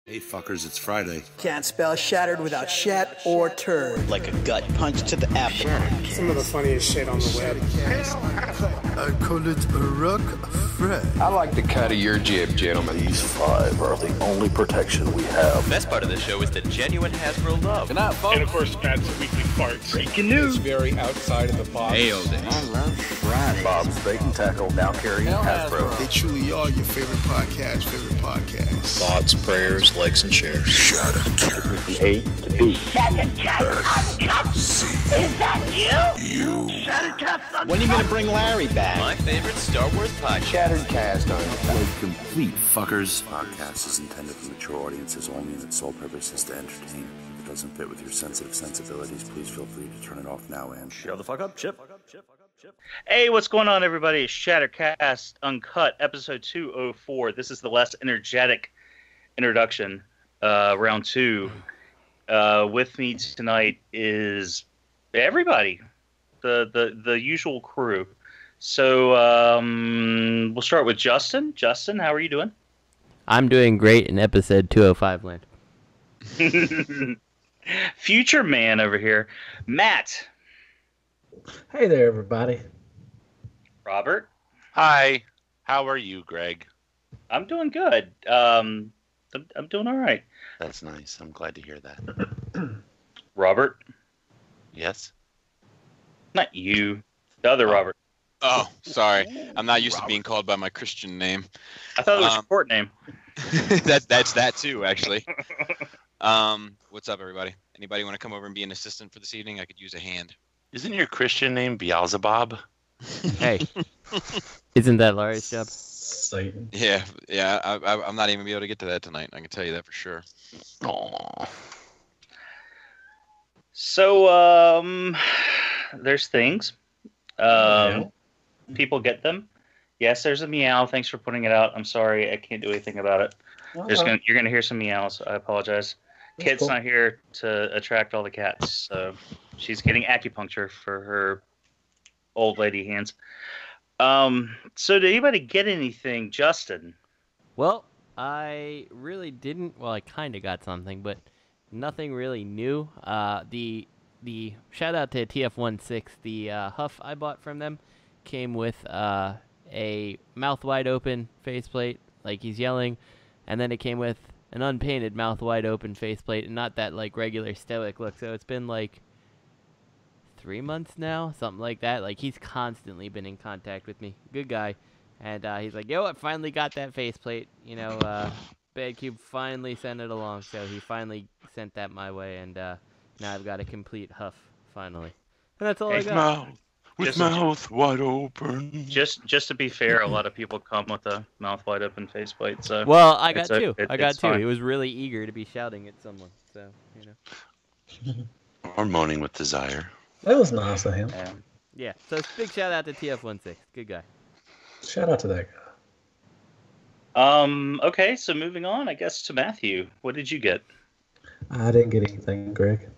Hey fuckers, it's Friday. Can't spell shattered without shat or turd. Like a gut punch to the abdomen. Some of the funniest shit on the web. I call it a rock Fred. I like the cut of your jib, gentlemen. These 5 are the only protection we have. The best part of the show is the genuine Hasbro love. Good night, folks. And of course, Pat's weekly farts. Breaking news. It's very outside of the box. Hail day. I love Friday. Bob's Bait and Tackle, now carrying Hasbro. They truly are your favorite podcast. Thoughts, prayers, likes, and shares. From A to B. Uncut. Is that you? When are you going to bring Larry back? My favorite Star Wars podcast. Shattered cast on Complete fuckers. Podcast is intended for mature audiences only, and its sole purpose is to entertain. If it doesn't fit with your sensitive sensibilities, please feel free to turn it off now and shut the fuck up, Chip. Hey, what's going on, everybody? It's Shattercast Uncut, episode 204. This is the last energetic introduction, round 2. With me tonight is everybody, the usual crew. So we'll start with Justin. Justin, how are you doing? I'm doing great in episode 205 land. Future man over here. Matt. Hey there, everybody. Robert. Hi. How are you, Greg? I'm doing good. I'm doing all right. That's nice. I'm glad to hear that. Robert. Yes? Not you. The other Robert. Oh, sorry. I'm not used to being called by my Christian name. I thought it was your court name. That's that too, actually. What's up, everybody? Anybody want to come over and be an assistant for this evening? I could use a hand. Isn't your Christian name Beelzebub? Hey. Isn't that Larry's job? Satan. Yeah. I'm not even going to be able to get to that tonight. I can tell you that for sure. Aww. So, there's things. People get them. Yes, there's a meow. Thanks for putting it out. I'm sorry, I can't do anything about it. You're gonna hear some meows. I apologize. Kit's not here to attract all the cats, so she's getting acupuncture for her old lady hands. So did anybody get anything, Justin? Well, I really didn't. Well, I kind of got something, but nothing really new. The shout out to TF16. The Huff I bought from them came with a mouth wide open faceplate, like he's yelling, and then it came with an unpainted mouth wide open faceplate, and not that like regular stoic look. So it's been like 3 months now, something like that. Like he's constantly been in contact with me. Good guy, and he's like, "Yo, I finally got that faceplate." You know, Bad Cube finally sent it along, so he finally sent that my way, and now I've got a complete Huff finally, and that's all I got. Mouth wide open. Just to be fair, a lot of people come with a mouth wide open faceplate. So well, I got two. I got two. Fine. He was really eager to be shouting at someone, so you know. Or moaning with desire. That was nice of him. Yeah. So big shout out to TF16. Good guy. Shout out to that guy. Okay, so moving on, I guess, to Matthew. What did you get? I didn't get anything, Greg.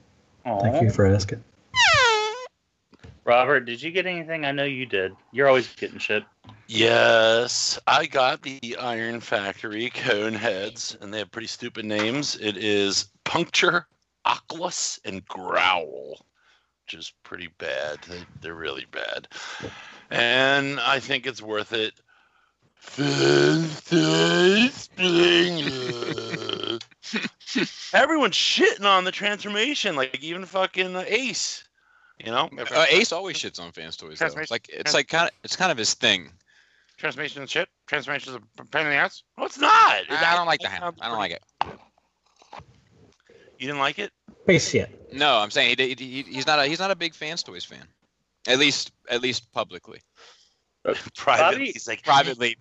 Aww. Thank you for asking. Robert, did you get anything? I know you did. You're always getting shit. Yes, I got the Iron Factory cone heads, and they have pretty stupid names. It is Puncture, Oculus, and Growl, which is pretty bad. They're really bad. And I think it's worth it. Everyone's shitting on the transformation, like even fucking Ace. You know, Ace always shits on fans' toys. Though. It's kind of his thing. Transformation shit. Transformations are pain in the ass. No, it's not. I don't like the hammer. I don't like it. You didn't like it? Piece of shit. No, I'm saying he's not a big fans' toys fan. At least publicly. Privately, he's like privately,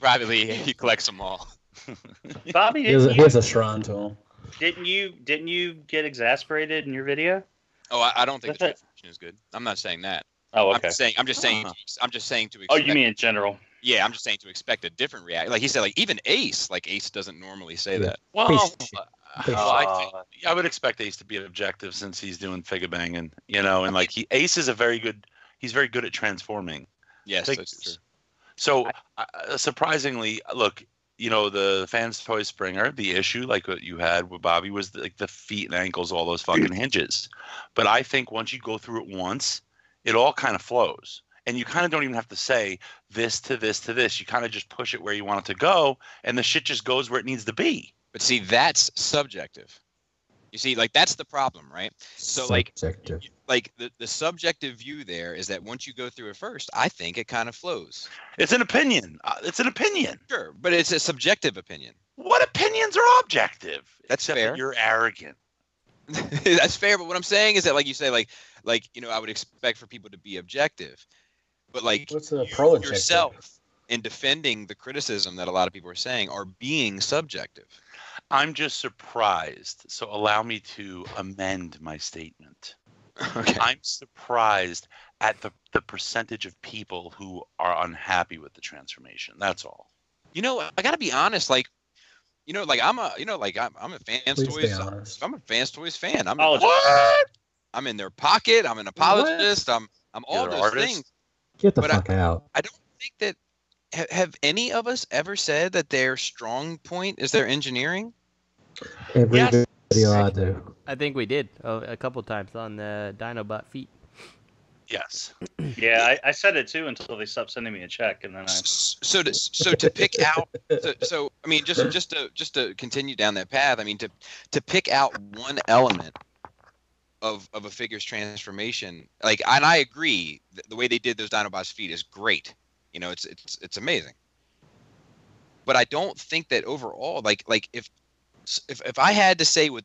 he collects them all. Bobby, he has a shrine to him. Didn't you get exasperated in your video? Oh, I don't think the transformation is good. I'm not saying that. Oh, okay. I'm just saying to expect. Oh, you mean in general? Yeah, I'm just saying to expect a different reaction. Like he said, like even Ace doesn't normally say that. Well, I would expect Ace to be objective since he's doing figure banging, you know, and like Ace is he's very good at transforming. Yes, that's true. So surprisingly, look, the Fans Toy Springer, the issue like what you had with Bobby was like the feet and ankles, all those fucking hinges. But I think once you go through it once, it all kind of flows. And you kind of don't even have to say this to this to this. You kind of just push it where you want it to go, and the shit just goes where it needs to be. But see, that's subjective. You see, like, that's the problem, right? So, subjective. like the subjective view there is that once you go through it first, I think it kind of flows. It's an opinion. It's an opinion. Sure, but it's a subjective opinion. What opinions are objective? That's fair. That you're arrogant. That's fair, but what I'm saying is that, like you say, like I would expect for people to be objective. But like yourself in defending the criticism that a lot of people are saying are being subjective. I'm just surprised. So allow me to amend my statement. Okay. I'm surprised at the percentage of people who are unhappy with the transformation. That's all. I got to be honest. I'm a Fans Toys. I'm a Fans Toys fan. I'm in their pocket. I'm an apologist. What? I'm all those things. Get the fuck out. I don't think that have any of us ever said that their strong point is their engineering? Every video I do. I think we did a couple times on the Dinobot feet. Yes. Yeah, I said it too until they stopped sending me a check, and then I. So to pick out. So I mean, just to continue down that path. I mean, to pick out one element of a figure's transformation, and I agree, the way they did those Dinobots feet is great. It's amazing. But I don't think that overall, if I had to say what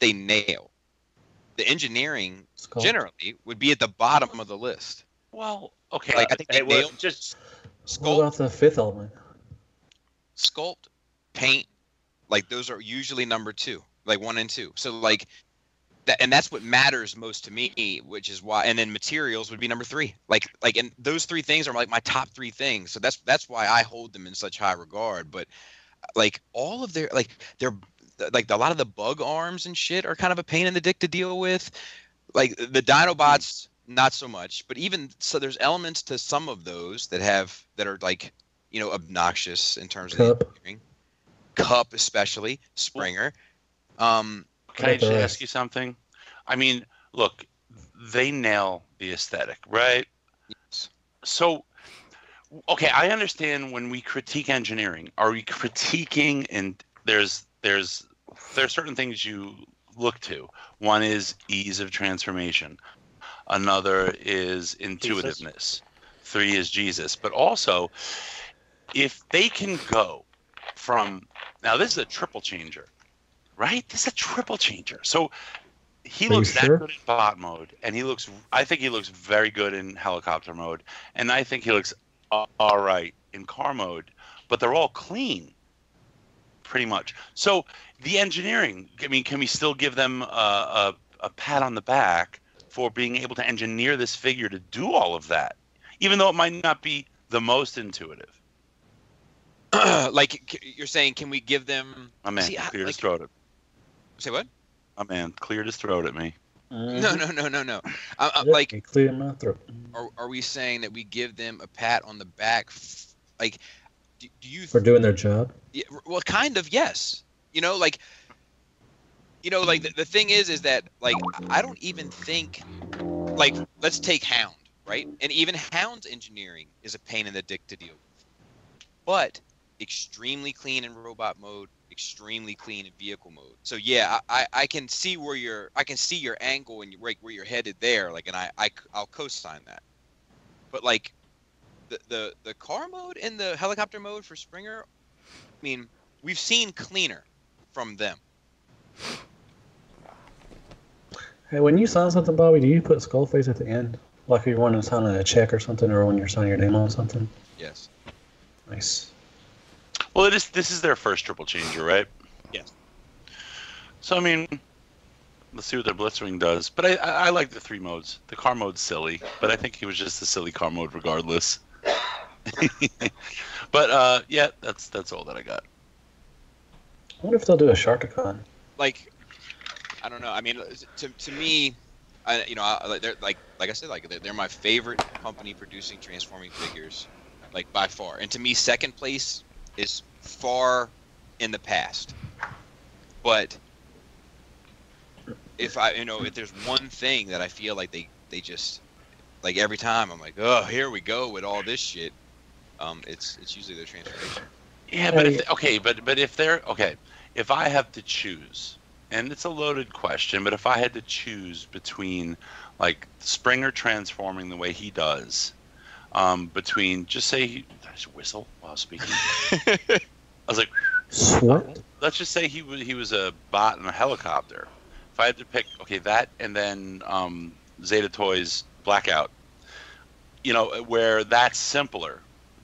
they nail, the engineering generally would be at the bottom of the list. Well, okay. I think they nailed just sculpt. What about the fifth element? Sculpt, paint, those are usually number 2, 1 and 2. So and that's what matters most to me, which is why. And then materials would be number 3. And those 3 things are my top 3 things. So that's why I hold them in such high regard. But all of their they're a lot of the bug arms and shit are kind of a pain in the dick to deal with. The Dinobots, not so much. But even so, there's elements to some of those that are obnoxious in terms of the engineering. Cup, especially Springer. Can I just ask you something? I mean, look, they nail the aesthetic, right? Yes. So, okay, I understand when we critique engineering, are we critiquing, and there's certain things you look to. One is ease of transformation. Another is intuitiveness. 3 is Jesus. But also, if they can go from, now this is a triple changer. Right? This is a triple changer. So he looks that good in bot mode, and I think he looks very good in helicopter mode, and I think he looks all right in car mode, but they're all clean, pretty much. So the engineering, I mean, can we still give them a pat on the back for being able to engineer this figure to do all of that, even though it might not be the most intuitive? You're saying, can we give them... My man, cleared his throat. Say what? My man cleared his throat at me. No. Clear my throat. Are we saying that we give them a pat on the back? Do you... For doing their job? Yeah, well, kind of, yes. The thing is that, I don't even think... let's take Hound, right? And even Hound's engineering is a pain in the dick to deal with. But... extremely clean in robot mode, extremely clean in vehicle mode. So yeah, I can see where your angle and where you're headed there, and I'll co-sign that. But the car mode and the helicopter mode for Springer, I mean, we've seen cleaner from them. Hey, when you sign something, Bobby, do you put Skullface at the end? Like if you want to sign a check or something, or when you're signing your name on something? Yes. Nice. Well, this is their first triple changer, right? Yes. So, I mean, let's see what their Blitzwing does. But I like the 3 modes. The car mode's silly, but I think he was just a silly car mode regardless. But, yeah, that's all that I got. I wonder if they'll do a Sharkticon. I don't know. I mean, to me, they're like I said, they're my favorite company producing transforming figures, by far. And to me, second place is far in the past. But if there's one thing that I feel like they just, like, every time I'm like, oh, here we go with all this shit. It's usually their transformation. Yeah, but if I have to choose, and it's a loaded question, but if I had to choose between, like, Springer transforming the way he does, between, just say, did I just whistle while speaking? I was like, what? Let's just say he was a bot in a helicopter. If I had to pick, that and then Zeta Toys Blackout, where that's simpler.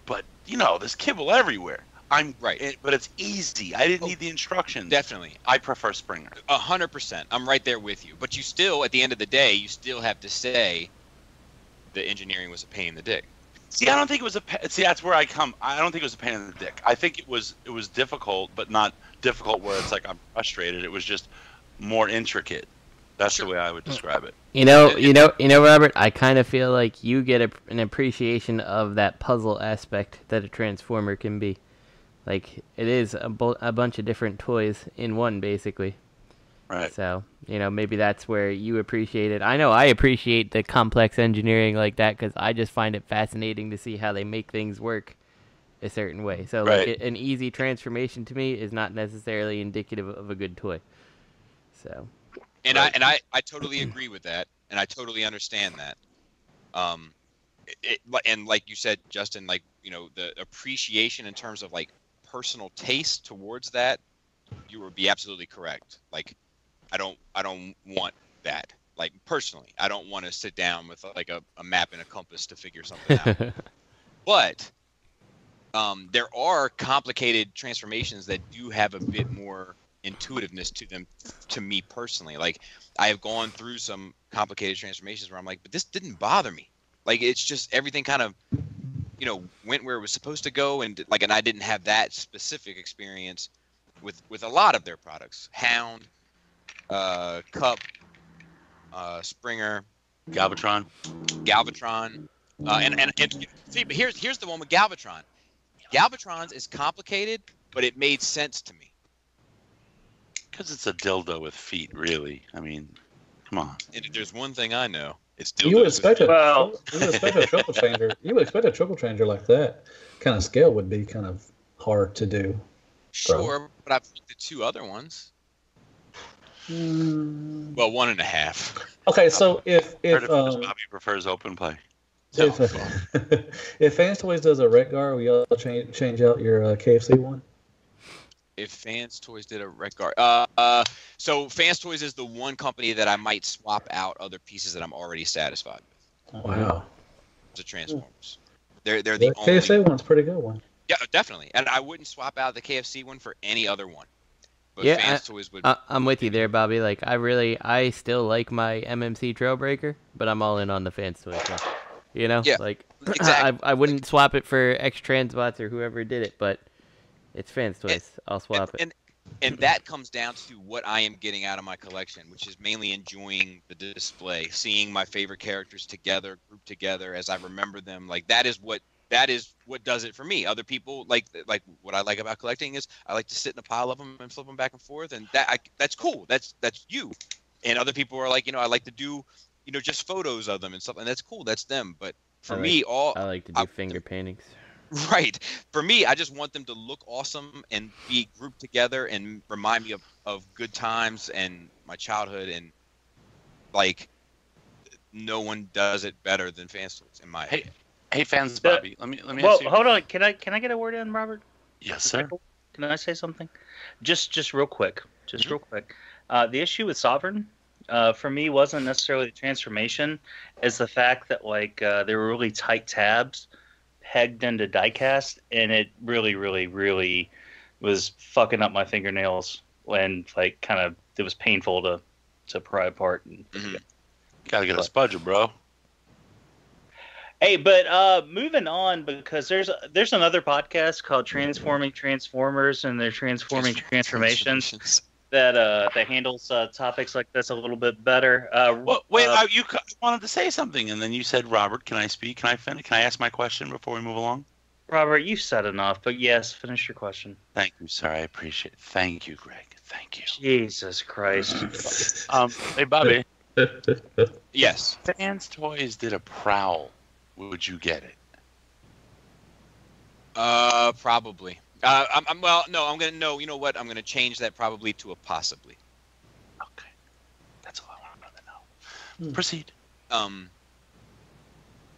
But, there's kibble everywhere. I'm right, but it's easy. I didn't need the instructions. Definitely. I prefer Springer. 100%. I'm right there with you. But you still, at the end of the day, you still have to say the engineering was a pain in the dick. See, I don't think it was that's where I come. I don't think it was a pain in the dick. I think it was difficult, but not difficult where it's like I'm frustrated. It was just more intricate. That's the way I would describe it. Robert, I kind of feel like you get an appreciation of that puzzle aspect that a Transformer can be. Like, it is a bunch of different toys in one, basically. Right. So, maybe that's where you appreciate it. I know I appreciate the complex engineering like that because I just find it fascinating to see how they make things work a certain way. So, like, an easy transformation to me is not necessarily indicative of a good toy. So... And I totally agree with that, and I totally understand that. And like you said, Justin, like, the appreciation in terms of, like, personal taste towards that, you would be absolutely correct. Like, I don't want that. Like, personally, I don't want to sit down with, like, a map and a compass to figure something out. But there are complicated transformations that do have a bit more intuitiveness to them, to me personally. Like, I have gone through some complicated transformations where I'm like, but this didn't bother me. Like, it's just everything kind of, went where it was supposed to go, and I didn't have that specific experience with a lot of their products. Hound, Cup, Springer, Galvatron, and see, but here's the one with Galvatron. Galvatron's is complicated, but it made sense to me. Because it's a dildo with feet, really. I mean, come on. And if there's one thing I know, it's dildos. You would expect a triple changer. You would expect a triple changer like that kind of scale would be kind of hard to do. Sure, but I've looked at two other ones. Well, 1.5. Okay, so if Bobby prefers open play. If Fans Toys does a Rec Guard, will y'all change out your KFC one? If Fans Toys did a Rec Guard, so Fans Toys is the one company that I might swap out other pieces that I'm already satisfied with. Wow. The Transformers. They're the only. KFC one's a pretty good one. Yeah, definitely. And I wouldn't swap out the KFC one for any other one. But yeah, Fans Toys would. I'm with you there, Bobby. Like, I still like my MMC Trailbreaker, but I'm all in on the Fans Toys one. Yeah, like, exactly. I wouldn't swap it for X Transbots or whoever did it, but it's Fans Toys. I'll swap it. And that comes down to what I am getting out of my collection, which is mainly enjoying the display, seeing my favorite characters together, grouped together as I remember them. Like, that is what does it for me. Other people like what I like about collecting is I like to sit in a pile of them and flip them back and forth, and that's cool. That's you. And other people are like, I like to do, just photos of them and stuff, and that's cool. That's them. But for me, I like to do finger paintings. Right. For me, I just want them to look awesome and be grouped together and remind me of good times and my childhood, and like, no one does it better than Fans Toys in my opinion. Hey, Fans Bobby, let me well, ask you. Hold on. Can I get a word in, Robert? Yes, sir. Can I say something? Just real quick. The issue with Sovereign, for me, wasn't necessarily the transformation, as the fact that, like, they were really tight tabs pegged into diecast, and it really, really, really was fucking up my fingernails, and, like, kind of, it was painful to pry apart. And Gotta get a spudger, bro. Hey, but moving on, because there's another podcast called Transforming Transformers, and they're transforming transformations that handles topics like this a little bit better. You wanted to say something, and then you said, "Robert, can I speak? Can I finish? Can I ask my question before we move along?" Robert, you said enough, but yes, finish your question. Thank you, sir. I appreciate it. Thank you, Greg. Thank you. Jesus Christ. Hey, Bobby. Yes. Fans Toys did a Prowl. Would you get it? Probably. I'm well. No, I'm gonna. No, you know what? I'm gonna change that probably to a possibly. Okay, that's all I wanted to know. Proceed.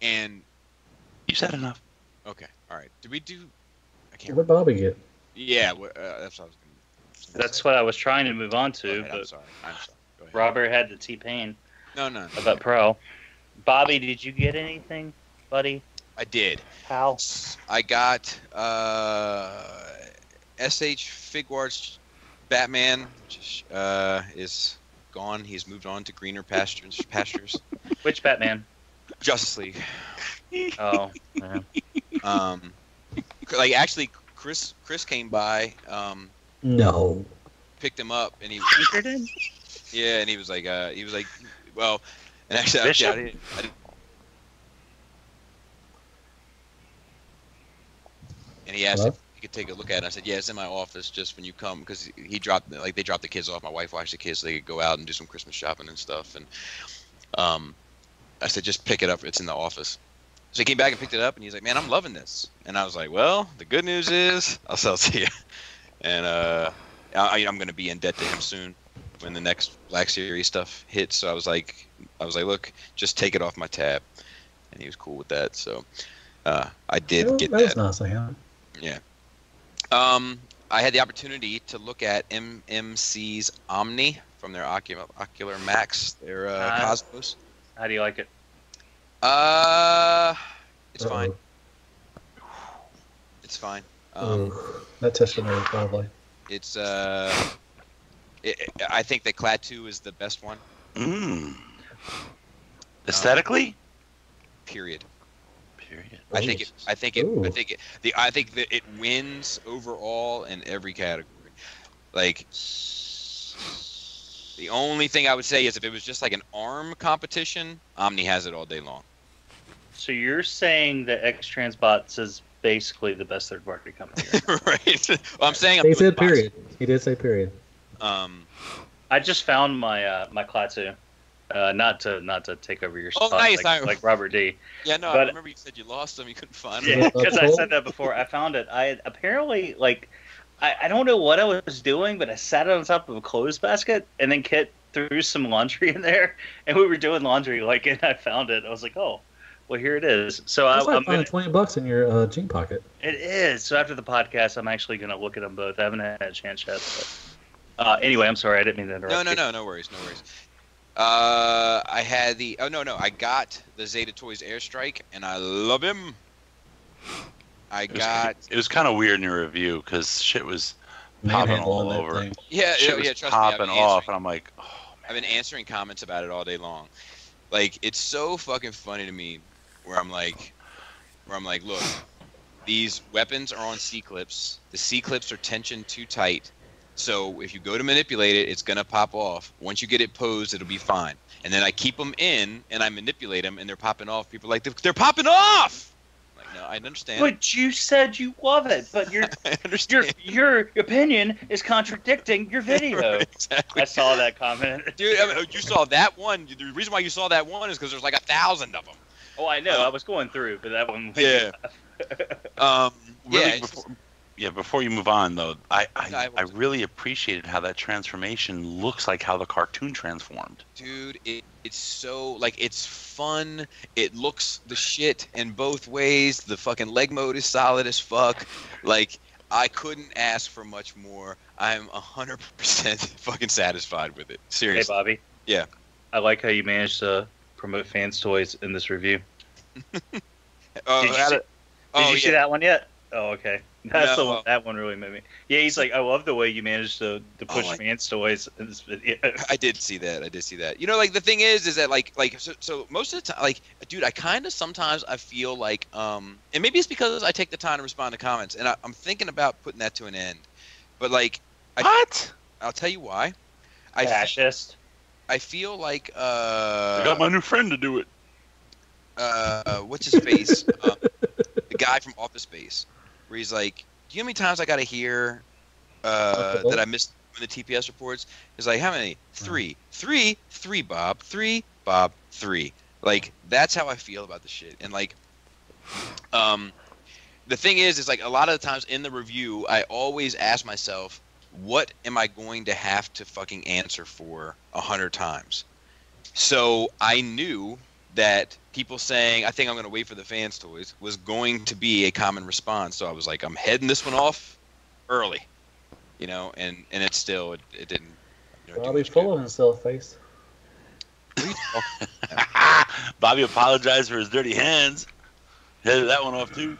And you said enough. Okay. All right. Did we do? I can't. What Bobby get? Yeah. That's what I was gonna. That's what I was trying to move on to. Ahead, but I'm sorry. Go ahead. Robert had the T-Pain. No. About Pro. Bobby, did you get anything, buddy? I did. How? I got SH Figuarts Batman, which is gone. He's moved on to greener pastures. Which Batman? Justice League. Oh, man. Like actually, Chris came by. No. Picked him up, and he. Did? Yeah, and he was like, well, and actually, I didn't. And he asked if he could take a look at it. I said, yeah, it's in my office just when you come, because they dropped the kids off. My wife watched the kids so they could go out and do some Christmas shopping and stuff. And I said, just pick it up. It's in the office. So he came back and picked it up, and he's like, man, I'm loving this. And I was like, well, the good news is I'll sell it to you. And I'm going to be in debt to him soon when the next Black Series stuff hits. So I was like, look, just take it off my tab. And he was cool with that. So I did get that. That was nice of him. Yeah. I had the opportunity to look at MMC's Omni from their Ocular Max, their Cosmos. How do you like it? It's fine. It's fine. That tested me probably. It's I think that Clad 2 is the best one. Aesthetically? Period. Oh, I think that it wins overall in every category. Like, the only thing I would say is if it was just like an ARM competition, Omni has it all day long. So you're saying that X-Transbots is basically the best third-party company, right? Well, I'm saying he said period. He did say period. I just found my my Klaatu. Not to take over your spot, nice. like Robert D. Yeah, no, I remember you said you lost them, you couldn't find them. Yeah, because I said that before. I found it. I apparently, I don't know what I was doing, but I sat on top of a clothes basket, and then Kit threw some laundry in there, and we were doing laundry, and I found it. I was like, oh, well, here it is. So I'm finding $20 in your jean pocket. It is. So after the podcast, I'm actually going to look at them both. I haven't had a chance yet. But, anyway, I'm sorry. I didn't mean to interrupt you. No worries. I had the I got the Zeta Toys Airstrike, and I love him. It was kind of weird in your review because shit was popping all over. Yeah, trust popping me, off, and I'm like, oh, man. I've been answering comments about it all day long. Like, it's so fucking funny to me where I'm like, look, these weapons are on C-clips. The C-clips are tensioned too tight. So if you go to manipulate it, it's going to pop off. Once you get it posed, it'll be fine. And then I keep them in, and I manipulate them, and they're popping off. People are like, they're popping off! I'm like, no, I understand. But you said you love it, but your opinion is contradicting your video. Right, exactly. I saw that comment. Dude, you saw that one. The reason why you saw that one is because there's like 1,000 of them. Oh, I know. I was going through, but that one... Before you move on, though, I really appreciated how that transformation looks like how the cartoon transformed. Dude, it's so, it's fun. It looks the shit in both ways. The fucking leg mode is solid as fuck. I couldn't ask for much more. I'm 100% fucking satisfied with it. Seriously. Hey, Bobby. Yeah. I like how you managed to promote Fans Toys in this review. Did you see that one yet? Oh, okay. That's the one. That one really made me. Yeah, he's like, I love the way you managed to push Fans Toys in this video. I did see that. You know, the thing is that so most of the time, dude, I kind of sometimes I feel like, and maybe it's because I take the time to respond to comments, and I'm thinking about putting that to an end. But what? I'll tell you why. Fascist. I feel like I got my new friend to do it. What's his face? The guy from Office Space, where he's like, "Do you know how many times I got to hear that I missed in the TPS reports?" He's like, "How many? 3, 3, Bob, 3, Bob, 3." Like, that's how I feel about the shit. And like, the thing is like a lot of the times in the review, I always ask myself, what am I going to have to fucking answer for 100 times? So I knew that people saying, "I think I'm going to wait for the fans' toys," was going to be a common response. So I was like, I'm heading this one off early, you know, and it still, it didn't. You know, Bobby's full of himself, face. Bobby apologized for his dirty hands. Headed that one off too.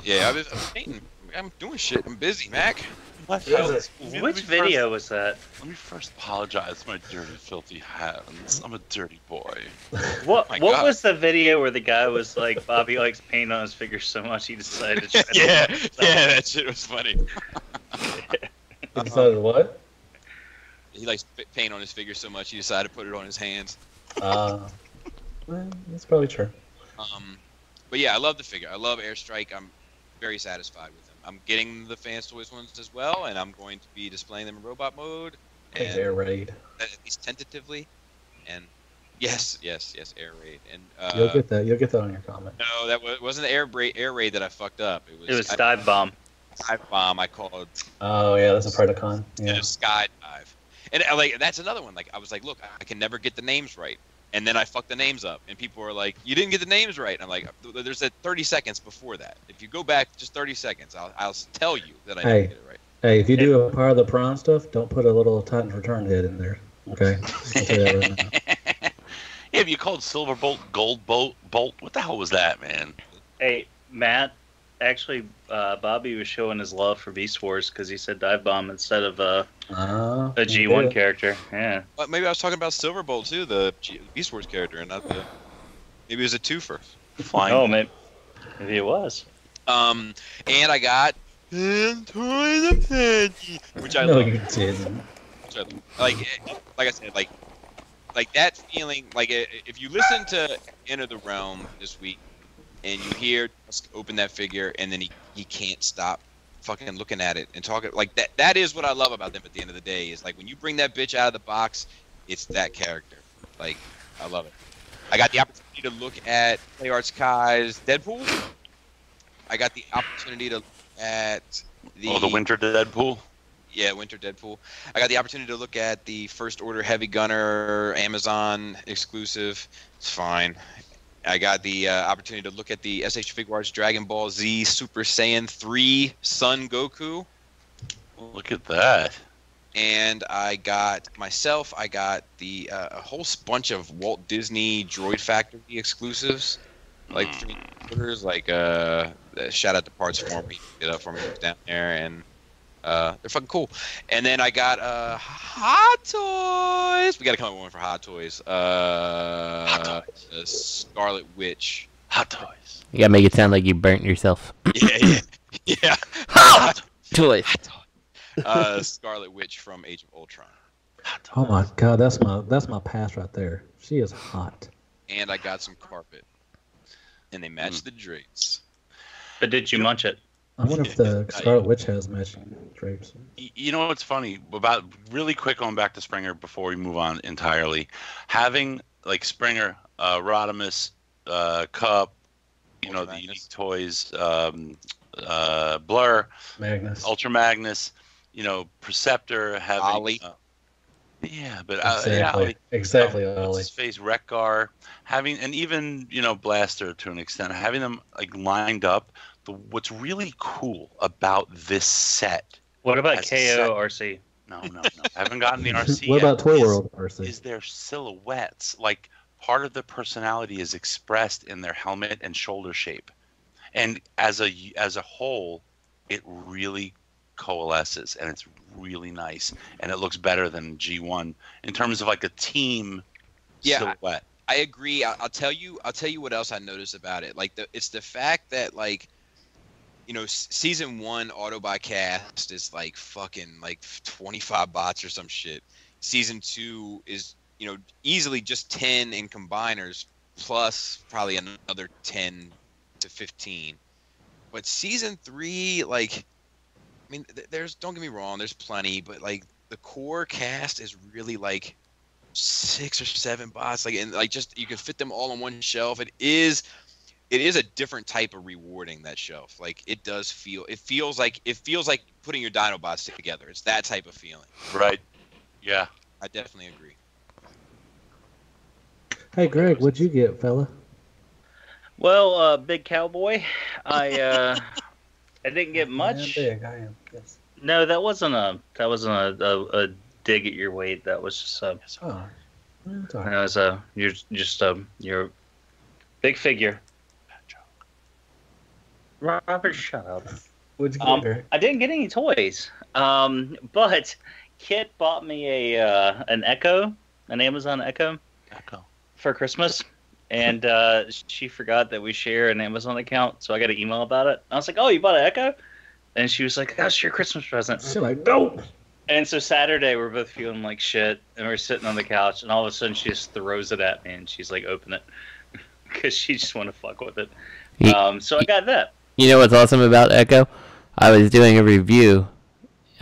Yeah, I'm painting. I'm doing shit. I'm busy, Mac. Which video was that? Let me first apologize for my dirty, filthy hands. I'm a dirty boy. What was the video where the guy was like, Bobby likes paint on his figure so much he decided to try to yeah, that shit was funny. He decided what? He likes paint on his figure so much he decided to put it on his hands. Well, that's probably true. But yeah, I love the figure. I love Airstrike. I'm very satisfied with him. I'm getting the Fans Toys ones as well, and I'm going to be displaying them in robot mode. And Air Raid. At least tentatively. And yes, Air Raid. And you'll get that. You'll get that on your comment. No, that wasn't Air Raid that I fucked up. It was Dive Bomb. Dive Bomb. I called. Oh yeah, that's a Predacon. Yeah. Skydive. And like that's another one. Like I was like, look, I can never get the names right. And then I fucked the names up, and people were like, "You didn't get the names right." And I'm like, "There's a 30 seconds before that. If you go back just 30 seconds, I'll tell you that I didn't get it right." Hey, if you do a part of the prawn stuff, don't put a little Titan's Return head in there. Okay. Yeah, if you called Silver Bolt Gold Bolt, what the hell was that, man? Hey, Matt. Actually, Bobby was showing his love for Beast Wars because he said Dive Bomb instead of a G1 character. Yeah. Well, maybe I was talking about Silverbolt too, the Beast Wars character, and not the. Maybe it was a twofer. Fine. Oh, maybe it was. And I got Toy Defensor, which I love. You didn't. Like I said, like that feeling. Like if you listen to Enter the Realm this week, and you hear Tusk open that figure, and then he can't stop fucking looking at it and talking like that. That is what I love about them. At the end of the day, is like when you bring that bitch out of the box, it's that character. Like I love it. I got the opportunity to look at Play Arts Kai's Deadpool. I got the opportunity to look at the Winter Deadpool. Yeah, Winter Deadpool. I got the opportunity to look at the First Order Heavy Gunner Amazon exclusive. It's fine. I got the opportunity to look at the SH Figuarts Dragon Ball Z Super Saiyan 3 Son Goku. Look at that. And I got the a whole bunch of Walt Disney Droid Factory exclusives. Like 3 quarters, like shout out to Parts for me, did up for me down there, and they're fucking cool. And then I got Hot Toys. We gotta come up with one for Hot Toys. Hot Toys. Scarlet Witch. Hot Toys. You gotta make it sound like you burnt yourself. Yeah. Hot Toys. Scarlet Witch from Age of Ultron. Oh my god, that's my pass right there. She is hot. And I got some carpet, and they match the drapes. But did you munch it? I wonder if the Scarlet Witch has matching drapes. You know what's funny about really quick going back to Springer before we move on entirely, having like Springer, Rodimus, Cup, you know, the Unique Toys, Blur, Magnus, Ultra Magnus, you know, Perceptor, having Ollie. Yeah, but exactly, what's his face, Wreck-Gar, having, and even, you know, Blaster to an extent, having them like lined up. What's really cool about this set? What about KO RC? No. I haven't gotten the RC. What about Toy World RC? Is their silhouettes, like part of the personality is expressed in their helmet and shoulder shape, and as a whole, it really coalesces and it's really nice and it looks better than G1 in terms of like a team silhouette. I agree. I'll tell you what else I noticed about it. Like it's the fact that like, you know, season 1 auto by cast is like fucking like 25 bots or some shit. Season 2 is, you know, easily just 10 in combiners plus probably another 10 to 15. But season 3, like, I mean, there's, don't get me wrong, there's plenty, but like the core cast is really like 6 or 7 bots, like, and like just you can fit them all on one shelf. It is a different type of rewarding, that shelf. Like it feels like putting your Dinobots together. It's that type of feeling. Right. Yeah. I definitely agree. Hey Greg, what'd you get, fella? Well, Big Cowboy, I didn't get much. I am big, I am. Yes. No, that wasn't a dig at your weight. That was just a. Oh. That was you're a big figure. Robert, shut up. What'd you get, Greg? I didn't get any toys. But Kit bought me an Echo, an Amazon Echo, for Christmas. And she forgot that we share an Amazon account, so I got an email about it. I was like, "Oh, you bought an Echo?" And she was like, "That's your Christmas present." She's like, "Nope." And so Saturday, we're both feeling like shit, and we're sitting on the couch, and all of a sudden, she just throws it at me, and she's like, "Open it," because she just want to fuck with it. So I got that. You know what's awesome about Echo? I was doing a review.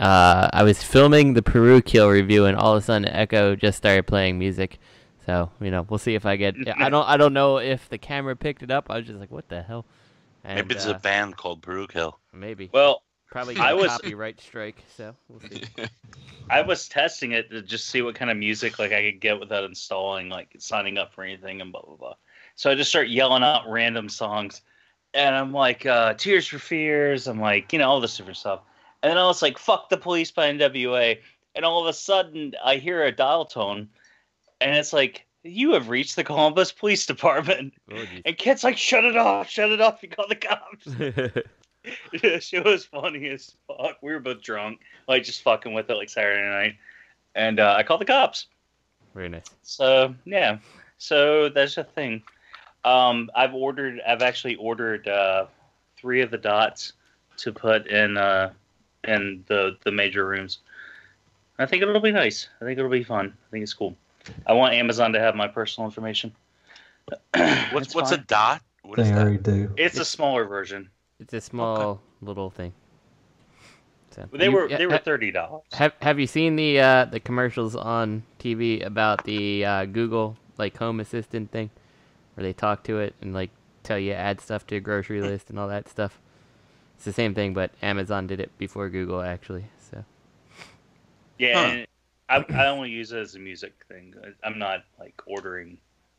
I was filming the Peru Kill review, and all of a sudden, Echo just started playing music. So, you know, we'll see if I get. I don't know if the camera picked it up. I was just like, what the hell? And, maybe it's a band called Perukill. Maybe. Well, probably get a copyright strike. So we'll see. I was testing it to just see what kind of music like I could get without installing, like signing up for anything and blah blah blah. So I just start yelling out random songs, and I'm like, "Tears for Fears." I'm like, you know, all this different stuff. And then I was like, "Fuck the Police" by NWA, and all of a sudden I hear a dial tone. And it's like, "You have reached the Columbus Police Department." Oh, and Kit's like, "Shut it off, you call the cops." It was funny as fuck. We were both drunk, like just fucking with it like Saturday night. And I called the cops. Very nice. So, yeah. So that's the thing. I've actually ordered 3 of the dots to put in the major rooms. I think it'll be nice. I think it'll be fun. I think it's cool. I want Amazon to have my personal information. What's a dot? What is they that? already do. It's a smaller version. It's a small little thing. So, they were $30. Have you seen the commercials on TV about the Google like Home Assistant thing, where they talk to it and like tell you add stuff to your grocery list and all that stuff? It's the same thing, but Amazon did it before Google actually. So yeah. And I only use it as a music thing. I'm not like ordering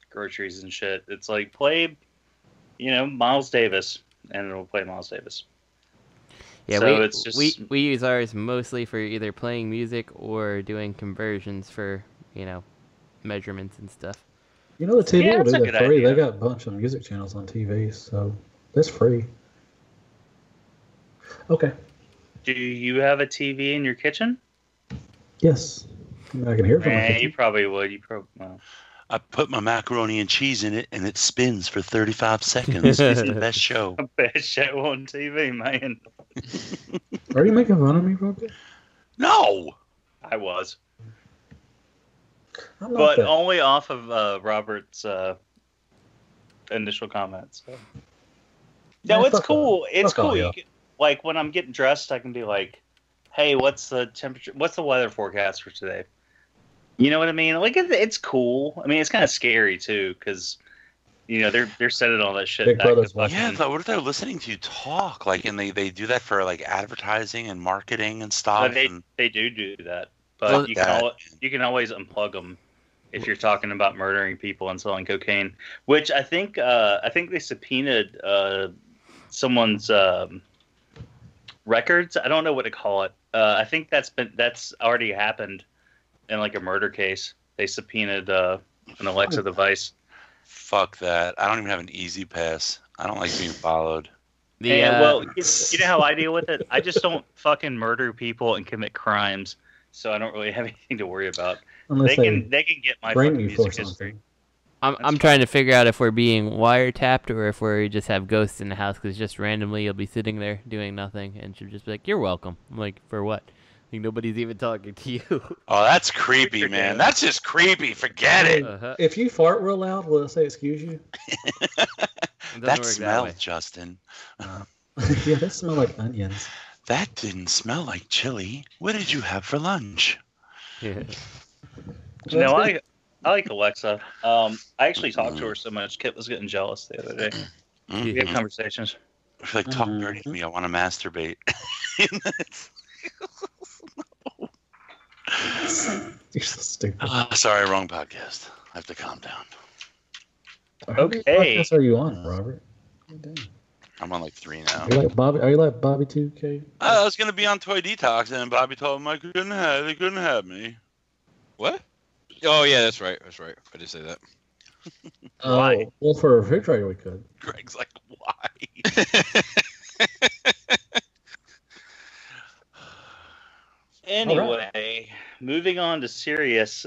groceries and shit. It's like play, you know, Miles Davis, and it'll play Miles Davis. Yeah, so we use ours mostly for either playing music or doing conversions for, you know, measurements and stuff. You know, the TV will do that free. Idea. They got a bunch of music channels on TV, so that's free. Okay. Do you have a TV in your kitchen? Yes. I can hear it from my kitchen. You probably would. Well. I put my macaroni and cheese in it, and it spins for 35 seconds. It's the best show. Best show on TV, man. Are you making fun of me, Robert? No! I was. But only off of Robert's initial comments. So. No, it's cool. It's cool. You can, like, when I'm getting dressed, I can be like, "Hey, what's the temperature? What's the weather forecast for today?" You know what I mean? Like, it's cool. I mean, it's kind of scary too, because you know they're sending all that shit. Yeah, but what if they're listening to you talk? Like, and they do that for like advertising and marketing and stuff. They do that, but you can always unplug them if you're talking about murdering people and selling cocaine. Which I think they subpoenaed someone's records. I don't know what to call it. I think that's already happened in like a murder case. They subpoenaed an Alexa device. Fuck that. I don't even have an Easy Pass. I don't like being followed. Well, you know how I deal with it? I just don't fucking murder people and commit crimes, so I don't really have anything to worry about. They can get my fucking music history. I'm trying to figure out if we're being wiretapped or if we just have ghosts in the house, because just randomly you'll be sitting there doing nothing and she'll just be like, "You're welcome." I'm like, "For what?" Like, nobody's even talking to you. Oh, that's creepy, man. That's just creepy. Forget it. If you fart real loud, will it say "excuse you"? That smell, Justin. Yeah, they smell like onions. That didn't smell like chili. What did you have for lunch? Yeah. I like Alexa. I actually talked to her so much. Kit was getting jealous the other day. We had conversations. If like talk dirty to me, I want to masturbate. You're so stupid. Sorry, wrong podcast. I have to calm down. Okay. What podcast are you on, Robert? I'm on like 3 now. Are you like Bobby 2K? I was gonna be on Toy Detox, and Bobby told him they couldn't have me. What? Oh yeah, that's right. I did say that. Why? Well, for a refrigerator, we could. Greg's like, why? Anyway, moving on to serious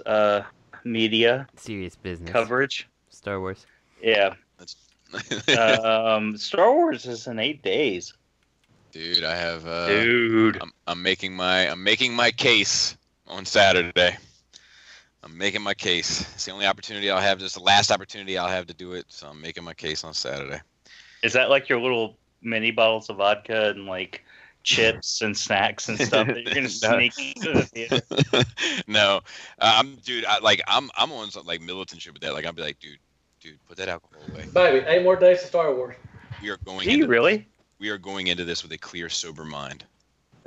media. Serious business. Coverage. Star Wars. Yeah. Star Wars is in 8 days. Dude, I have. Dude, I'm making my case on Saturday. I'm making my case. It's the only opportunity I'll have. This is the last opportunity I'll have to do it. So I'm making my case on Saturday. Is that like your little mini bottles of vodka and like chips and snacks and stuff that you're gonna sneak into the theater? No, I'm on some like militant shit with that. Like I'll be like, dude, put that alcohol away. Baby, 8 more days to Star Wars. We are going. Do you really? We are going into this with a clear, sober mind.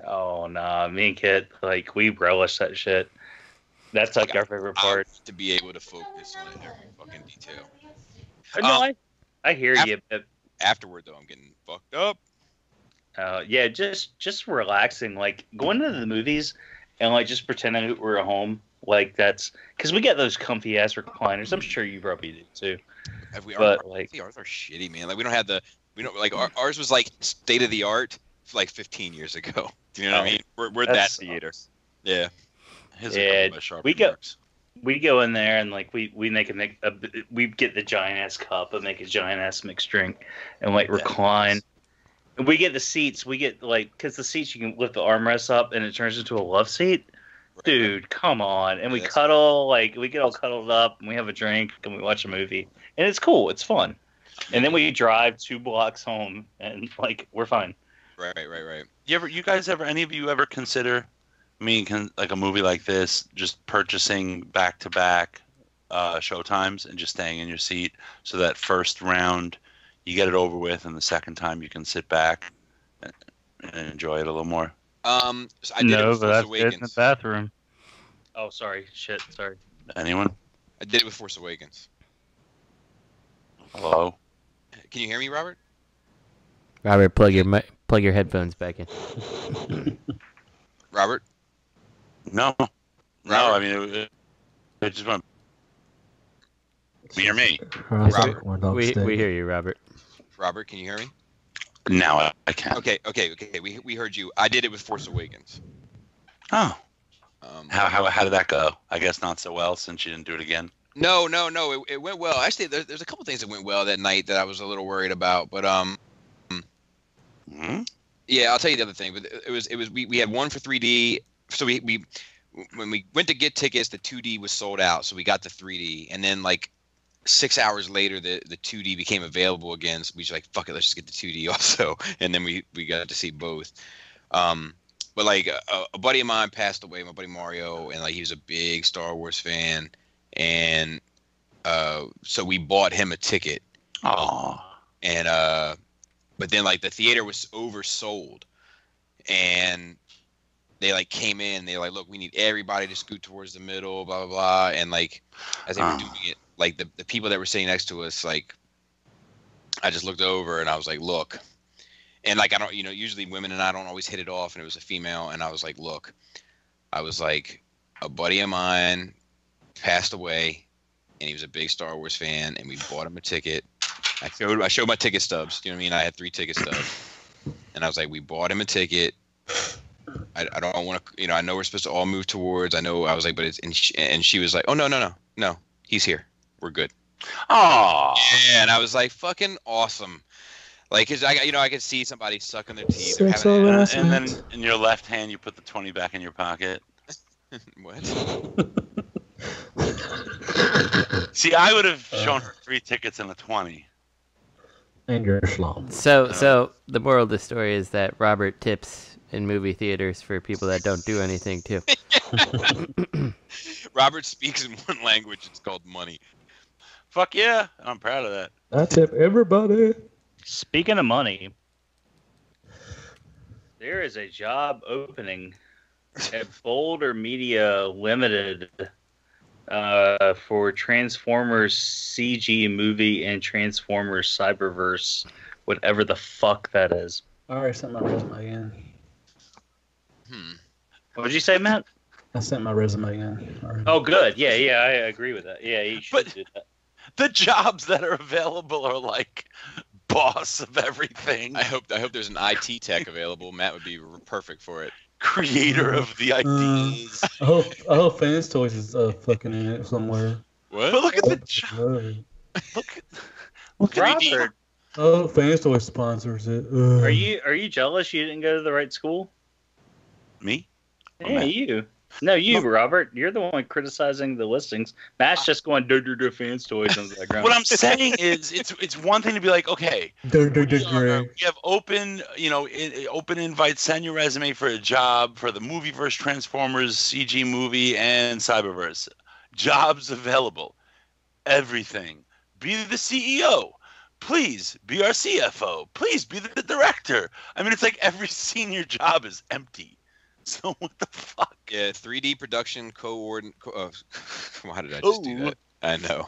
Oh nah, me and Kit, like we relish that shit. That's like our favorite part. To be able to focus on every fucking detail. No, I hear you. But afterward, though, I'm getting fucked up. Yeah, just relaxing, like going to the movies and like just pretending that we're at home. Like that's because we get those comfy ass recliners. I'm sure you probably do too. Ours are shitty, man. Like we don't like ours was like state of the art like 15 years ago. Do you know what I mean? We're that theater. Yeah. We go in there and like we get the giant ass cup and make a giant ass mixed drink and like recline. And we get the seats. We get like because the seats you can lift the armrests up and it turns into a love seat. Right. Dude, come on! And we cuddle like we get all cuddled up and we have a drink and we watch a movie and it's cool. It's fun. And then we drive 2 blocks home and like we're fine. Right. You guys ever? Any of you ever consider? Like a movie like this, just purchasing back-to-back showtimes and just staying in your seat so that first round you get it over with and the second time you can sit back and enjoy it a little more. So I did it with Force Awakens. In the bathroom. Oh, sorry. Sorry. Anyone? I did it with Force Awakens. Hello? Can you hear me, Robert? Robert, plug your headphones back in. Robert? No. I mean, it just went. You hear me? Robert? We hear you, Robert. Robert, can you hear me? Now I can. Okay. We heard you. I did it with Force Awakens. Oh. How did that go? I guess not so well since you didn't do it again. No. It went well. Actually, there's a couple things that went well that night that I was a little worried about, but Yeah, I'll tell you the other thing. But we had one for 3D. So we when we went to get tickets, the 2D was sold out, so we got the 3D, and then like 6 hours later, the 2D became available again. So we just like, fuck it, let's just get the 2D also, and then we got to see both. But like a buddy of mine passed away, my buddy Mario, and like he was a big Star Wars fan, and so we bought him a ticket. Oh. And but then like the theater was oversold, and they like came in, they were like, look, we need everybody to scoot towards the middle, blah blah blah. And like as they were doing it, like the people that were sitting next to us, like I just looked over and I was like, look, and like I don't, usually women and I don't always hit it off, and it was a female, and I was like, look, I was like, a buddy of mine passed away, and he was a big Star Wars fan, and we bought him a ticket. I showed my ticket stubs. You know what I mean? I had 3 ticket stubs, and I was like, we bought him a ticket. I don't want to, I know we're supposed to all move towards. I know. I was like, but it's, and she was like, oh no, he's here. We're good. Oh. Yeah, and I was like, fucking awesome. Like, cause I could see somebody sucking their teeth. And then in your left hand, you put the 20 back in your pocket. What? See, I would have shown her 3 tickets and a 20. And your schlong. So the moral of the story is that Robert tips in movie theaters for people that don't do anything too. Robert speaks in one language. It's called money. Fuck yeah. I'm proud of that. I tip everybody. Speaking of money, there is a job opening at Boulder Media Limited for Transformers CG movie and Transformers Cyberverse, whatever the fuck that is. I already sent my resume in. What did you say, Matt? I sent my resume in already. Oh, good. Yeah, I agree with that. Yeah, you should do that. The jobs that are available are like boss of everything. I hope there's an IT tech available. Matt would be perfect for it. Creator of the ideas. I hope Fans Toys is fucking in it somewhere. What? But look at the job. Look at Robert. Oh, Fans Toys sponsors it. Are you jealous you didn't go to the right school? Me? Yeah, you. No, you, Robert. You're the one criticizing the listings. Matt's just going do Fans Toys in the background. What I'm saying is, it's one thing to be like, okay, you have open invites, send your resume for a job for the Movieverse Transformers CG movie and Cyberverse. Jobs available. Everything. Be the CEO. Please be our CFO. Please be the director. I mean, it's like every senior job is empty. So what the fuck? Yeah, 3D production coordinate. Why did I just do that? I know.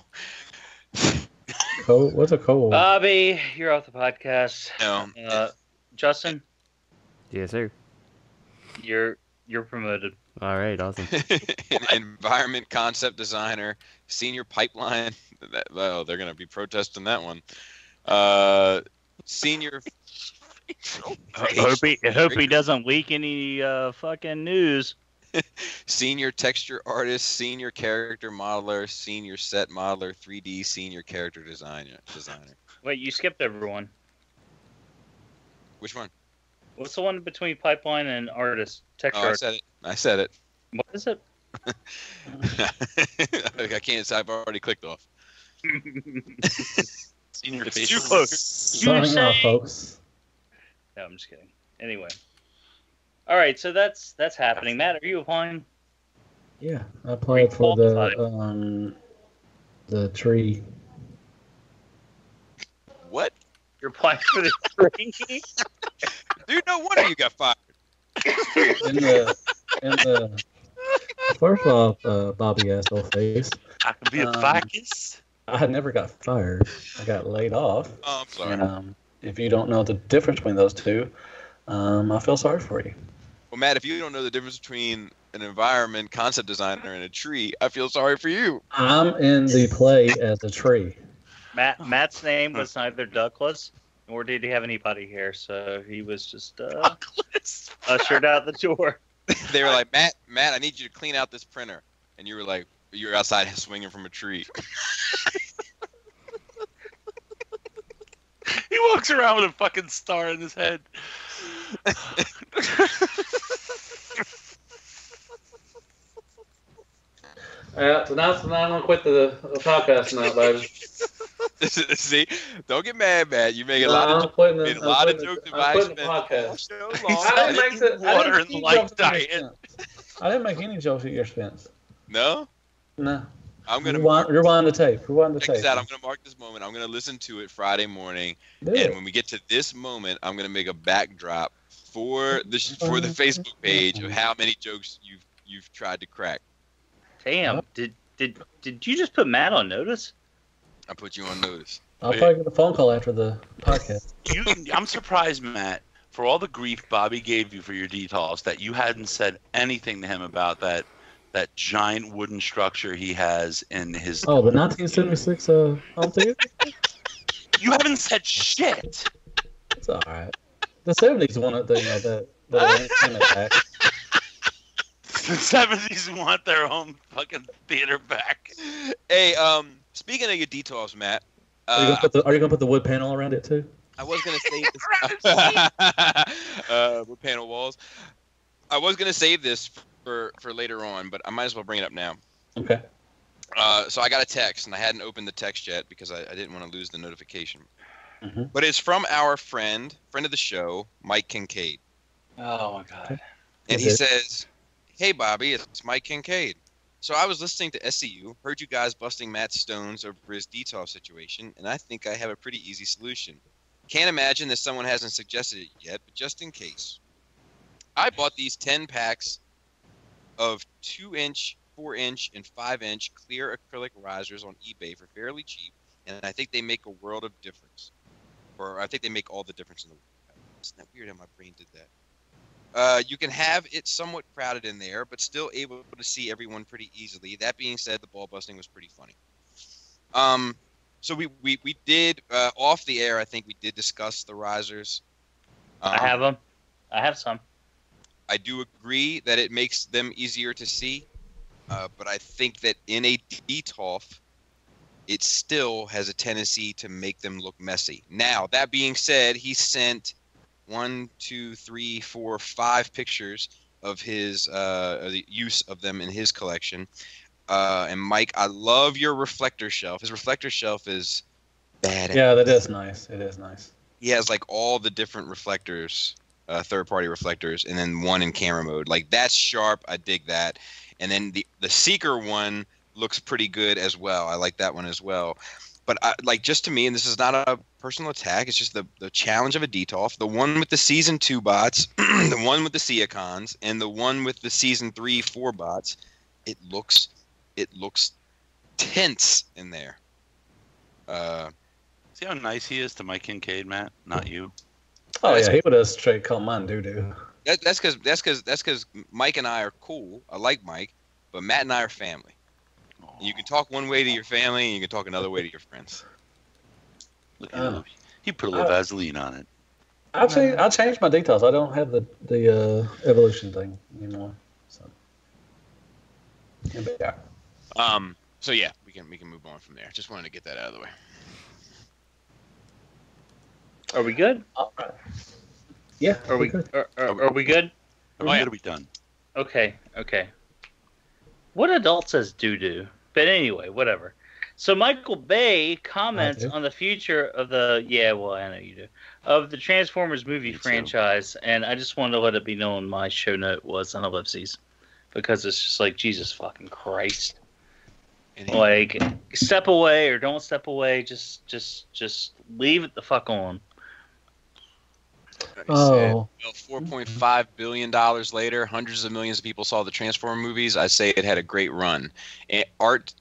What's a co? Bobby, you're off the podcast. No. Justin. Yes, sir. You're promoted. All right, awesome. Environment concept designer, senior pipeline. Well, they're gonna be protesting that one. Senior. Hope he doesn't leak any fucking news. Senior texture artist, senior character modeler, senior set modeler, 3D senior character designer. Wait, you skipped everyone. Which one? What's the one between pipeline and artist? Texture artist. I said it. What is it? I can't. I've already clicked off. Senior it's face. too close. Signing off, folks. No, I'm just kidding. Anyway. All right, so that's happening. Matt, are you applying? Yeah, I applied for the tree. What? You're applying for the tree? Dude, no wonder you got fired. First off, Bobby asshole face. I can be a ficus. I never got fired. I got laid off. Oh, I'm sorry. And, if you don't know the difference between those two, I feel sorry for you. Well, Matt, if you don't know the difference between an environment concept designer and a tree, I feel sorry for you. I'm in the play as a tree. Matt's name was neither Douglas nor did he have any body hair, so he was just ushered out the door. They were like, Matt, I need you to clean out this printer. And you were like, you're outside swinging from a tree. He walks around with a fucking star in his head. Tonight's the night I'm gonna quit the podcast tonight, baby. See, don't get mad, Matt. You make a lot of jokes about podcast. I didn't make any jokes at your expense. No? No. I'm gonna rewind the tape. Check this out. I'm gonna mark this moment. I'm gonna listen to it Friday morning, and when we get to this moment, I'm gonna make a backdrop for the Facebook page of how many jokes you've tried to crack. Damn! Did you just put Matt on notice? I put you on notice. I'll probably get a phone call after the podcast. I'm surprised, Matt, for all the grief Bobby gave you for your details, that you hadn't said anything to him about that giant wooden structure he has in his... Oh, the 1976 home theater? You haven't said shit! It's alright. The 70s want it, that back. The 70s want their own fucking theater back. Hey, speaking of your details, Matt... Are you gonna put the wood panel around it, too? I was gonna save this... wood panel walls. I was gonna save this for later on, but I might as well bring it up now. Okay. So I got a text, and I hadn't opened the text yet because I didn't want to lose the notification. But it's from our friend of the show, Mike Kincaid. Oh my God. And he says, "Hey Bobby, it's Mike Kincaid. So I was listening to SCU, heard you guys busting Matt's stones over his Detox situation, and I think I have a pretty easy solution. Can't imagine that someone hasn't suggested it yet, but just in case. I bought these 10 packs of 2-inch, 4-inch, and 5-inch clear acrylic risers on eBay for fairly cheap, and I think they make a world of difference. Or I think they make all the difference in the world. Isn't that weird how my brain did that? You can have it somewhat crowded in there, but still able to see everyone pretty easily. That being said, the ball busting was pretty funny." So we did, off the air, I think we did discuss the risers. I have them. I have some. I do agree that it makes them easier to see, but I think that in a DTOF, it still has a tendency to make them look messy. Now, that being said, he sent 5 pictures of his the use of them in his collection. And Mike, I love your reflector shelf. His reflector shelf is badass. Yeah, that is nice. It is nice. He has like all the different reflectors, third-party reflectors, and then one in camera mode. Like, that's sharp. I dig that. And then the Seeker one looks pretty good as well. I like that one as well. But just to me, and this is not a personal attack, it's just the challenge of a DTOF. The one with the Season 2 bots, the one with the Seacons, and the one with the Season 3, 4 bots, it looks tense in there. See how nice he is to Mike Kincaid, Matt? Not you. Oh yeah, he would have straight called mine doo-doo. That's because Mike and I are cool. I like Mike, but Matt and I are family. You can talk one way to your family, and you can talk another way to your friends. Look at him. He put a little Vaseline on it. I changed my details. I don't have the evolution thing anymore. So yeah. So yeah, we can move on from there. Just wanted to get that out of the way. Are we good? All right. Yeah. Are we good? Are we good? Are we done? Okay. What adult says doo-doo? But anyway, whatever. So Michael Bay comments on the future of the I know you do, of the Transformers movie franchise, and I just wanted to let it be known my show note was on ellipses, because it's just like, Jesus fucking Christ. Like, step away or don't step away, just leave it the fuck on. Well, $4.5 billion later, hundreds of millions of people saw the Transformers movies. I say it had a great run.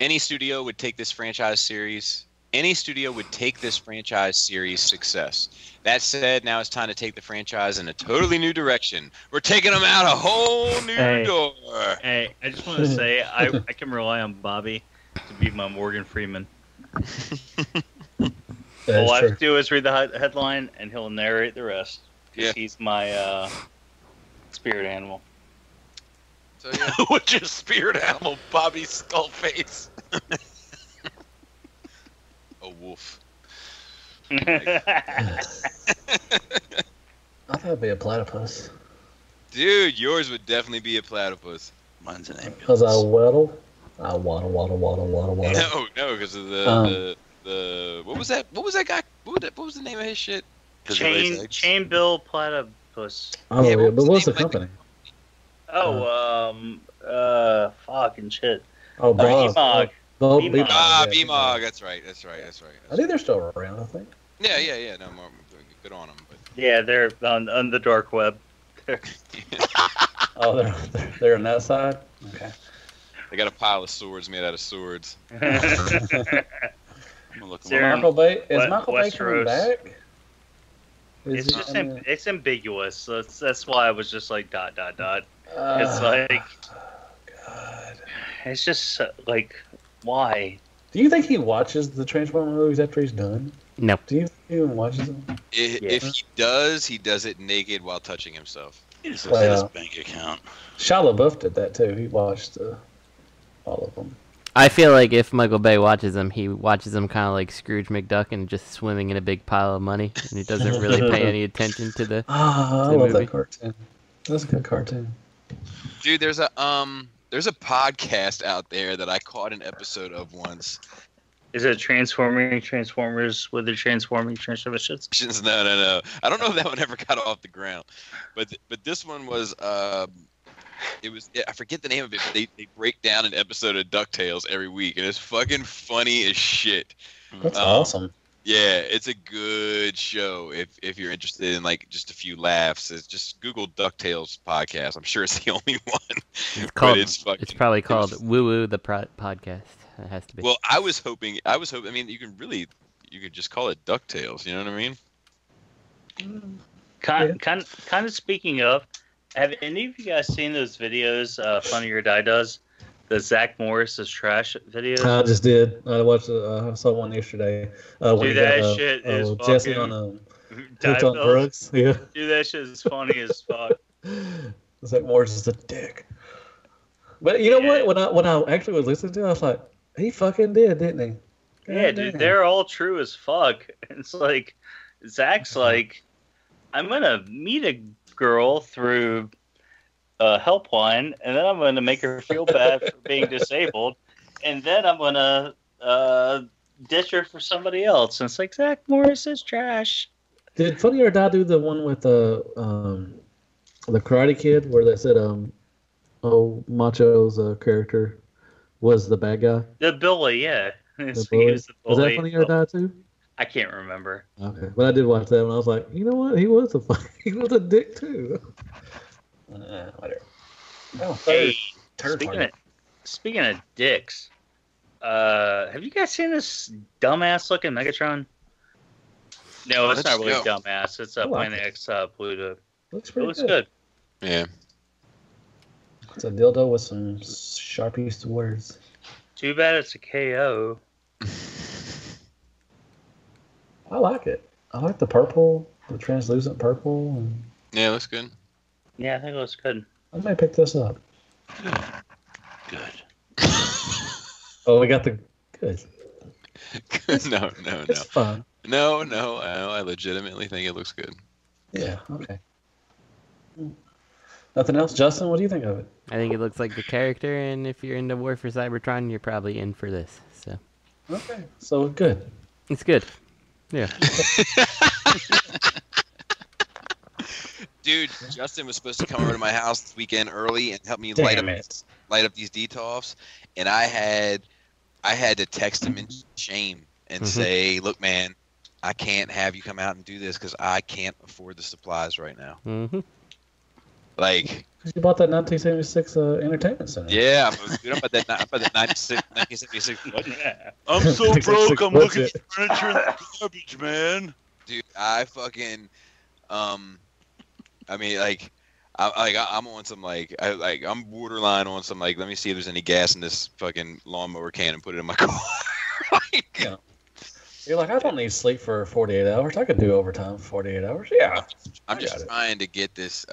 Any studio would take this franchise series. Any studio would take this franchise series success. That said, now it's time to take the franchise in a totally new direction. We're taking them out a whole new door. Hey, I just want to say I can rely on Bobby to be my Morgan Freeman. All I have to do is read the headline, and he'll narrate the rest. Yeah. He's my spirit animal. So yeah. What's your spirit animal, Bobby Skullface? A wolf. I thought it'd be a platypus. Dude, yours would definitely be a platypus. Mine's an ambulance. Because I waddle. Waddle. No, because of the what was that guy? What was the name of his shit? Chainbill Platypus. Oh, yeah, but what's the company? Fucking shit. Oh, BMOG. BMOG. That's right. I think they're still around, I think. Yeah. No, more good on them. But yeah, they're on the dark web. Oh, they're on that side? Okay. They got a pile of swords made out of swords. Michael Bay coming back? It's ambiguous. So that's why I was just like ... It's like, God. It's just like, why? Do you think he watches the Transformers movies after he's done? No. Do you think he even watches them? If he does it naked while touching himself. He just looks at his bank account. Shia LaBeouf did that too. He watched all of them. I feel like if Michael Bay watches them, he watches them kind of like Scrooge McDuck and just swimming in a big pile of money, and he doesn't really pay any attention to the. I love that cartoon. That's a good cartoon. Dude, there's a podcast out there that I caught an episode of once. Is it Transformers with the transforming transmissions? No. I don't know if that one ever got off the ground, but this one was I forget the name of it, but they break down an episode of DuckTales every week, and it's fucking funny as shit. That's awesome. Yeah, it's a good show if you're interested in like just a few laughs. It's just Google DuckTales podcast. I'm sure it's the only one. It's probably called Woo Woo the Podcast. It has to be. Well, I was hoping. I mean, you could just call it DuckTales. You know what I mean? Kind of speaking of, have any of you guys seen those videos Funny or Die does? The Zach Morris's trash videos? I just did. I watched. I saw one yesterday. Dude, that shit is Jesse fucking... on hooked on drugs. Yeah. Dude, that shit is funny as fuck. Zach Morris is a dick. But you know what? When I actually was listening to it, I was like, he fucking did, didn't he? Yeah, dude, they're all true as fuck. It's like, Zach's like, I'm gonna meet a girl through helpline, and then I'm gonna make her feel bad for being disabled, and then I'm gonna ditch her for somebody else. And it's like, Zach Morris is trash. Did Funny or Die do the one with the Karate Kid where they said Macho's character was the bad guy? The bully, yeah. Was that Funny or Die too? I can't remember. Okay, but I did watch that one. I was like, you know what? He was a dick too. Whatever. Oh, hey, speaking of dicks, have you guys seen this dumbass looking Megatron? No, it's not really dumbass. It's Planet X Pluto. Looks pretty good. Yeah. It's a dildo with some Sharpie swords. Too bad it's a KO. I like it. I like the purple, the translucent purple. And... yeah, it looks good. Yeah, I think it looks good. I might pick this up. Good. Oh, we got the good. No. It's fun. No, I legitimately think it looks good. Yeah, okay. Nothing else? Justin, what do you think of it? I think it looks like the character, and if you're into War for Cybertron, you're probably in for this. So. Okay, so good. It's good. Yeah. Dude, Justin was supposed to come over to my house this weekend early and help me light up these Detox, and I had to text him in shame and say, "Look, man, I can't have you come out and do this because I can't afford the supplies right now." Mm-hmm. Like, you bought that 1976 entertainment center. Yeah, I'm about that 1976 budget. I'm so broke. I'm looking for furniture in the garbage, man. Dude, I fucking, I mean, like, I'm on some I'm borderline on some let me see if there's any gas in this fucking lawnmower can and put it in my car. Yeah. You're like, I don't need sleep for 48 hours. I could do overtime for 48 hours. Yeah. I'm just trying to get this.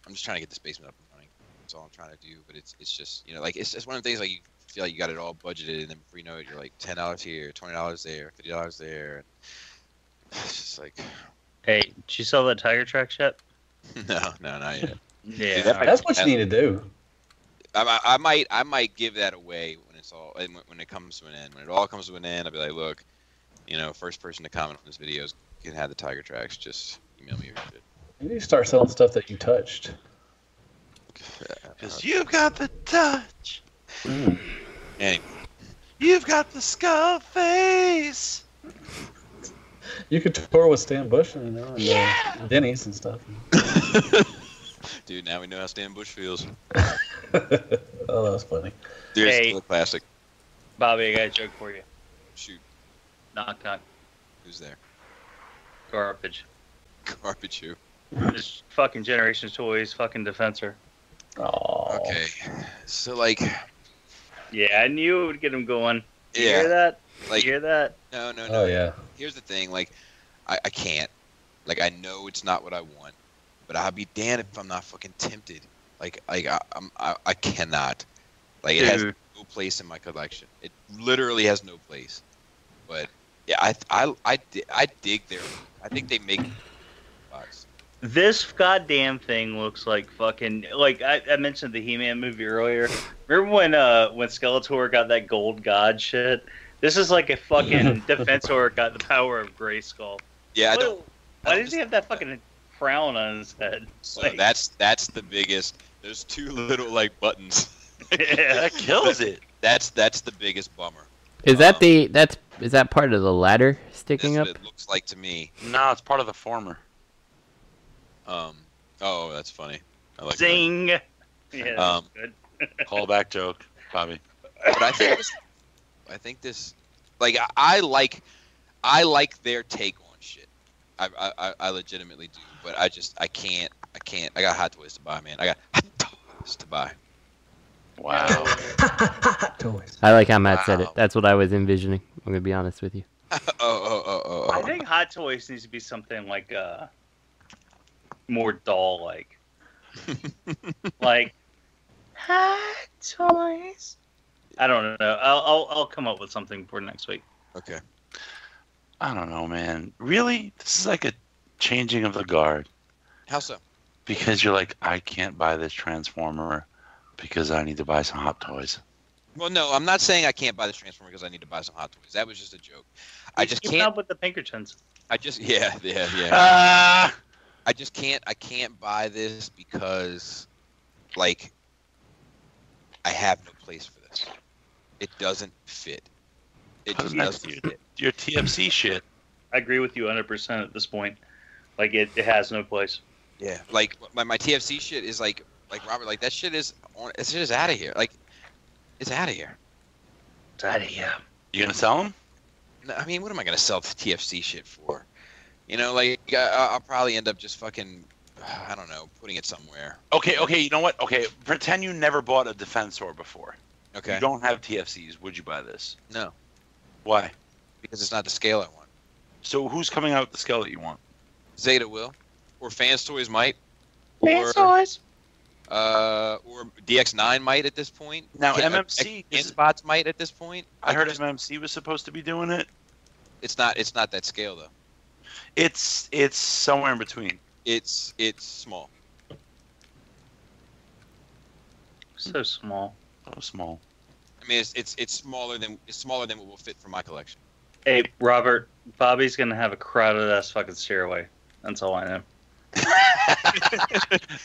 I'm just trying to get this basement up and running. That's all I'm trying to do. But it's just it's one of the things you feel like you got it all budgeted, and then before you know it, you're like $10 here, $20 there, $50 there. It's just like. Hey, did you sell that Tiger Tracks yet? No, not yet. Yeah, dude, that's what you need to do. I might give that away when it's all when it comes to an end. When it all comes to an end, I'll be like, look, first person to comment on this video can have the Tiger Tracks. Just email me your shit. You need to start selling stuff that you touched. Because you've got the touch. Anyway. You've got the skull face. You could tour with Stan Bush and Denny's and stuff. Dude, now we know how Stan Bush feels. Oh, that was funny. Dude, it's still classic. Bobby, I got a joke for you. Shoot. Knock, knock. Who's there? Garbage. Garbage who? This fucking Generations Toys, fucking Defensor. Oh. Okay. So, yeah, I knew it would get him going. You yeah. hear that? You hear that? No. Oh, yeah. Here's the thing. I can't. I know it's not what I want, but I'll be damned if I'm not fucking tempted. I cannot. It has no place in my collection. It literally has no place. But, yeah, I dig their... I think they make... box. This goddamn thing looks like fucking... I mentioned the He-Man movie earlier. Remember when Skeletor got that gold god shit? This is like a fucking Defensor got the power of Grayskull. Yeah, Why does he have that fucking crown on his head? So that's the biggest. There's two little like buttons. Yeah, that kills it. That's the biggest bummer. Is that is that part of the ladder sticking up? That's what it looks like to me. No, it's part of the former. Oh, that's funny. I like Zing. That. Yeah, that's good. Callback joke, Bobby. But I think this, like I like their take on shit. I legitimately do, but I can't. I got Hot Toys to buy, man. I got Hot Toys to buy. Wow. Hot Toys. I like how Matt said it. That's what I was envisioning. I'm gonna be honest with you. I think Hot Toys needs to be something like more doll-like. Like Hot Toys. I don't know. I'll come up with something for next week. Okay. I don't know, man. Really? This is like a changing of the guard. How so? Because you're like, I can't buy this Transformer because I need to buy some Hot Toys. Well, no, I'm not saying I can't buy this Transformer because I need to buy some Hot Toys. That was just a joke. I just can't. Up with the Pinkertons. I just I just can't. I can't buy this because, like, I have no place for this. It doesn't fit. It just doesn't fit. Your TFC shit. I agree with you 100% at this point. Like it has no place. Yeah, like my TFC shit is like Robert, like that shit is out of here. Like, it's out of here. It's out of here. You gonna sell them? No, I mean, what am I gonna sell the TFC shit for? You know, like I'll probably end up just fucking, I don't know, putting it somewhere. Okay, you know what? Okay, pretend you never bought a Defensor before. Okay. You don't have TFCs. Would you buy this? No. Why? Because it's not the scale I want. So who's coming out with the scale that you want? Zeta will, or Fans Toys might. Fans Toys. Or DX9 might at this point. Now MMC Spots might at this point. I heard MMC was supposed to be doing it. It's not that scale though. It's somewhere in between. It's small. So small. So small. I mean, it's smaller than what will fit for my collection. Hey, Robert, Bobby's gonna have a crowded ass fucking stairway. That's all I know.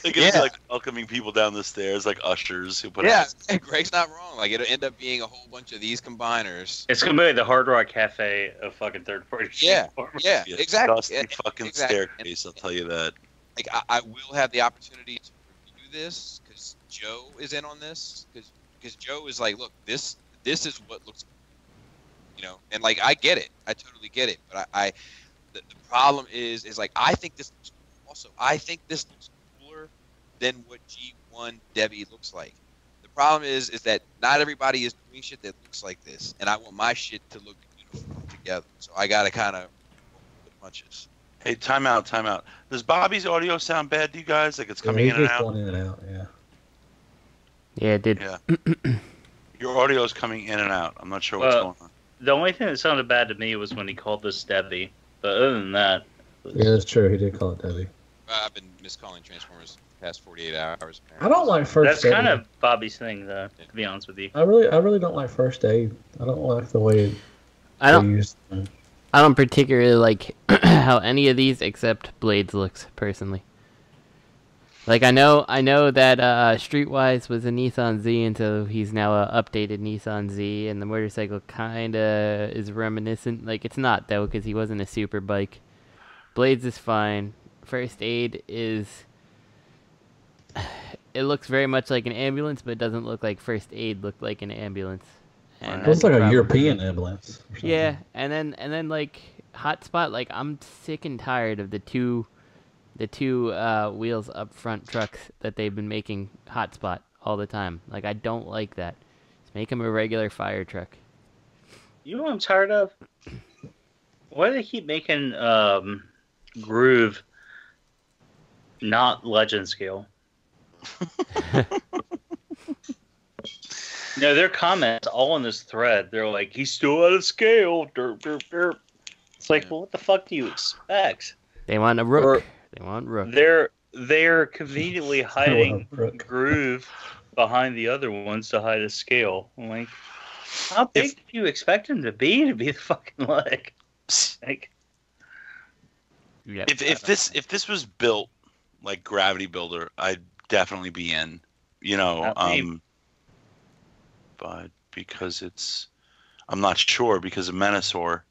They're gonna be like welcoming people down the stairs, like ushers who put. Yeah, hey, Greg's not wrong. Like it'll end up being a whole bunch of these combiners. It's gonna be the Hard Rock Cafe of fucking third-party shit. Yeah, exactly. Dusty fucking staircase. I'll tell you that. Like I will have the opportunity to review this because Joe is in on this because Joe is like, look, this is what looks, you know, and like I get it, I totally get it, but the problem is like I think this looks cool also. I think this looks cooler than what G1 Debbie looks like. The problem is that not everybody is doing shit that looks like this, and I want my shit to look uniform together. So I gotta kind of put punches. Hey, time out. Does Bobby's audio sound bad to you guys? Like it's coming in and out? Going in and out, yeah. Yeah, it did. Yeah. Your audio is coming in and out. I'm not sure what's going on. The only thing that sounded bad to me was when he called this Debbie. But other than that... Yeah, that's true. He did call it Debbie. I've been miscalling Transformers the past 48 hours. I don't like First That's Aid. kind of Bobby's thing, though, to be honest with you. I really don't like First Aid. I don't like the way I don't use them. I don't particularly like how any of these except Blades looks, personally. Like, I know that Streetwise was a Nissan Z, and so he's now a updated Nissan Z, and the motorcycle kind of is reminiscent. Like, it's not, though, because he wasn't a super bike. Blades is fine. First Aid is... It looks very much like an ambulance, but it doesn't look like First Aid looked like an ambulance. And it looks like a European ambulance. Yeah, and then like Hotspot, like I'm sick and tired of the two wheels up front trucks that they've been making Hotspot all the time. Like I don't like that. Just make them a regular fire truck. You know what I'm tired of? Why do they keep making Groove not legend scale? No, their comments all in this thread. They're like, he's still out of scale. Derp, derp, derp. It's like, well, what the fuck do you expect? They want a Rook. They want Rook. They're conveniently hiding Groove behind the other ones to hide a scale. I'm like, How big do you expect him to be the fucking leg? Like, if this was built like Gravity Builder, I'd definitely be in. You know, but because I'm not sure because of Menasor.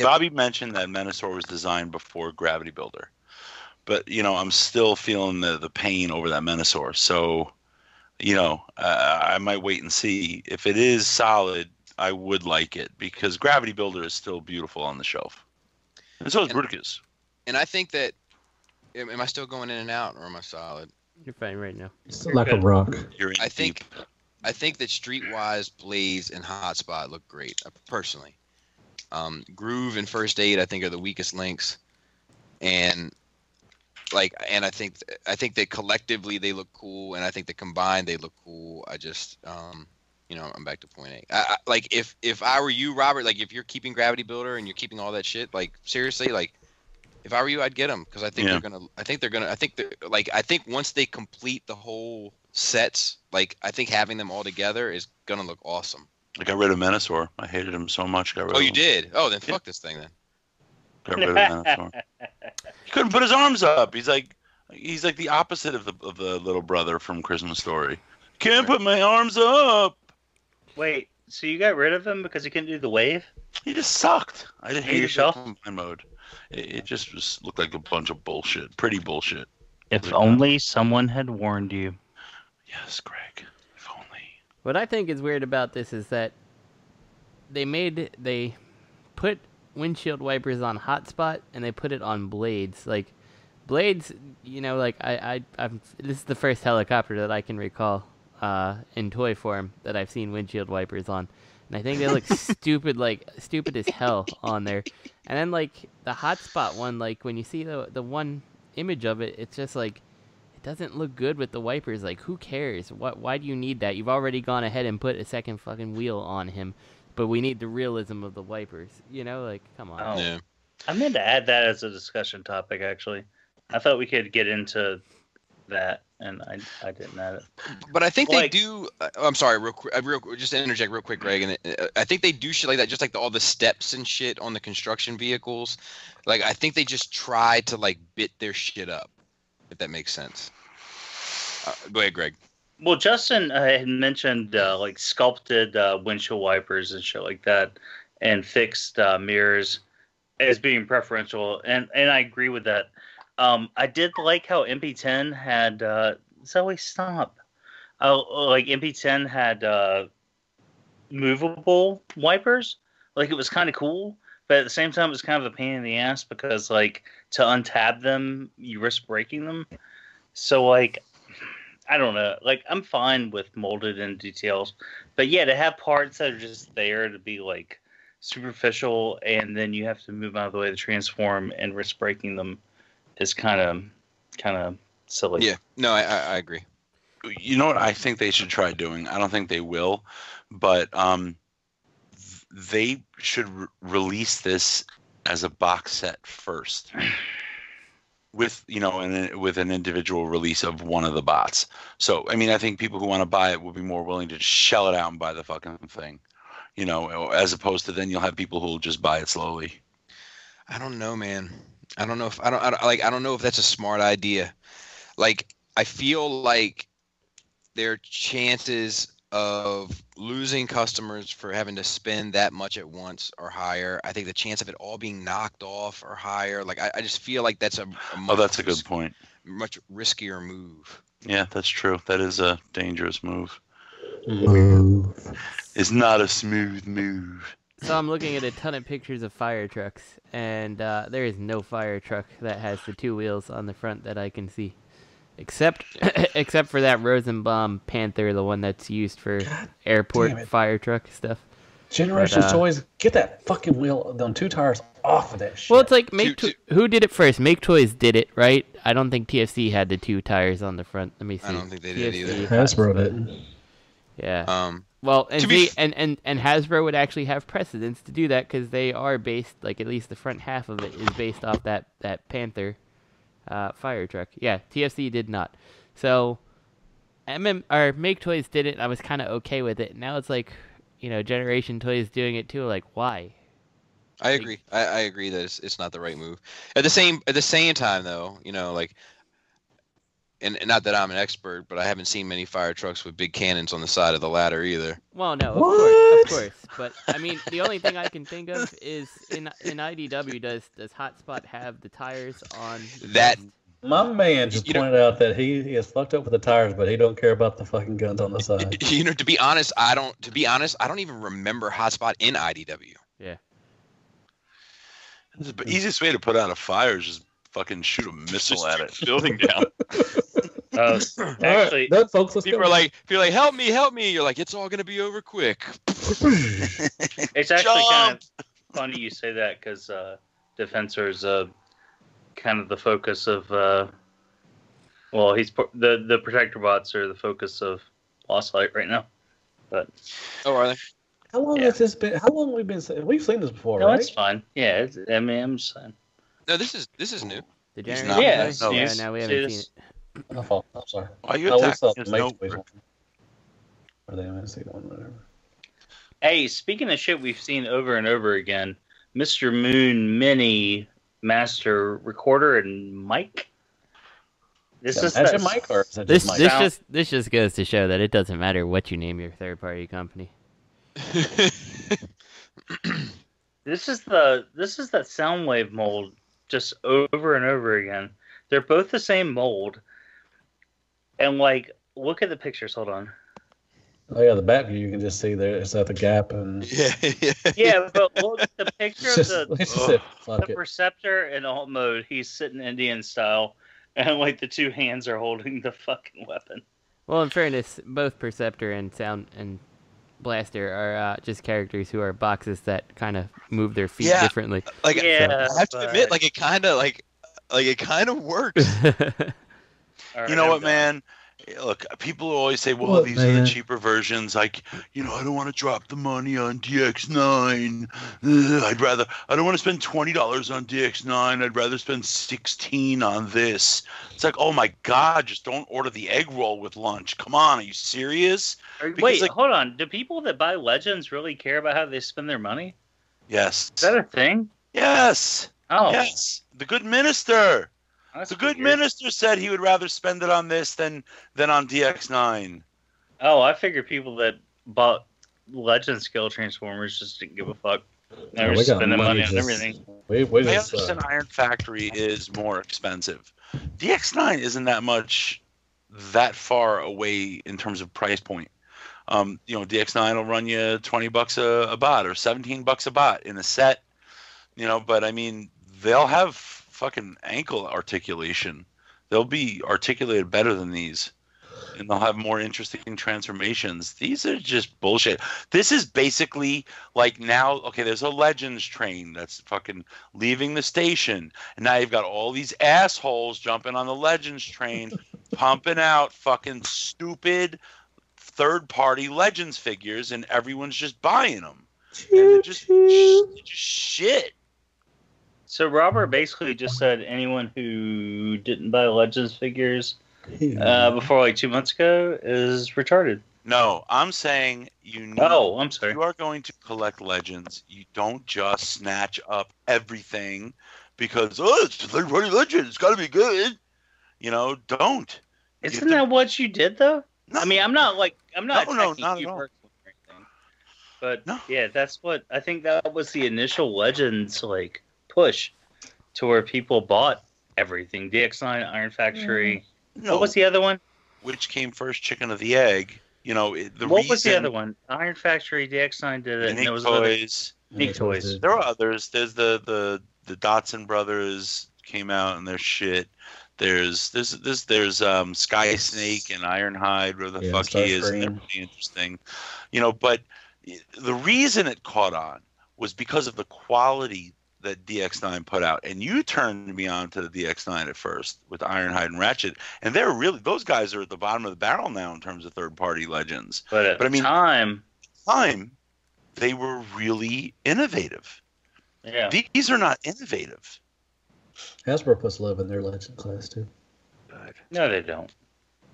Bobby mentioned that Menasor was designed before Gravity Builder, but you know, I'm still feeling the pain over that Menasor. So, you know, I might wait and see. If it is solid, I would like it because Gravity Builder is still beautiful on the shelf, and so is Bruticus. And I think that, am I still going in and out, or am I solid? You're fine right now. It's like a rock. You're in deep. I think that Streetwise, Blaze, and Hotspot look great, personally. Groove and First Aid, I think, are the weakest links, and I think that collectively they look cool, and I think that combined they look cool. I just, you know, I'm back to point A. Like if I were you, Robert, like if you're keeping Gravity Builder and you're keeping all that shit, like seriously, like if I were you, I'd get them because I think I think once they complete the whole sets, like I think having them all together is gonna look awesome. I got rid of Menasor. I hated him so much. Got rid of him. You did? Oh, then fuck this thing then. Got rid of Menasor. He couldn't put his arms up. He's like the opposite of the little brother from Christmas Story. Can't put my arms up. Wait, so you got rid of him because he couldn't do the wave? He just sucked. I just hated yourself? the combine mode. It just looked like a bunch of bullshit. Pretty bullshit. If only someone had warned you. Yes, Greg. If only. What I think is weird about this is that they put windshield wipers on Hotspot and they put it on Blades. Like Blades, you know, like I'm this is the first helicopter that I can recall in toy form that I've seen windshield wipers on. And I think they look stupid as hell on there. And then like the Hotspot one, like when you see the one image of it, it's just like it doesn't look good with the wipers. Like who cares? Why do you need that? You've already gone ahead and put a second fucking wheel on him, but we need the realism of the wipers. You know, like come on. Oh. Yeah. I meant to add that as a discussion topic actually. I thought we could get into that, and I didn't add it. But I think they do. I'm sorry, just to interject real quick, Greg. And I think they do shit like that, just like all the steps and shit on the construction vehicles. Like I think they just try to like bit their shit up, if that makes sense. Go ahead, Greg. Well, Justin had mentioned like sculpted windshield wipers and shit like that, and fixed mirrors as being preferential, and I agree with that. I did like how MP10 had Zoe stop. Like MP10 had movable wipers. Like it was kind of cool, but at the same time it was kind of a pain in the ass because like to untab them you risk breaking them. So like I don't know. Like I'm fine with molded in details, but yeah, to have parts that are just there to be like superficial and then you have to move out of the way to transform and risk breaking them is kind of silly. Yeah, no, I agree. You know what I think they should try doing? I don't think they will, but they should release this as a box set first, with with an individual release of one of the bots. So I mean, I think people who want to buy it would be more willing to shell it out and buy the fucking thing, you know, as opposed to then you'll have people who will just buy it slowly. I don't know, man. I don't know if that's a smart idea. Like, I feel like their chances of losing customers for having to spend that much at once are higher. I think the chance of it all being knocked off are higher. Like, I just feel like that's that's a good point. Much riskier move. Yeah, that's true. That is a dangerous move. It's not a smooth move. So I'm looking at a ton of pictures of fire trucks, and there is no fire truck that has the two wheels on the front that I can see, except for that Rosenbaum Panther, the one that's used for airport fire truck stuff. Generations Toys, get that fucking wheel on two tires off of that shit. Well, it's like who did it first? Make Toys did it, right? I don't think TFC had the two tires on the front. Let me see. I don't think they did either. Hasbro did. Yeah. Well, and Hasbro would actually have precedence to do that because they are based, like at least the front half of it is based off that Panther fire truck. Yeah, TFC did not. So Make Toys did it. And I was kind of okay with it. Now it's like, Generation Toys doing it too. Like, why? I agree. I agree that it's not the right move. At the same time, though, and not that I'm an expert, but I haven't seen many fire trucks with big cannons on the side of the ladder either. Well, no, of course. But I mean, the only thing I can think of is in IDW, does Hotspot have the tires on that? My man just pointed out that he is fucked up with the tires, but he don't care about the fucking guns on the side. To be honest, I don't even remember Hotspot in IDW. Yeah. The easiest way to put out a fire is just fucking shoot a missile at it, building down. Actually, that folks, people are like, help me. You're like, it's all gonna be over quick. It's actually kind of funny you say that because Defensor is kind of the focus of. He's the protector bots are the focus of Lost Light right now. But are they? How long has this been? How long have we been? We've seen this before, no, right? It's fine. Yeah, I'm just saying. No, this is new. The no, we haven't seen it. I'm sorry. Why you attacking? Or they haven't seen one, whatever. Hey, speaking of shit we've seen over and over again, Mr. Moon Mini Master Recorder and Mic. This just goes to show that it doesn't matter what you name your third-party company. This is that Soundwave mold just over and over again. They're both the same mold. And look at the pictures. Hold on. Oh yeah, the back view you can just see there. It's at the gap and yeah. But look at the picture of the Perceptor in alt mode. He's sitting Indian style, and the two hands are holding the fucking weapon. Well, in fairness, both Perceptor and Sound and Blaster are just characters who are boxes that kind of move their feet differently. I have to admit, it kind of works. You know what, man? Look, people always say, well, these are the cheaper versions. I don't want to drop the money on DX9. I don't want to spend $20 on DX9. I'd rather spend $16 on this. It's like, oh my God, just don't order the egg roll with lunch. Come on, are you serious? Wait, hold on. Do people that buy Legends really care about how they spend their money? Yes. Is that a thing? Yes. Oh. Yes. The good minister. That's the good minister said he would rather spend it on this than on DX9. Oh, I figured people that bought Legend Skill Transformers just didn't give a fuck. They were spending money on everything. I understand Iron Factory is more expensive. DX9 isn't that far away in terms of price point. DX9 will run you $20 a bot or $17 a bot in a set. But I mean, they'll have fucking ankle articulation. They'll be articulated better than these, and they'll have more interesting transformations. These are just bullshit. This is basically now, okay, there's a Legends train that's fucking leaving the station, and now you've got all these assholes jumping on the Legends train, pumping out fucking stupid third-party Legends figures, and everyone's just buying them. And they're just shit. So Robert basically just said anyone who didn't buy Legends figures before 2 months ago is retarded. No, I'm saying I'm sorry. You are going to collect Legends. You don't just snatch up everything because it's a third-party Legend. It's got to be good. Don't. Isn't that what you did though? No. I mean, I'm not not at all. Anything. But no. Yeah, that's what I think. That was the initial Legends push to where people bought everything. DX9, Iron Factory. No. What was the other one? Which came first, chicken or the egg? What was the other one? Iron Factory, DX9 did it. Unique Toys. Unique Toys. There are others. There's the Dotson brothers came out and their shit. There's Sky Snake and Ironhide, where the fuck he is. And they're pretty interesting. But the reason it caught on was because of the quality that DX9 put out, and you turned me on to the DX9 at first with Ironhide and Ratchet, and those guys are at the bottom of the barrel now in terms of third-party Legends. But I mean, time they were really innovative. Yeah, these are not innovative. Hasbro puts love in their Legend class too. No, they don't.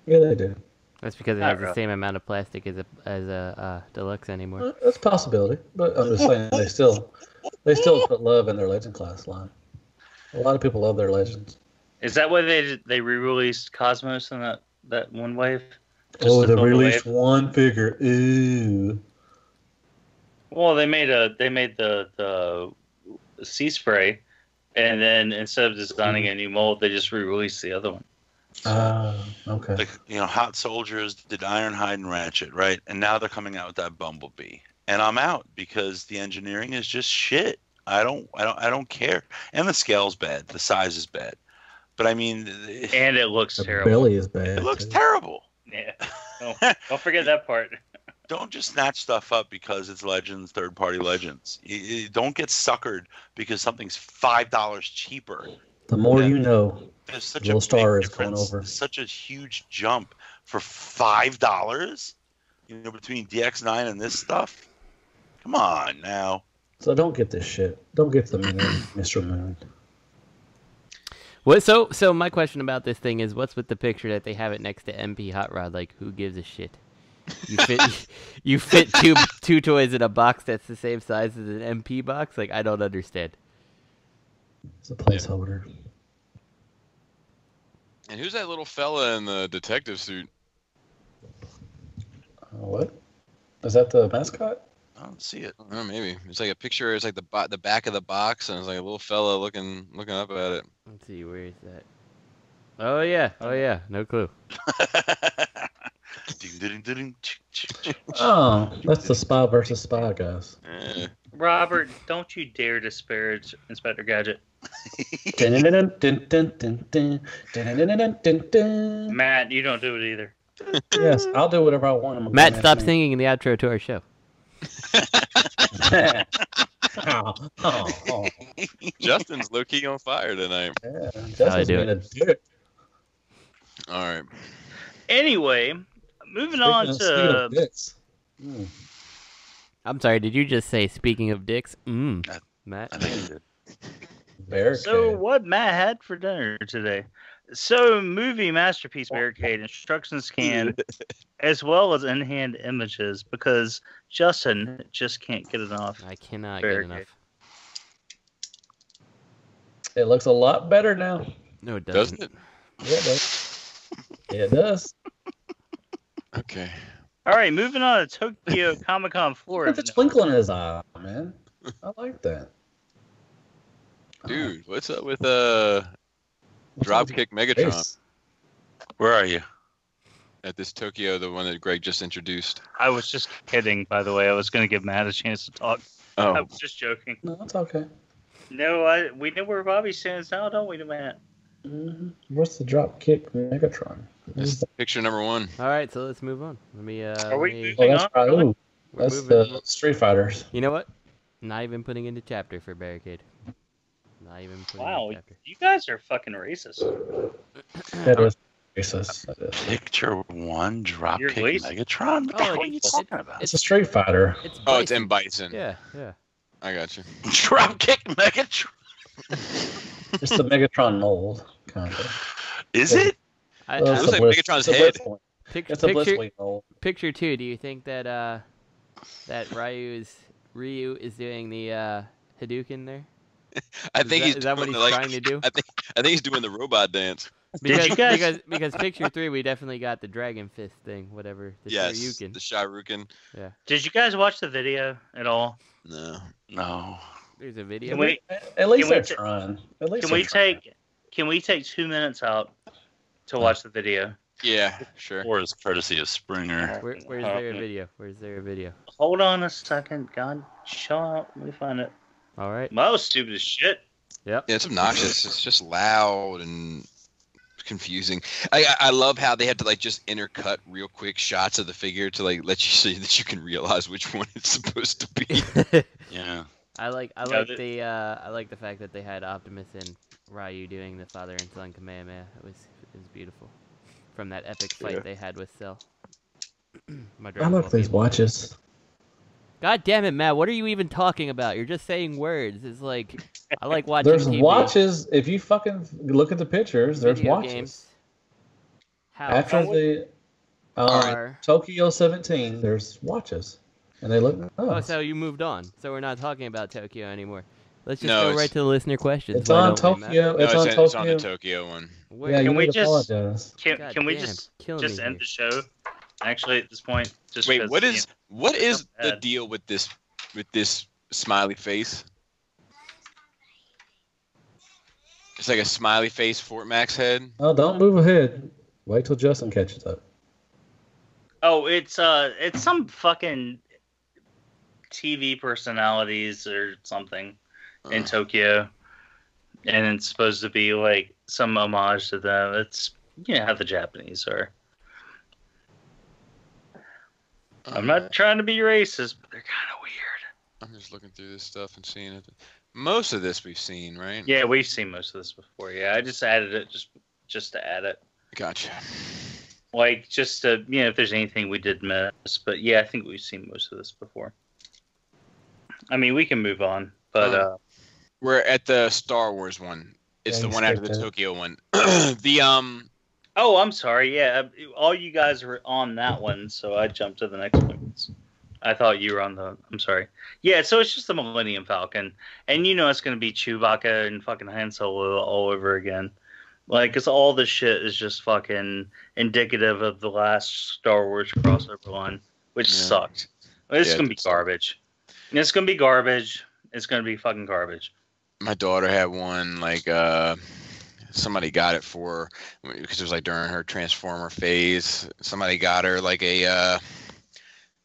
Yeah, they do. That's because it has the same amount of plastic as a deluxe anymore. That's a possibility, but I'm just saying they still put love in their Legend class line. A lot of people love their Legends. Is that why they re-released Cosmos in that one wave? Oh, they released one figure. Ooh. Well, they made the sea spray, and then instead of designing a new mold, they just re-released the other one. Okay. Like, Hot Soldiers did Ironhide and Ratchet, right? And now they're coming out with that Bumblebee, and I'm out because the engineering is just shit. I don't care, and the scale's bad, the size is bad, but I mean, and it looks terrible. Belly is bad. It looks terrible. Yeah. Don't forget that part. Don't just snatch stuff up because it's Legends, third-party Legends. You don't get suckered because something's $5 cheaper. The more you know. There's such Little a star big is going difference. over. Such a huge jump for $5. Between DX9 and this stuff. Come on now. So don't get this shit. Don't get the Moon, Mr. Moon. What? So my question about this thing is, what's with the picture that they have it next to MP Hot Rod? Like, who gives a shit? You fit two toys in a box that's the same size as an MP box. Like, I don't understand. It's a placeholder. And who's that little fella in the detective suit? What? Is that the mascot? I don't see it. Oh, maybe it's like a picture. It's like the back of the box, and it's like a little fella looking up at it. Let's see, where is that? Oh yeah, no clue. Oh, that's the Spy versus Spy, guys. Robert, don't you dare disparage Inspector Gadget. Matt, you don't do it either. Yes, I'll do whatever I want. Matt, stop singing in the outro to our show. Justin's low key on fire tonight. Yeah, Justin's being a dick. All right. Anyway, moving on to. I'm sorry. Did you just say speaking of dicks? Matt. I think you did. So what Matt had for dinner today? So movie masterpiece Barricade instructions can, as well as in-hand images, because Justin just can't get enough. I cannot Barricade. get enough. It looks a lot better now. No, it doesn't. Doesn't it? Yeah, it does. Yeah, it does. Okay. All right, moving on to Tokyo Comicon Florida. Look at the twinkle in his eye, man. I like that. Dude, what's up with Dropkick Megatron? Face? Where are you? At this Tokyo, the one that Greg just introduced. I was just kidding, by the way. I was going to give Matt a chance to talk. Oh. I was just joking. No, it's okay. No, we know where Bobby stands now, don't we, Matt? Mm-hmm. What's the Dropkick Megatron? That's picture number 1. All right, so let's move on. Let me. Are we let me... moving that's on? right. Really? Ooh, that's the Street Fighters. You know what? Not even putting in the chapter for Barricade. Not even putting in Wow, the chapter. you guys are fucking racist. That is racist. Picture 1, Dropkick You're Megatron? What the hell are you talking about? It's a Street Fighter. It's M. Bison. Yeah. I got you. Dropkick Megatron? It's the Megatron mold, kind of. Is it? It looks like Megatron's head. It's a Blitzwing mold. Picture 2. Do you think that that Ryu is doing the Hadouken there? I think is that what he's trying to do? I think he's doing the robot dance. Because picture 3, we definitely got the Dragon Fist thing, whatever. The Shoryuken. The Shoryuken. Yeah. Did you guys watch the video at all? No. There's a video. At least they're trying. Can we take 2 minutes out to watch the video? Yeah, sure. Or is courtesy of Springer. Where's there a video? Where's there a video? Hold on a second. God, shut up. Let me find it. All right. That was stupid as shit. Yep. Yeah, it's obnoxious. It's just loud and confusing. I love how they had to just intercut real quick shots of the figure to let you see that you can realize which one it's supposed to be. Yeah. I like the fact that they had Optimus and Ryu doing the father and son Kamehameha. It was beautiful. From that epic fight they had with Cell. I like these watches. God damn it, Matt! What are you even talking about? You're just saying words. It's like I like watching. There's TV. Watches. If you fucking look at the pictures, there's Video watches. games. How? After are... Tokyo 17, there's watches. And they look nice. Oh, so you moved on. So we're not talking about Tokyo anymore. Let's just go right to the listener questions. It's on Tokyo. It's on the Tokyo one. Yeah, can we apologize. Can we just end the show? Actually, at this point, just wait. What is the deal with this smiley face? It's like a smiley face Fort Max head. Oh, don't move ahead. Wait till Justin catches up. Oh, it's some fucking TV personalities or something in Tokyo, and it's supposed to be like some homage to them. It's how the Japanese are. I'm not trying to be racist, but they're kind of weird. I'm just looking through this stuff and seeing it. Most of this we've seen, right? Yeah, we've seen most of this before. Yeah, I just added it just to add it. Gotcha. Like, just to, if there's anything we did miss. But yeah, I think we've seen most of this before. I mean, we can move on, but we're at the Star Wars one. It's the one after the Tokyo one. Oh, I'm sorry. Yeah, all you guys were on that one, so I jumped to the next one. I thought you were on the... I'm sorry. Yeah, so it's just the Millennium Falcon. And it's going to be Chewbacca and fucking Han Solo all over again. Like, because all this shit is just fucking indicative of the last Star Wars crossover line, which sucked. It's going to be garbage. It's going to be garbage. It's going to be fucking garbage. My daughter had one, like, somebody got it for... Because it was, like, during her Transformer phase. Somebody got her, like, a...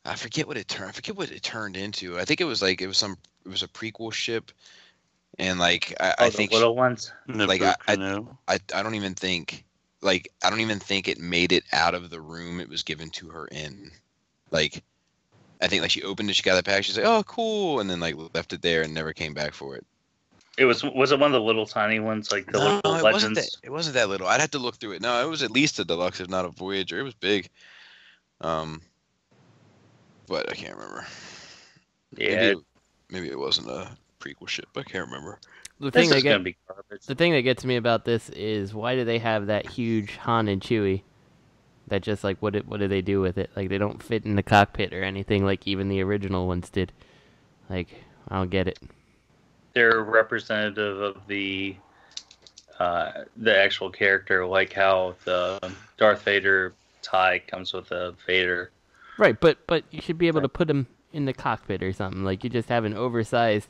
I forget what it turned into. I think it was a prequel ship, and like I think the little ones. Like I don't even think it made it out of the room it was given to her in. Like I think like she opened it, she got the pack, she's like, oh cool, and then like left it there and never came back for it. Was it one of the little tiny ones, like the little Legends? It wasn't that little. I'd have to look through it. No, it was at least a deluxe, if not a Voyager. It was big. But I can't remember. Yeah, maybe it wasn't a prequel ship. I can't remember. The thing that gets me about this is why do they have that huge Han and Chewie? That just like what do they do with it? Like they don't fit in the cockpit or anything like even the original ones did. Like I don't get it. They're representative of the actual character, like how the Darth Vader tie comes with a Vader. Right, but you should be able to put them in the cockpit or something. Like, you just have an oversized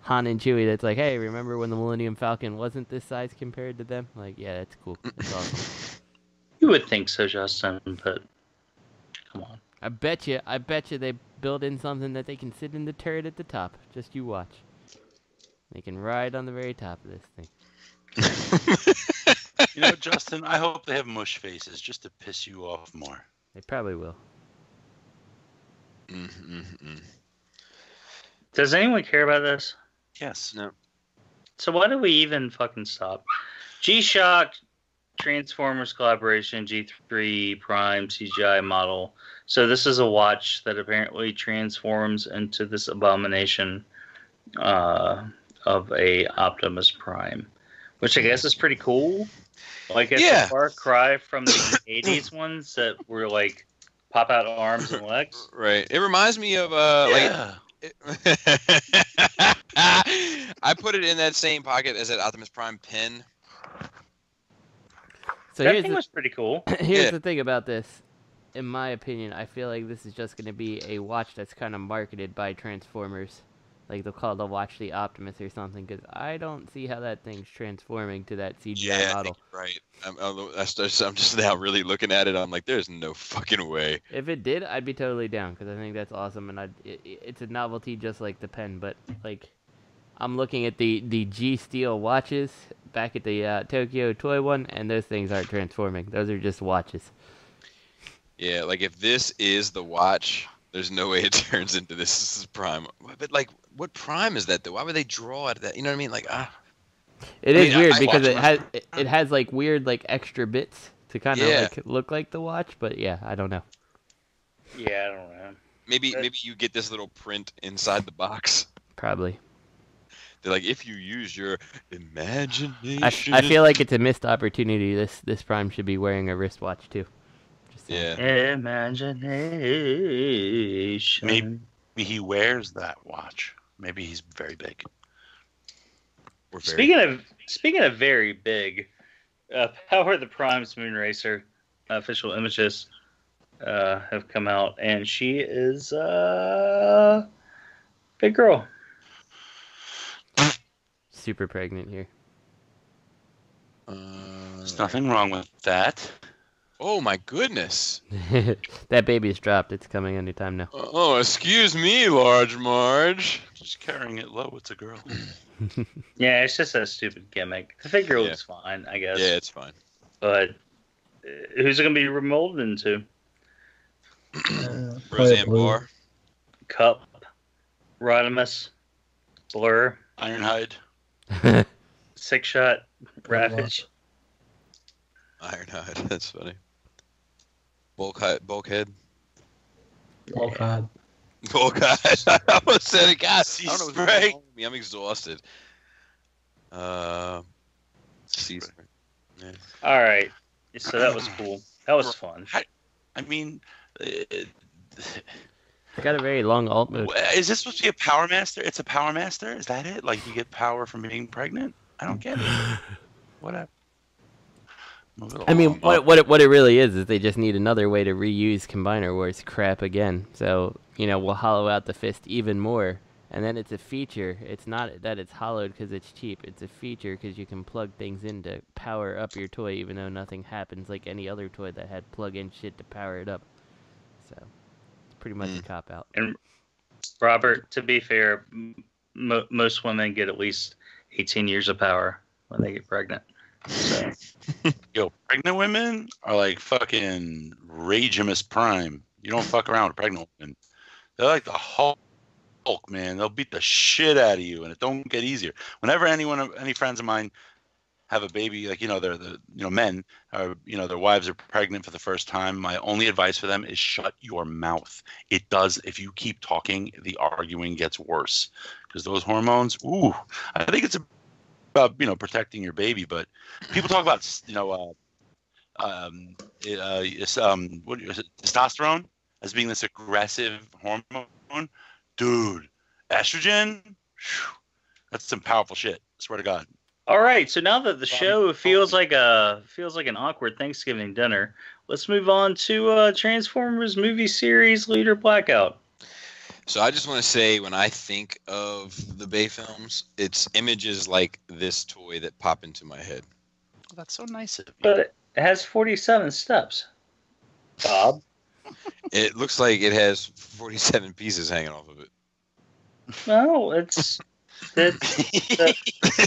Han and Chewie that's like, hey, remember when the Millennium Falcon wasn't this size compared to them? Like, yeah, that's cool. That's awesome. You would think so, Justin, but come on. I bet you they build in something that they can sit in the turret at the top. Just you watch. They can ride on the very top of this thing. Justin, I hope they have mush faces just to piss you off more. They probably will. Does anyone care about this? Yes. No. So why do we even fucking stop? G-Shock Transformers collaboration, G3 Prime CGI model. So this is a watch that apparently transforms into this abomination of a Optimus Prime, which I guess is pretty cool. Like it's a far cry from the 80s ones that were like pop out arms and legs. Right. It reminds me of I put it in that same pocket as that Optimus Prime pin. So that thing was pretty cool. Here's the thing about this. In my opinion, I feel like this is just going to be a watch that's kind of marketed by Transformers. Like they'll call the watch the Optimus or something, because I don't see how that thing's transforming to that CGI model. Right. I'm just now really looking at it. I'm like, there's no fucking way. If it did, I'd be totally down, because I think that's awesome, and it's a novelty just like the pen. But like, I'm looking at the G Steel watches back at the Tokyo toy one, and those things aren't transforming. Those are just watches. Yeah, like if this is the watch, there's no way it turns into this. This is Prime. But like, what Prime is that though? Why would they draw out of that? You know what I mean? Like, It is weird because it has like weird like extra bits to kind of like look like the watch, but yeah, I don't know. Yeah, I don't know. Maybe you get this little print inside the box. Probably. They're like, if you use your imagination. I feel like it's a missed opportunity. This Prime should be wearing a wristwatch too. Yeah. Imagination. Maybe he wears that watch. Maybe he's very big. Speaking of very big, Power of the Prime's Moonracer official images have come out, and she is big girl. Super pregnant here. There's nothing wrong with that. Oh my goodness! That baby's dropped. It's coming anytime now. Oh, excuse me, Large Marge. Just carrying it low. It's a girl. Yeah, it's just a stupid gimmick. The figure looks fine, I guess. Yeah, it's fine. But who's it going to be remolded into? Roseanne Barr. Cup. Rodimus. Blur. Ironhide. Six Shot. Ravage. Ironhide. That's funny. Bulkhead. Bulkhead. Bulkhead. I almost said it, guys. I don't know what's wrong with me. I'm exhausted. Sea spray. Yeah. All right. So that was cool. That was fun. I mean, It's got a very long alt mode. is this supposed to be a Power Master? It's a Power Master? Is that it? Like you get power from being pregnant? I don't get it. Whatever. I mean, what it really is they just need another way to reuse Combiner Wars crap again. So, we'll hollow out the fist even more. And then it's a feature. It's not that it's hollowed because it's cheap. It's a feature because you can plug things in to power up your toy even though nothing happens like any other toy that had plug-in shit to power it up. So, it's pretty much a cop-out. And Robert, to be fair, most women get at least 18 years of power when they get pregnant. So. Yo, pregnant women are like fucking Ragimus Prime. You don't fuck around with pregnant women. They're like the Hulk, man. They'll beat the shit out of you, and it don't get easier. Whenever any friends of mine have a baby, like they're men, or their wives are pregnant for the first time, my only advice for them is shut your mouth. It does. If you keep talking, the arguing gets worse because those hormones. Ooh, I think it's about protecting your baby, but people talk about testosterone as being this aggressive hormone. Dude, estrogen, that's some powerful shit. I swear to God. All right, so now that the show feels like an awkward Thanksgiving dinner, let's move on to Transformers movie series leader Blackout. So I just want to say, when I think of the Bay films, it's images like this toy that pop into my head. Oh, that's so nice of you. But it has 47 steps, Bob. It looks like it has 47 pieces hanging off of it. No, it's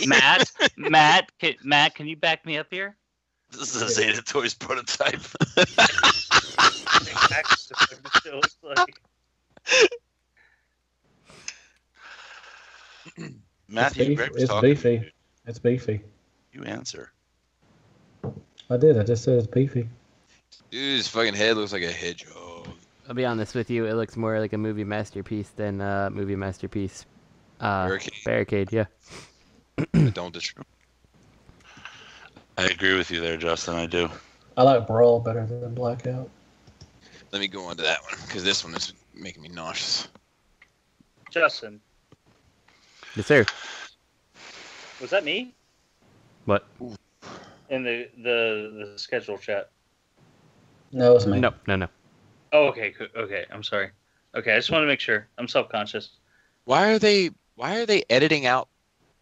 Matt, can you back me up here? This is a Zeta Toys prototype. Matthew, Greg was talking. It's beefy. It's beefy. You answer. I did. I just said it's beefy. Dude, his fucking head looks like a hedgehog. I'll be honest with you, it looks more like a movie masterpiece than movie masterpiece. Barricade, yeah. Don't disagree. I agree with you there, Justin. I do. I like Brawl better than Blackout. Let me go on to that one, because this one is making me nauseous. Justin. Yes, sir. Was that me? What? In the schedule chat. No, it was me. No. Oh, okay. I'm sorry. Okay, I just want to make sure. I'm self-conscious. Why are they editing out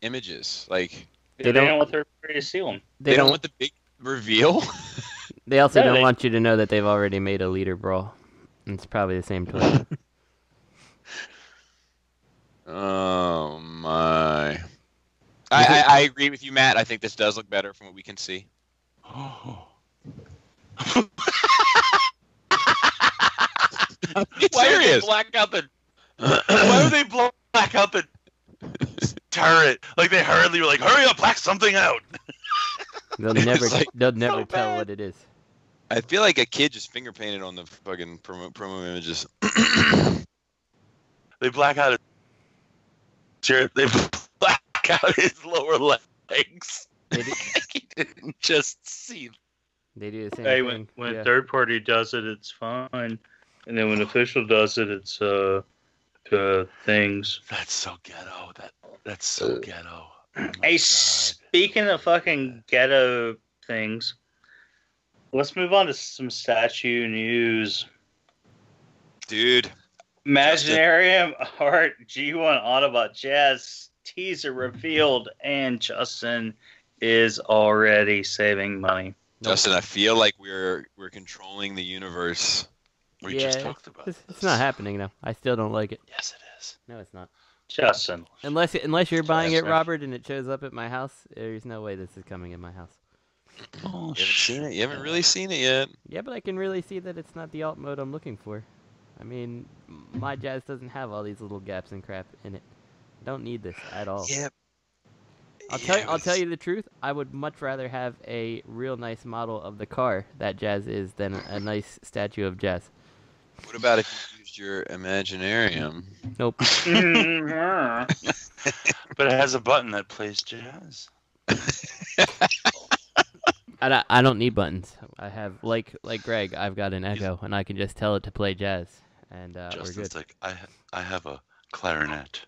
images? Like they don't want everybody to see them. They don't want the big reveal. They also don't want you to know that they've already made a leader Brawl. It's probably the same toy. Oh my! I agree with you, Matt. I think this does look better from what we can see. Oh. Why would they black out the turret? Like they hurriedly were like, "Hurry up, black something out." They'll never tell what it is. I feel like a kid just finger painted on the fucking promo images. They black out They black out his lower legs. He didn't just see They do the same Hey, thing. when third party does it, it's fine, and then when official does it, it's things. That's so ghetto. That's so ghetto. Oh hey, speaking of fucking ghetto things, let's move on to some statue news. Dude. Imaginarium Art G1 Autobot Jazz teaser revealed, and Justin is already saving money. Justin, I feel like we're controlling the universe. We just talked about it. It's not happening now. I still don't like it. Yes, it is. No, it's not. Justin. Unless you're buying it, Robert, and it shows up at my house, there's no way this is coming in my house. Oh, you haven't seen it. You haven't really seen it yet. Yeah, but I can really see that it's not the alt mode I'm looking for. I mean, my Jazz doesn't have all these little gaps and crap in it. I don't need this at all. Yeah. I'll tell you the truth. I would much rather have a real nice model of the car that Jazz is than a nice statue of Jazz. What about if you used your Imaginarium? Nope. But it has a button that plays jazz. I don't need buttons. I have like Greg. I've got an Echo, and I can just tell it to play Jazz, and we're good. Like I have a clarinet.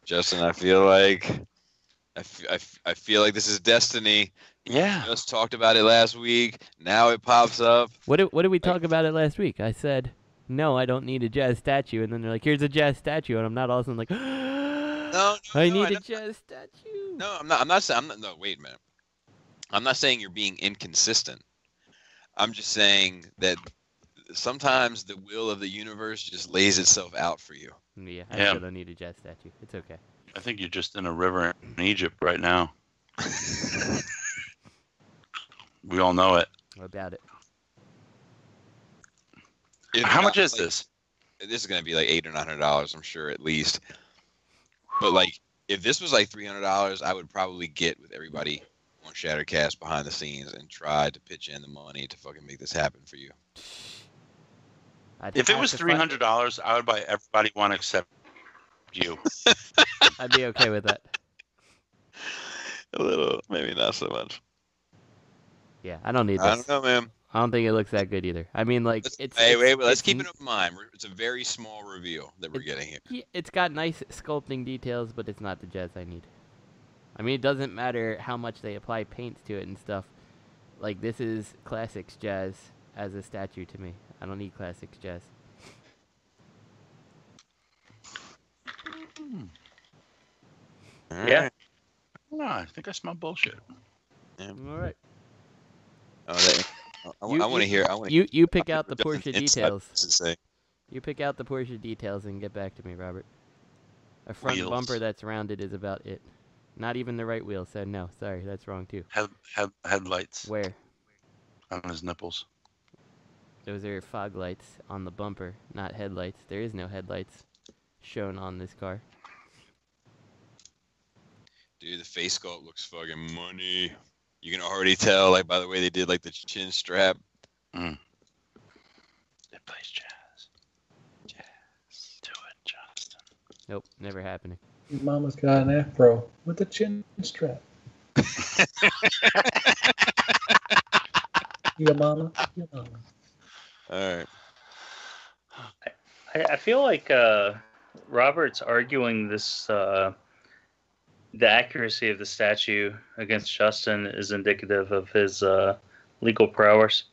Justin, I feel like I feel like this is destiny. Yeah. We just talked about it last week. Now it pops up. What did we talk about it last week? I said no, I don't need a Jazz statue, and then they're like, "Here's a Jazz statue," and I'm not all of a sudden like, "No, I need a Jazz statue." No, I'm not saying. No, wait a minute. I'm not saying you're being inconsistent. I'm just saying that sometimes the will of the universe just lays itself out for you. Yeah, I still don't need a Jazz statue. It's okay. I think you're just in a river in Egypt right now. We all know it. What about it? How much is this? This is going to be like $800 or $900, I'm sure, at least. But like, if this was like $300, I would probably get with everybody on Shattercast behind the scenes and try to pitch in the money to fucking make this happen for you. If it was $300, I would buy everybody one except you. I'd be okay with that. A little, maybe not so much. Yeah, I don't need this. I don't know, man. I don't think it looks that good either. I mean, like, let's keep it in mind. It's a very small reveal that we're getting here. Yeah, it's got nice sculpting details, but it's not the Jazz I need. I mean, it doesn't matter how much they apply paints to it and stuff. Like, this is Classics Jazz as a statue to me. I don't need Classics Jazz. Yeah. No, I think I smell bullshit. Yeah. All right. I want to hear. You pick out the Porsche details. Say. You pick out the Porsche details and get back to me, Robert. A front Wheels. bumper that's rounded is about it. Not even the right wheel. So no, sorry, that's wrong too. Headlights. Where? On his nipples. Those are fog lights on the bumper, not headlights. There is no headlights shown on this car. Dude, the face sculpt looks fucking money. You can already tell, like, by the way they did, like, the chin strap. It plays jazz. Jazz. Do it, Justin. Nope, never happening. Your mama's got an afro with a chin strap. Your mama. All right. I feel like Robert's arguing this. The accuracy of the statue against Justin is indicative of his legal prowess.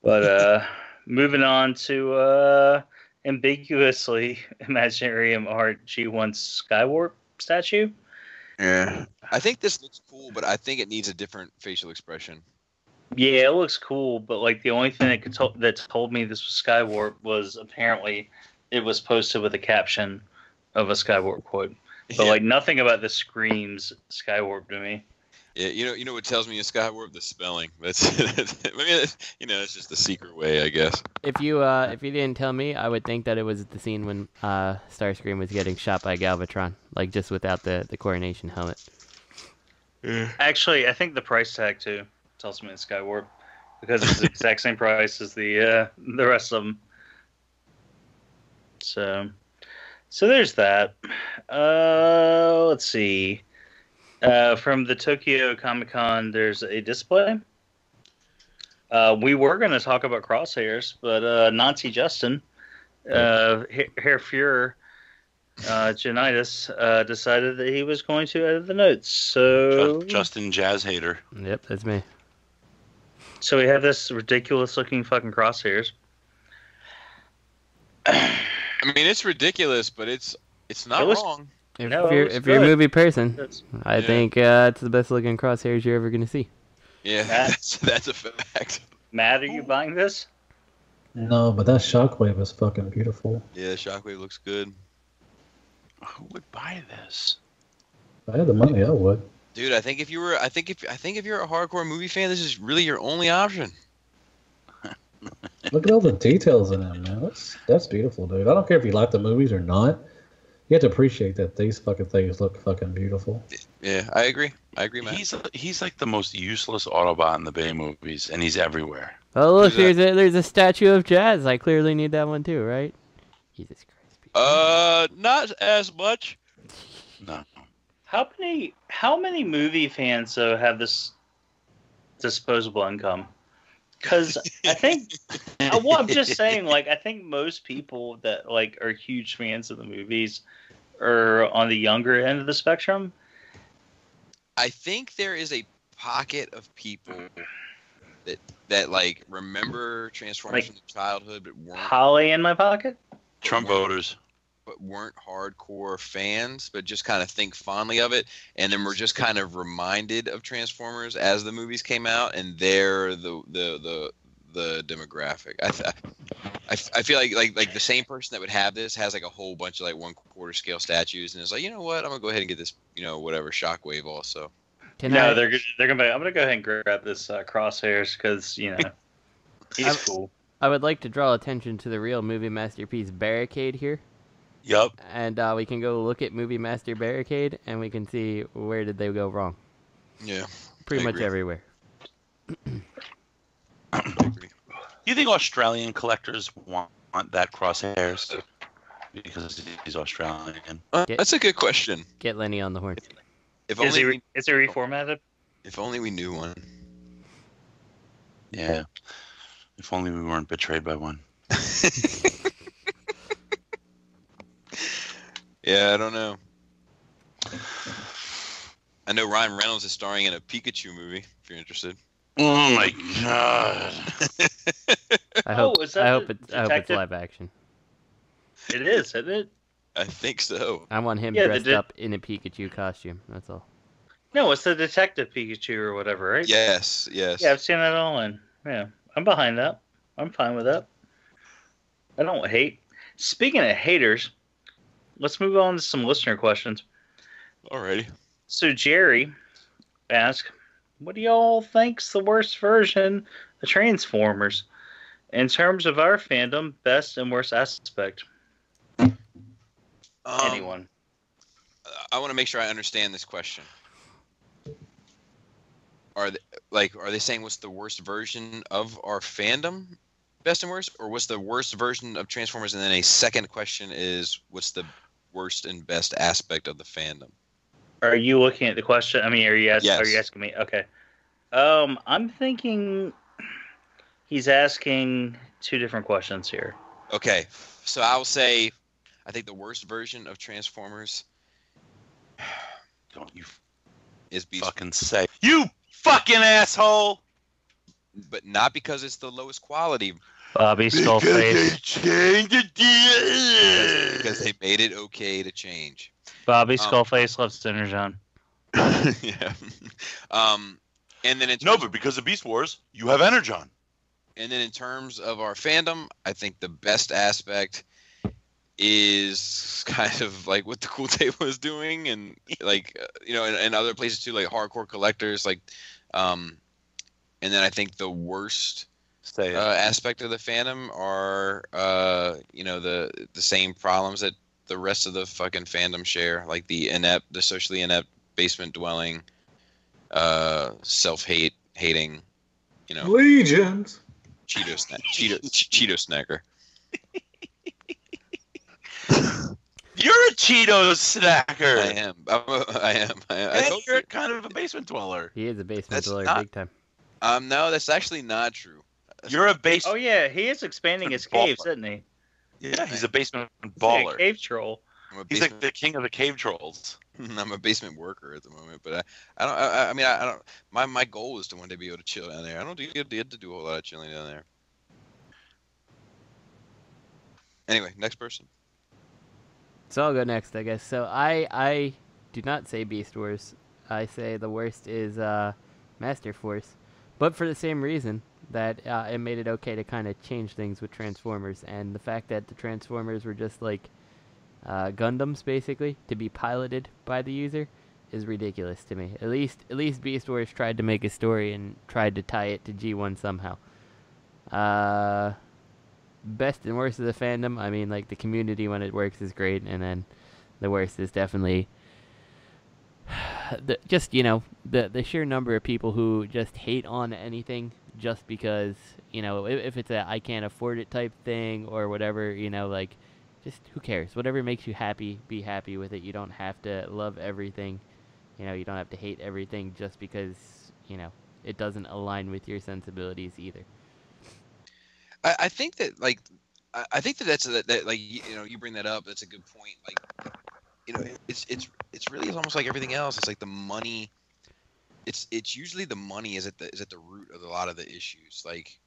But moving on to ambiguously Imaginarium Art G1 Skywarp statue. Yeah. I think this looks cool, but I think it needs a different facial expression. Yeah, it looks cool, but like the only thing that told me this was Skywarp was apparently it was posted with a caption of a Skywarp quote. But like nothing about this screams Skywarp to me. Yeah, you know what tells me it's Skywarp? The spelling. That's I mean, it's just the secret way, I guess. If you didn't tell me, I would think that it was the scene when Starscream was getting shot by Galvatron, like just without the coronation helmet. Actually, I think the price tag too tells me it's Skywarp because it's the exact same price as the rest of them. So there's that. Let's see. From the Tokyo Comicon, there's a display. We were going to talk about Crosshairs, but Nazi Justin, Herr Fuhrer, Janitis, decided that he was going to edit the notes. So Justin Jazz Hater. Yep, that's me. So we have this ridiculous-looking fucking Crosshairs. I mean, it's ridiculous, but it's not wrong. If you're a movie person, I think it's the best looking Crosshairs you're ever going to see. Yeah, that's a fact. Matt, are you buying this? No, but that Shockwave is fucking beautiful. Yeah, Shockwave looks good. Who would buy this? If I had the money, I would. Dude, I think if you're a hardcore movie fan, this is really your only option. Look at all the details in it, man. That's beautiful, dude. I don't care if you like the movies or not. You have to appreciate that these fucking things look fucking beautiful. Yeah, I agree. I agree, man. He's like the most useless Autobot in the Bay movies, and he's everywhere. Oh look, there's a statue of Jazz. I clearly need that one too, right? Jesus Christ. Not as much. No. How many movie fans though have this disposable income? Because I think, well, I'm just saying, like, I think most people that like are huge fans of the movies are on the younger end of the spectrum. I think there is a pocket of people that like remember Transformers from their childhood, but weren't Holly in my pocket. Trump voters. But weren't hardcore fans, but just kind of think fondly of it, and then we're just kind of reminded of Transformers as the movies came out, and they're the demographic. I feel like the same person that would have this has like a whole bunch of like 1/4 scale statues, and it's like, you know what, I'm gonna go ahead and get this, whatever Shockwave also. They're gonna be. I'm gonna go ahead and grab this Crosshairs because he's cool. I would like to draw attention to the real movie masterpiece Barricade here. Yup. And we can go look at Movie Master Barricade, and we can see where did they go wrong. Yeah. Pretty much everywhere. You think Australian collectors want that Crosshairs? Because he's Australian. That's a good question. Get Lenny on the horn. Is it reformatted? If only we knew one. Yeah. If only we weren't betrayed by one. Yeah, I don't know. I know Ryan Reynolds is starring in a Pikachu movie, if you're interested. Oh my god. I hope it's live action. It is, isn't it? I think so. I want him dressed up in a Pikachu costume, that's all. No, it's the Detective Pikachu or whatever, right? Yes. Yeah, I've seen that online. Yeah, I'm behind that. I'm fine with that. I don't hate. Speaking of haters, let's move on to some listener questions. Alrighty. So Jerry asked, what do y'all think's the worst version of Transformers? In terms of our fandom, best and worst aspect? Anyone? I want to make sure I understand this question. Are they saying what's the worst version of our fandom, best and worst, or what's the worst version of Transformers? And then a second question is, what's the worst and best aspect of the fandom? Are you looking at the question? I mean, are you asking? Yes. Are you asking me? Okay. I'm thinking he's asking two different questions here. Okay, so I'll say, I think the worst version of Transformers. Don't you is Beast fucking say you fucking asshole? But not because it's the lowest quality. Bobby Skullface. Because they made it okay to change. Bobby Skullface loves Energon. Yeah. And then but because of Beast Wars, you have Energon. And then in terms of our fandom, I think the best aspect is kind of like what the Cool Table is doing, and like and other places too, like hardcore collectors, like and then I think the worst aspect of the fandom are the same problems that the rest of the fucking fandom share, like the socially inept, basement dwelling, hating, legions, Cheeto snacker. You're a Cheetos snacker. I am. And you're kind of a basement dweller. He is a basement dweller, big time. No, that's actually not true. You're a basement. Oh yeah, he is expanding his caves, isn't he? Yeah, he's a basement baller. He's a cave troll. He's like the king of the cave trolls. I'm a basement worker at the moment, but I don't. My goal is to one day be able to chill down there. I don't get to do a whole lot of chilling down there. Anyway, next person. So I'll go next, I guess. So I do not say Beast Wars. I say the worst is Master Force, but for the same reason that it made it okay to kind of change things with Transformers, and the fact that the Transformers were just like Gundams basically to be piloted by the user is ridiculous to me. At least Beast Wars tried to make a story and tried to tie it to G1 somehow. Best and worst of the fandom, I mean, like, the community when it works is great, and then the worst is definitely the sheer number of people who just hate on anything just because, if it's a I can't afford it type thing or whatever, like, just who cares? Whatever makes you happy, be happy with it. You don't have to love everything. You don't have to hate everything just because, it doesn't align with your sensibilities either. I think that that's like you bring that up. That's a good point. Like, it's really almost like everything else. It's like the money. It's usually the money is at the root of a lot of the issues. Like,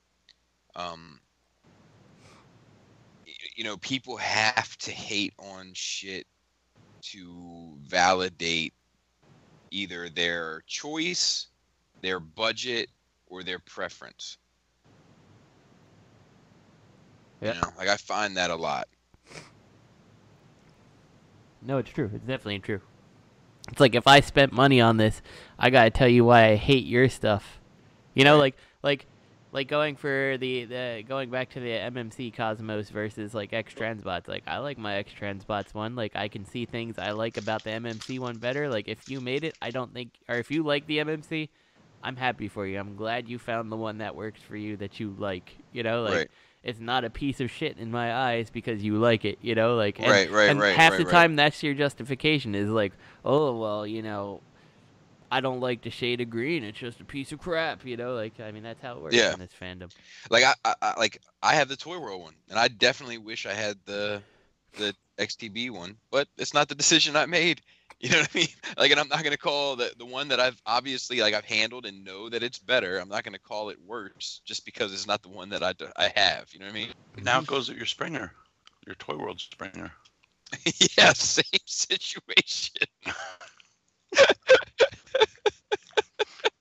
people have to hate on shit to validate either their choice, their budget, or their preference. Yeah. Like, I find that a lot. No, it's true. It's definitely true. It's like, if I spent money on this, I gotta tell you why I hate your stuff. Like going for the going back to the MMC Cosmos versus like X Transbots. Like, I like my X Transbots one. Like, I can see things I like about the MMC one better. Like, if you made it, if you like the MMC, I'm happy for you. I'm glad you found the one that works for you that you like. Right. It's not a piece of shit in my eyes because you like it, like, and half the time that's your justification is like, oh, well, I don't like the shade of green. It's just a piece of crap, like, I mean, that's how it works in this fandom. Like, I have the Toy World one, and I definitely wish I had the XTB one, but it's not the decision I made. You know what I mean? Like, and I'm not going to call the one that I've obviously, like, I've handled and know that it's better. I'm not going to call it worse just because it's not the one that I have. You know what I mean? Now it goes with your Springer, your Toy World Springer. Yeah, same situation.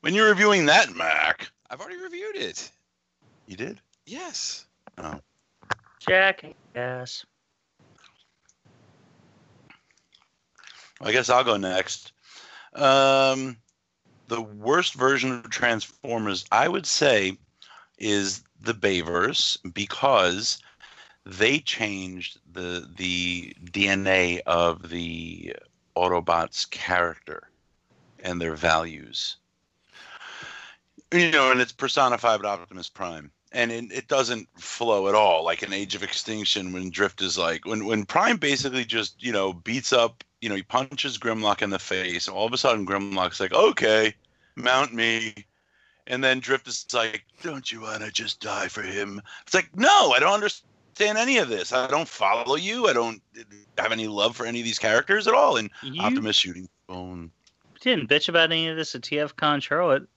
When you're reviewing that, Mac. I've already reviewed it. You did? Yes. Oh. Jackass. I guess I'll go next. The worst version of Transformers, I would say, is the Bayverse, because they changed the DNA of the Autobots' character and their values. And it's personified with Optimus Prime. And it doesn't flow at all, like in Age of Extinction when Drift is like... When Prime basically just, beats up... he punches Grimlock in the face, and all of a sudden Grimlock's like, okay, mount me. And then Drift is like, don't you want to just die for him? It's like, no, I don't understand any of this. I don't follow you. I don't have any love for any of these characters at all. And Optimus shooting phone. Didn't bitch about any of this at TFCon Charlotte.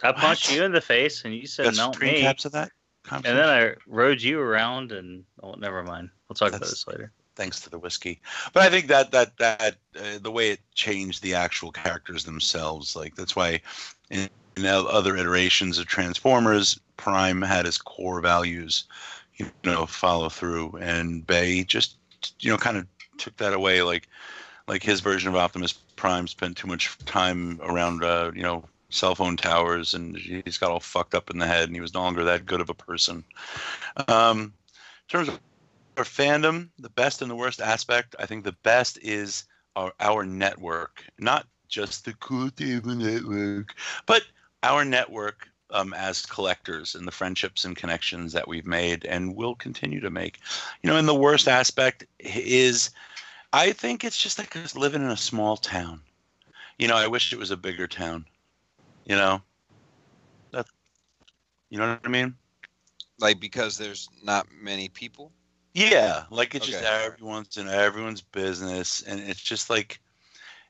I punched you in the face, and you said mount me. Caps of that and then I rode you around, and never mind. We'll talk about this later. Thanks to the whiskey. But I think that the way it changed the actual characters themselves, like, that's why in other iterations of Transformers, Prime had his core values, follow through, and Bay just, kind of took that away. Like his version of Optimus Prime spent too much time around, cell phone towers, and he's got all fucked up in the head, and he was no longer that good of a person. In terms of our fandom, the best and the worst aspect, I think the best is our network, not just the cool table network, but our network as collectors and the friendships and connections that we've made and will continue to make. And the worst aspect is, I think it's just like living in a small town. I wish it was a bigger town. That, you know what I mean? Like, because there's not many people? Yeah, like it's just everyone's in everyone's business, and it's just like,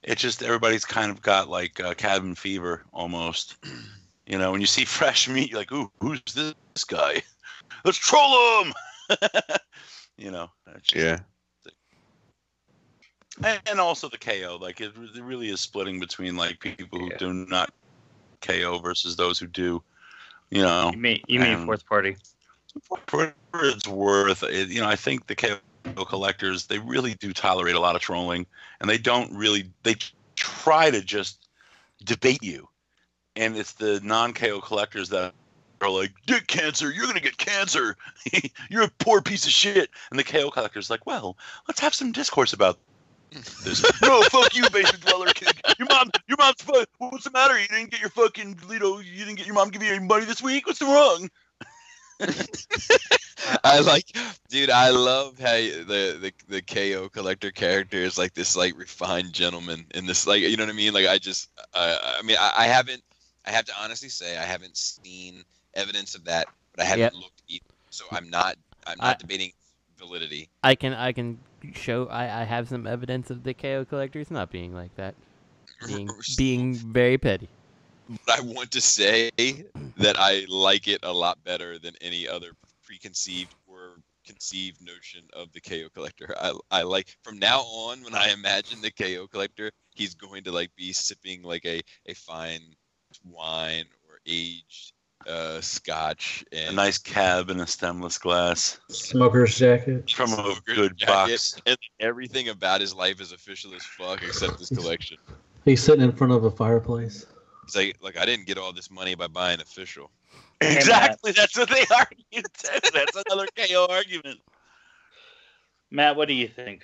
everybody's kind of got like cabin fever almost. When you see fresh meat, you're like, ooh, who's this guy? Let's troll him! Yeah. And also the KO, like it really is splitting between like people who do not KO versus those who do. You mean fourth party? For it's worth it. I think the KO collectors, they really do tolerate a lot of trolling, and they try to just debate you. And it's the non-KO collectors that are like, dick cancer, you're going to get cancer. You're a poor piece of shit. And the KO collector's like, well, let's have some discourse about this. No, fuck you, basement dweller kid. Your mom's what's the matter? You didn't get your fucking, you didn't get your mom give you any money this week? What's wrong? I love how the KO collector character is like this like refined gentleman in this, like, you know what I mean? Like I have to honestly say I haven't seen evidence of that, but I haven't looked either. So I'm not debating validity. I can show I have some evidence of the KO collectors not being like that. Being very petty. But I want to say that I like it a lot better than any other preconceived or conceived notion of the KO collector. I like, from now on, when I imagine the KO collector, he's going to like be sipping like a fine wine or aged scotch and a nice cab in a stemless glass, smoker's jacket from a good box, and everything about his life is official as fuck except this collection. He's sitting in front of a fireplace. It's like I didn't get all this money by buying official. Exactly, that's what they argue too. That's another KO argument. Matt, what do you think?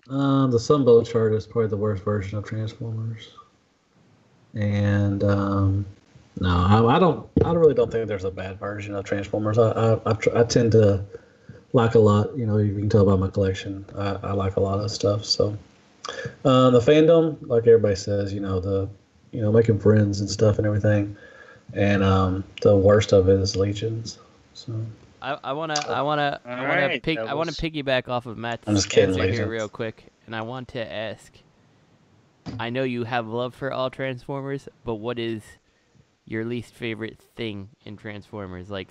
The Sunbow chart is probably the worst version of Transformers. And no, I really don't think there's a bad version of Transformers. I tend to like a lot. You can tell by my collection. I like a lot of stuff. So the fandom, like everybody says, making friends and stuff and everything. And the worst of it is Legions. So I want to piggyback off of Matt's answer here real quick, and I want to ask. I know you have love for all Transformers, but what is your least favorite thing in Transformers? Like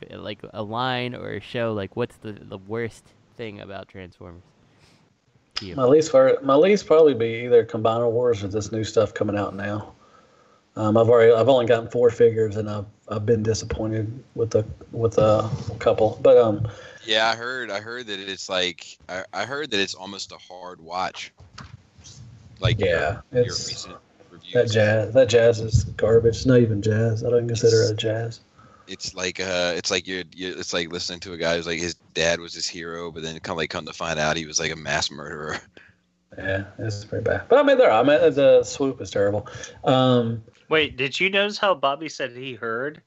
a line or a show? Like, what's the worst thing about Transformers? My least probably be either Combiner Wars or this new stuff coming out now. I've only gotten 4 figures, and I've been disappointed with a couple. But yeah, I heard that it's like I heard that it's almost a hard watch. Like yeah, your recent reviews. That jazz is garbage. It's not even jazz. I don't consider it jazz. It's like it's like listening to a guy who's like his dad was his hero, but then come to find out he was like a mass murderer. Yeah, it's pretty bad. But the swoop is terrible. Wait, did you notice how Bobby said he heard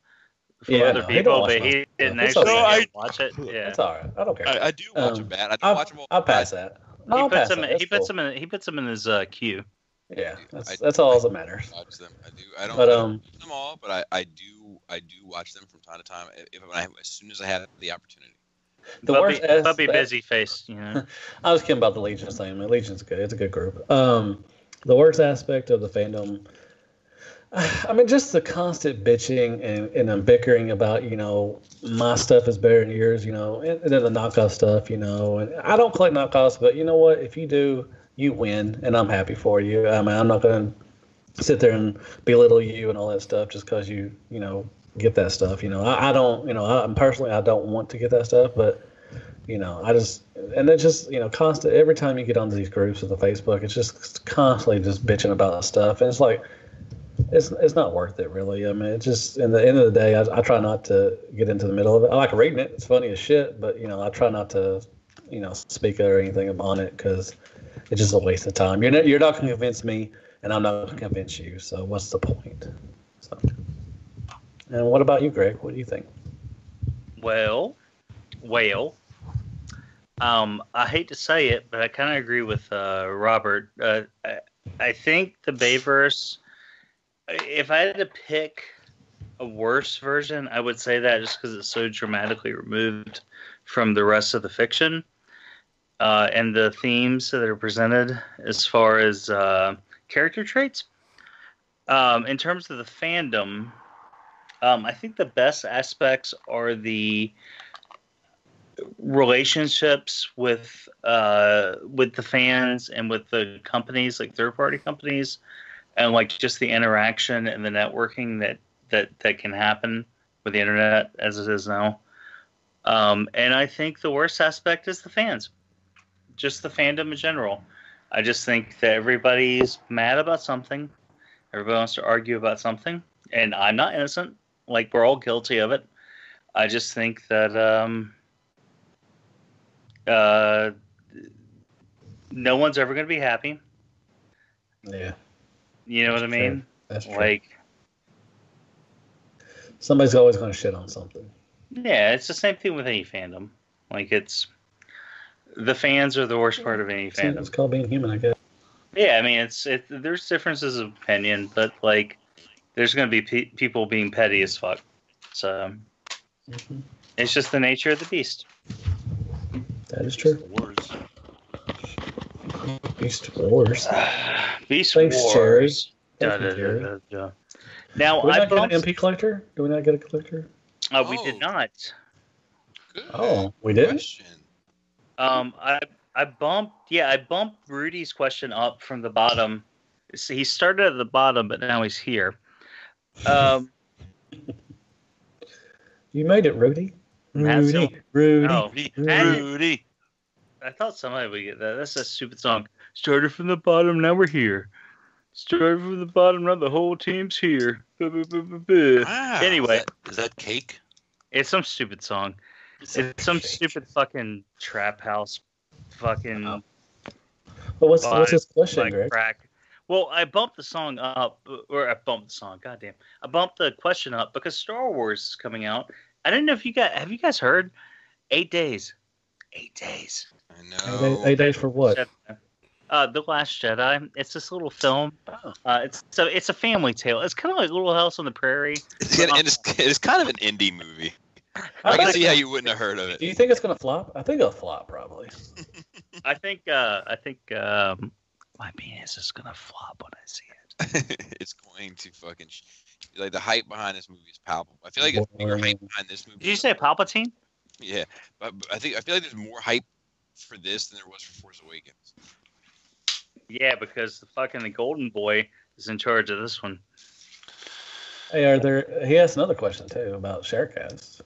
from other people, but he didn't actually watch it? Yeah, it's all right. I don't care. I do watch them bad. I do watch them all. I'll pass that. He puts them in his queue. Yeah, that's all that matters. Watch them. I don't watch them all, but I do watch them from time to time as soon as I have the opportunity. Bubby busy face, I was kidding about the Legions thing. Legion's good. It's a good group. The worst aspect of the fandom, just the constant bitching and bickering about, my stuff is better than yours, and then the knockoff stuff, and I don't collect knockoffs, but you know what? If you do, you win, and I'm happy for you. I'm not going to sit there and belittle you and all that stuff just because you get that stuff. I don't, personally, I don't want to get that stuff, but it's just, constant, every time you get onto these groups with the Facebook, it's just constantly just bitching about stuff. And it's like, it's not worth it, really. It's just, in the end of the day, I try not to get into the middle of it. I like reading it. It's funny as shit, but, I try not to, speak or anything on it because it's just a waste of time. You're not going to convince me, and I'm not going to convince you. So what's the point? So. And what about you, Greg? What do you think? Well, I hate to say it, but I kind of agree with Robert. I think the Bayverse, if I had to pick a worse version, I would say that just because it's so dramatically removed from the rest of the fiction and the themes that are presented as far as character traits. In terms of the fandom, I think the best aspects are the relationships with the fans and with the companies, like third-party companies, and like just the interaction and the networking that can happen with the internet as it is now. And I think the worst aspect is the fans, just the fandom in general. I just think that everybody's mad about something. Everybody wants to argue about something, and I'm not innocent. Like, we're all guilty of it. I just think that no one's ever going to be happy. Yeah. You know what I mean? True. That's true. Like, somebody's always going to shit on something. Yeah, it's the same thing with any fandom. Like, the fans are the worst part of any fandom. It's called being human, I guess. Yeah, I mean, there's differences of opinion, but like, there's going to be people being petty as fuck. So, It's just the nature of the beast. That is true. Wars. Beast Wars. Beast Thanks, Wars. Cherry. Now, do we I not bumped... get an MP collector? Do we not get a collector? We did not. Good. Oh, we did? I bumped Rudy's question up from the bottom. So he started at the bottom, but now he's here. You made it, Rudy. Rudy. Rudy. I thought somebody would get that. That's a stupid song. Started from the bottom, now we're here. Started from the bottom, now the whole team's here. Wow. Anyway. Is that Cake? It's some stupid song. It's some stupid fucking trap house fucking... Well, what's his question, Greg? Crack. Well, I bumped the song up, or I bumped the song, goddamn. I bumped the question up because Star Wars is coming out. I don't know if have you guys heard? 8 days. 8 days. I know. 8 days for what? The Last Jedi. It's this little film. It's a family tale. It's kind of like Little House on the Prairie. It's kind of an indie movie. I can see how you wouldn't have heard of it. Do you think it's gonna flop? I think it'll flop probably. I think my penis is gonna flop when I see it. It's going to fucking like the hype behind this movie is palpable. I feel like it's bigger hype behind this movie. Did you say Palpatine? Yeah, but I feel like there's more hype for this than there was for Force Awakens. Yeah, because the Golden Boy is in charge of this one. Hey, he asked another question too about Sharecast.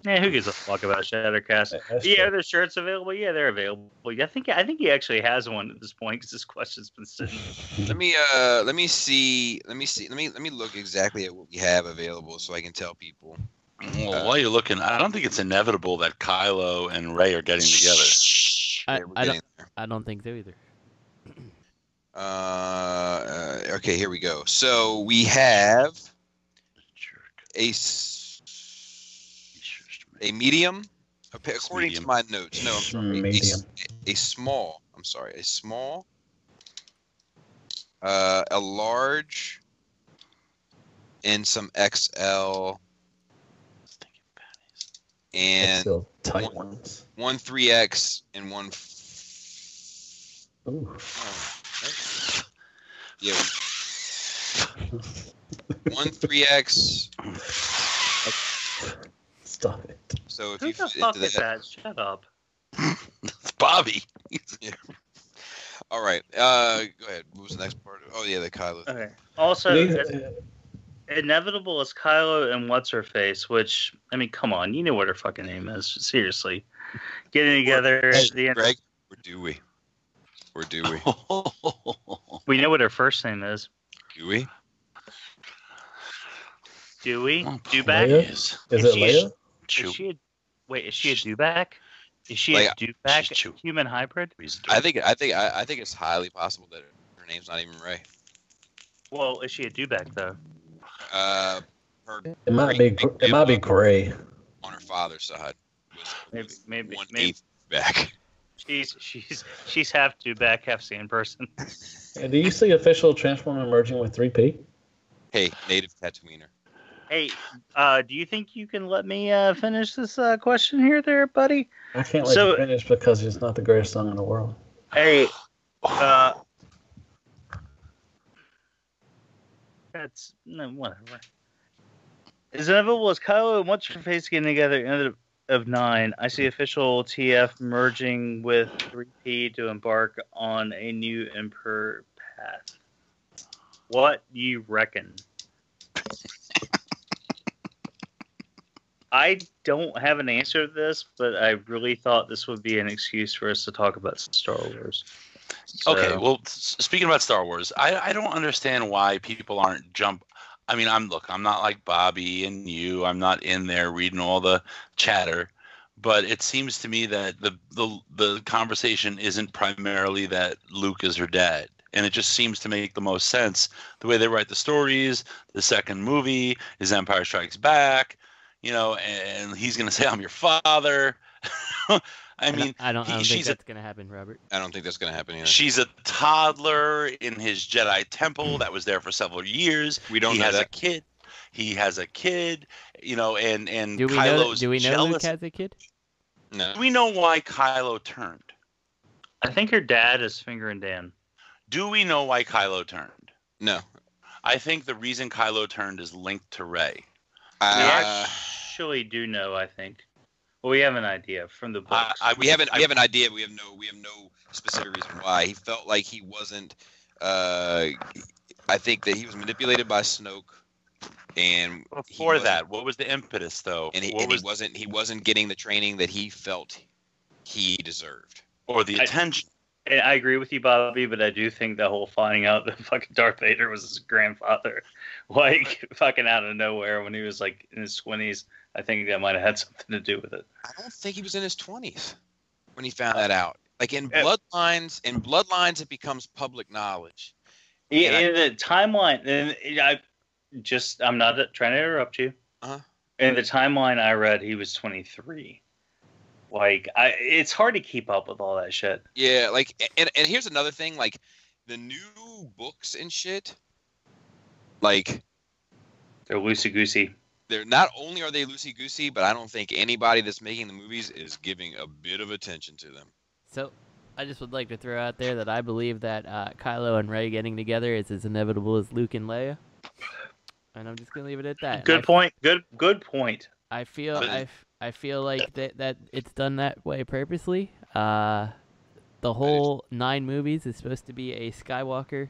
Yeah, who gives a fuck about Shattercast? Yeah, are there shirts available? Yeah, they're available. I think he actually has one at this point because this question's been sitting. Let me look exactly at what we have available so I can tell people. Well, while you're looking, I don't think it's inevitable that Kylo and Rey are getting together. I don't think so either. Okay, here we go. So we have a medium, according to my notes. No, I'm sorry. Medium. A small. A large, and some XL, and tight ones. One 3X and one. Ooh. Yeah. One 3X. Stop it. So if Who you the fit fuck into is that? Shut up. It's Bobby. Yeah. All right. Go ahead. What was the next part? Oh yeah, the Kylo. Okay. Also, inevitable is Kylo and what's her face. Which I mean, come on, you know what her fucking name is. Seriously, getting together. Greg, or do we? Or do we? We know what her first name is. Do we? Do we? Leia? Is it Leia? Is she a Dewback? Is she a Dewback human hybrid? I think it's highly possible that her name's not even Rey. Well, is she a Dewback though? her It might be gray. on her father's side. Maybe 1/8 back. She's half two back, half sand person. And do you see official Transformer merging with 3P? Hey, native Tatooiner. Hey, do you think you can let me finish this question here, there, buddy? I can't let you finish because it's not the greatest song in the world. Hey, that's no whatever. Is inevitable as Kylo and what's your face getting together end of 9? I see official TF merging with 3P to embark on a new Emperor path. What do you reckon? I don't have an answer to this, but I really thought this would be an excuse for us to talk about Star Wars. So, okay, well, speaking about Star Wars, I don't understand why people aren't I mean, I'm not like Bobby and you. I'm not in there reading all the chatter, but it seems to me that the conversation isn't primarily that Luke is her dad. And it just seems to make the most sense the way they write the stories. The second movie is Empire Strikes Back, and he's going to say, I'm your father. I mean, I don't think that's going to happen, Robert. I don't think that's going to happen either. She's a toddler in his Jedi temple that was there for several years. We don't know has that. a kid. He has a kid, and do we Kylo's do we know jealous. Luke has a kid? No. Do we know why Kylo turned? I think her dad is fingering Dan. Do we know why Kylo turned? No. I think the reason Kylo turned is linked to Rey. We actually do know, I think. Well, we have an idea from the books. We have an idea. We have no specific reason why. He felt like he wasn't. I think that he was manipulated by Snoke, and before that, what was the impetus though? And he wasn't getting the training that he felt he deserved, or the attention. I agree with you, Bobby, but I do think the whole finding out that fucking Darth Vader was his grandfather, like fucking out of nowhere when he was like in his 20s, I think that might have had something to do with it. I don't think he was in his 20s when he found that out. Like in Bloodlines, it becomes public knowledge. Yeah, in the timeline, and I'm not trying to interrupt you. In the timeline I read, he was 23. Like, it's hard to keep up with all that shit. Yeah, like, and here's another thing, like, the new books and shit, like, they're loosey-goosey. They're not only are they loosey-goosey, but I don't think anybody that's making the movies is giving a bit of attention to them. So, I just would like to throw out there that I believe that Kylo and Rey getting together is as inevitable as Luke and Leia. And I'm just going to leave it at that. Good point. Good point. I feel like that it's done that way purposely. The whole 9 movies is supposed to be a Skywalker,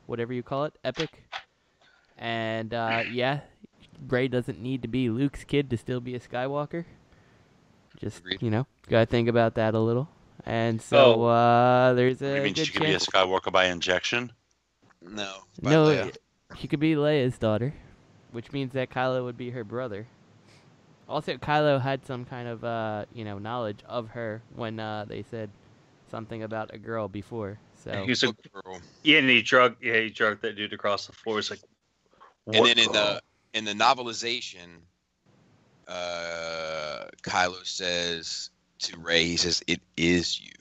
whatever you call it, epic. And yeah, Rey doesn't need to be Luke's kid to still be a Skywalker. Just gotta think about that a little. And so there's a. You mean she could be a Skywalker by injection? No. No, she could be Leia's daughter, which means that Kylo would be her brother. Also, Kylo had some kind of, knowledge of her when they said something about a girl before. So he's a girl. Yeah, and he drugged that dude across the floor. It's like, and then in the novelization, Kylo says to Rey, he says, "It is you."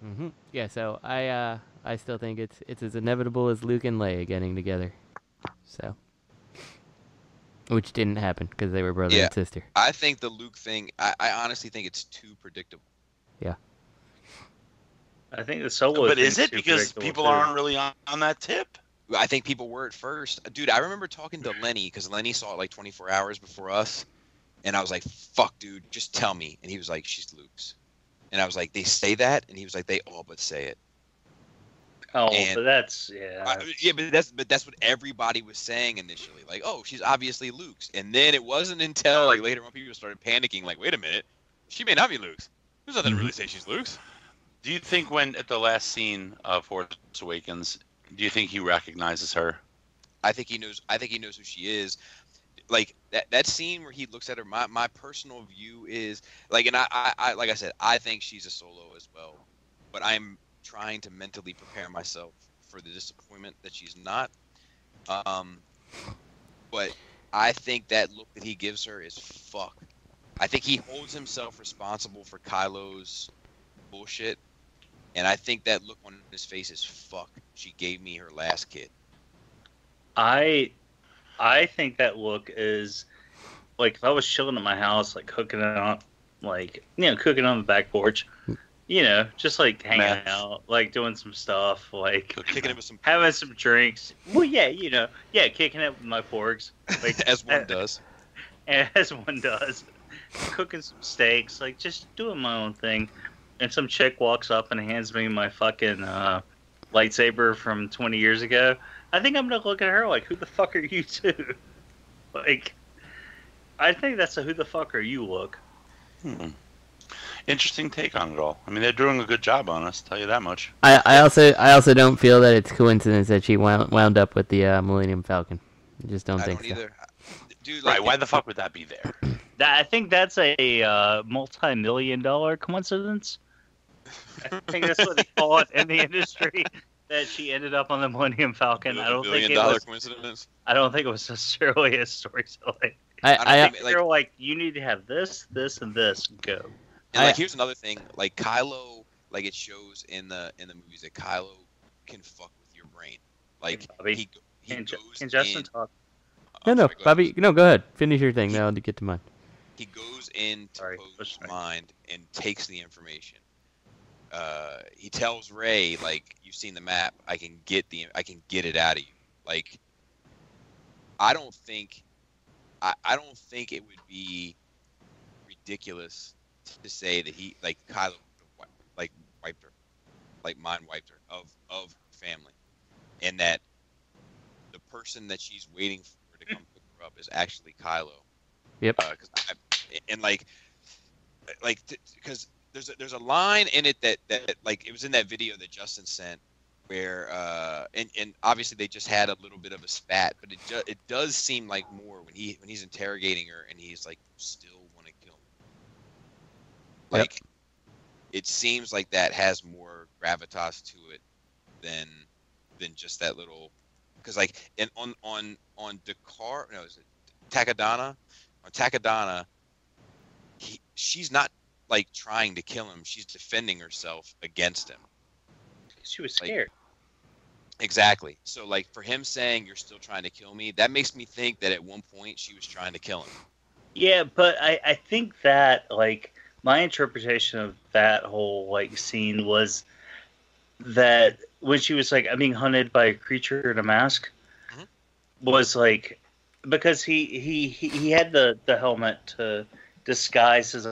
Mm-hmm. Yeah. So I still think it's as inevitable as Luke and Leia getting together. So. Which didn't happen because they were brother and sister. I think the Luke thing, I honestly think it's too predictable. Yeah. I think the Solo But is it because people aren't really on that tip? I think people were at first. Dude, I remember talking to Lenny because Lenny saw it like 24 hours before us. And I was like, fuck, dude, just tell me. And he was like, she's Luke's. And I was like, they say that? And he was like, they all but say it. Oh, but that's but that's what everybody was saying initially. Like, oh, she's obviously Luke's, and then it wasn't until like later on people started panicking. Like, wait a minute, she may not be Luke's. There's nothing to really say she's Luke's. Do you think when at the last scene of Force Awakens, do you think he recognizes her? I think he knows who she is. Like that scene where he looks at her. My personal view is like, and I like I said, I think she's a Solo as well, but I'm trying to mentally prepare myself for the disappointment that she's not. But I think that look that he gives her is fuck. I think he holds himself responsible for Kylo's bullshit, and I think that look on his face is fuck. She gave me her last kid. I think that look is like if I was chilling at my house, like cooking up, like cooking on the back porch, just like hanging out, like doing some stuff, like kicking it with some having some drinks. Well, kicking it with my forks, like as one does. As one does, cooking some steaks, like just doing my own thing. And some chick walks up and hands me my fucking lightsaber from 20 years ago. I think I'm gonna look at her like, who the fuck are you too? Like, I think that's a who the fuck are you look. Interesting take on it all. I mean, they're doing a good job on us, tell you that much. I also don't feel that it's coincidence that she wound up with the Millennium Falcon. I just don't think so. Either. Dude, right, why the fuck would that be there? I think that's a multi-million-dollar coincidence. I think that's what they call it in the industry. That she ended up on the Millennium Falcon. I don't think it was coincidence. I don't think it was necessarily a storytelling. I think they're like, you need to have this, this, and this. Go. And here's another thing. Like Kylo, like it shows in the movies that Kylo can fuck with your brain. Like he goes Can Justin talk? No, Bobby. No, go ahead. Finish your thing. Now I'll get to mine. He goes into Poe's mind and takes the information. He tells Rey, like, you've seen the map. I can get it out of you. Like, I don't think it would be ridiculous to say that he, like, Kylo, like, wiped her, like, mind wiped her of family, and that the person that she's waiting for to come pick her up is actually Kylo. Yep. Because there's a line in it that like it was in that video that Justin sent where and obviously they just had a little bit of a spat, but it does seem like more when he's interrogating her and he's like, still want to kill me. Like it seems like that has more gravitas to it than just that little, because like on Dakar, no, is it Takadana? On Takadana, she's not like trying to kill him, she's defending herself against him. She was scared. Exactly. So like for him saying you're still trying to kill me, that makes me think that at one point she was trying to kill him. Yeah, but I think that like my interpretation of that whole like scene was that when she was like, I'm being hunted by a creature in a mask, was like because he had the helmet to disguise his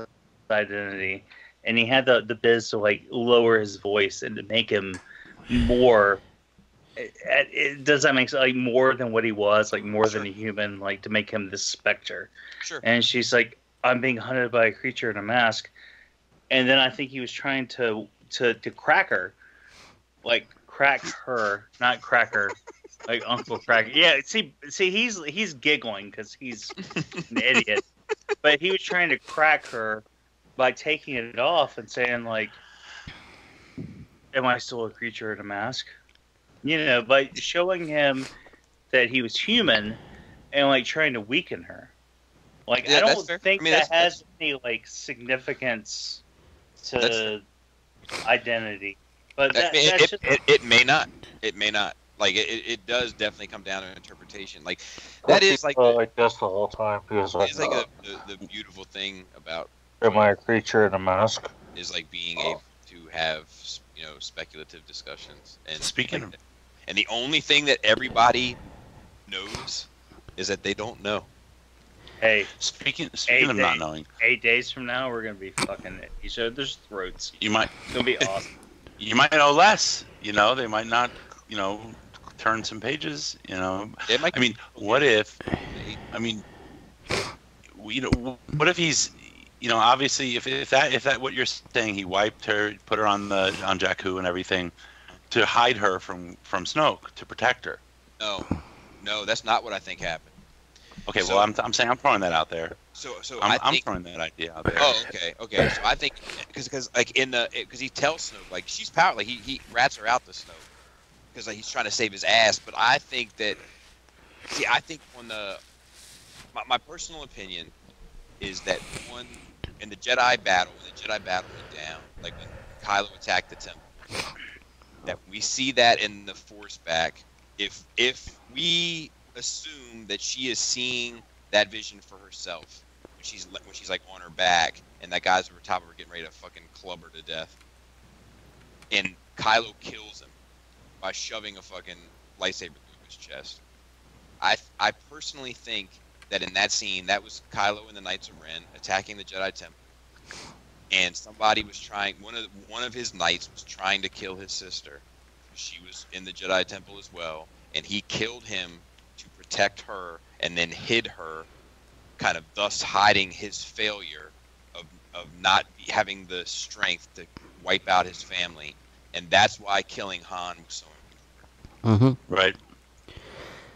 identity, and he had the biz to like lower his voice and to make him more. Does that make sense? Like more than what he was, like more than a human, like to make him this specter. Sure. And she's like, I'm being hunted by a creature in a mask, and then I think he was trying to crack her, like crack her, not cracker. Like Uncle Cracker. Yeah, see, he's giggling because he's an idiot. But he was trying to crack her by taking it off and saying, like, am I still a creature in a mask? By showing him that he was human and, like, trying to weaken her. Like, yeah, I don't think that has any, like, significance to identity. But it may not. It may not. Like it does definitely come down to interpretation. Like that is like this the whole time because it's like the beautiful thing about am I a creature in a mask? Is like being able to have speculative discussions. And speaking of, and the only thing that everybody knows is that they don't know. Hey, speaking of not knowing, 8 days from now we're gonna be fucking at each other's throats. You might. It's gonna be awesome. You might know less. They might not. Turn some pages. I mean, what if? I mean, what if he's? Obviously, if that what you're saying, he wiped her, put her on Jakku and everything, to hide her from Snoke, to protect her. No, that's not what I think happened. Okay, so, well, I'm saying I'm throwing that out there. So I'm throwing that idea out there. Oh, okay. So I think because like because he tells Snoke like she's powerful. Like he rats her out to Snoke because like he's trying to save his ass. But I think that See, I think on my personal opinion is that in the Jedi battle, when the Jedi battle went down, like when Kylo attacked the temple, that we see that in the Force back. If we assume that she is seeing that vision for herself when she's like on her back, and that guy's over top of her getting ready to fucking club her to death, and Kylo kills him by shoving a fucking lightsaber through his chest. I personally think that in that scene, that was Kylo and the Knights of Ren attacking the Jedi Temple, and somebody was trying. One of his knights was trying to kill his sister. She was in the Jedi Temple as well, and he killed him to protect her, and then hid her, kind of thus hiding his failure of not having the strength to wipe out his family, and that's why killing Han was so important. Right.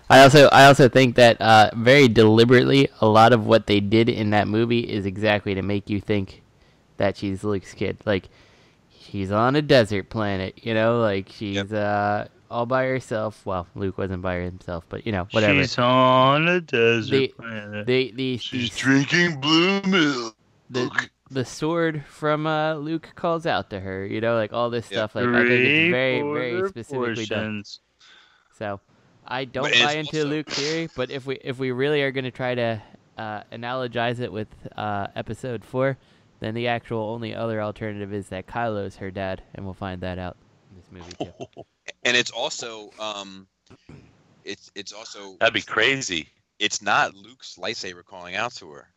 I also think that very deliberately, a lot of what they did in that movie is exactly to make you think that she's Luke's kid. Like, she's on a desert planet, you know, like she's all by herself. Well, Luke wasn't by himself, but you know, whatever. She's on a desert planet. She's drinking blue milk. The sword from Luke calls out to her, you know, like all this stuff. Like, I think it's very, very specifically done. So, I don't buy into Luke theory, but if we really are going to try to analogize it with Episode 4, then the actual only other alternative is that Kylo's her dad, and we'll find that out in this movie too. And it's also it's also that'd be crazy. It's not Luke's lightsaber calling out to her;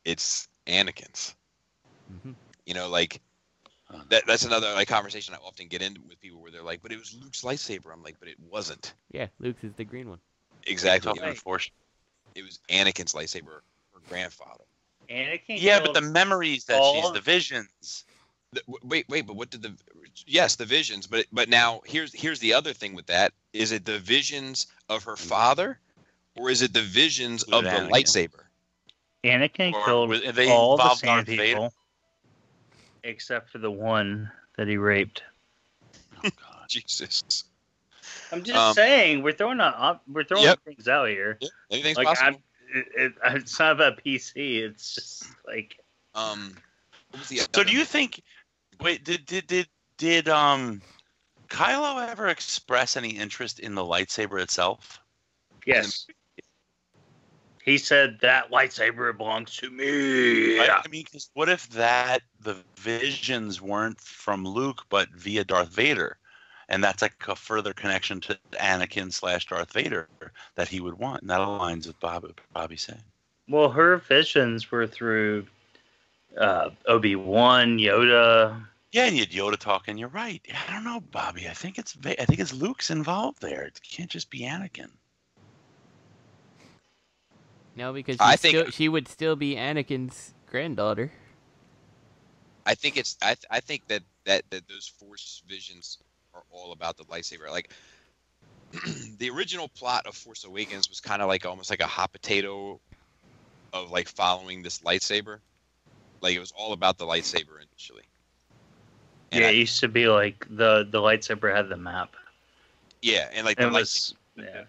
it's Anakin's. You know, like that's another like conversation I often get into with people where they're like, "But it was Luke's lightsaber." I'm like, "But it wasn't." Yeah, Luke's is the green one. Exactly. It was Anakin's lightsaber, her grandfather. Anakin. Yeah, but the memories that she's the visions. Wait, but what did the visions, but now here's the other thing with that. Is it the visions of her father, or is it the visions of the lightsaber? Anakin killed all the Sand people, except for the one that he raped. Oh, God. Jesus. I'm just saying, we're throwing things out here. Yep. Anything's like, possible. It's not about PC. It's just like. What was the so do you think? Wait, did Kylo ever express any interest in the lightsaber itself? Yes. He said that lightsaber belongs to me. Right? I mean, because what if the visions weren't from Luke, but via Darth Vader, and that's like a further connection to Anakin / Darth Vader that he would want, and that aligns with Bobby saying. Well, her visions were through Obi-Wan, Yoda. Yeah, and you had Yoda talking. You're right. I don't know, Bobby. I think it's Luke's involved there. It can't just be Anakin. No, because she would still be Anakin's granddaughter. I think it's. I think that those Force visions are all about the lightsaber. Like the original plot of Force Awakens was kind of like almost like a hot potato of like following this lightsaber. Like it was all about the lightsaber initially. And it used to be like the lightsaber had the map. Yeah, and like the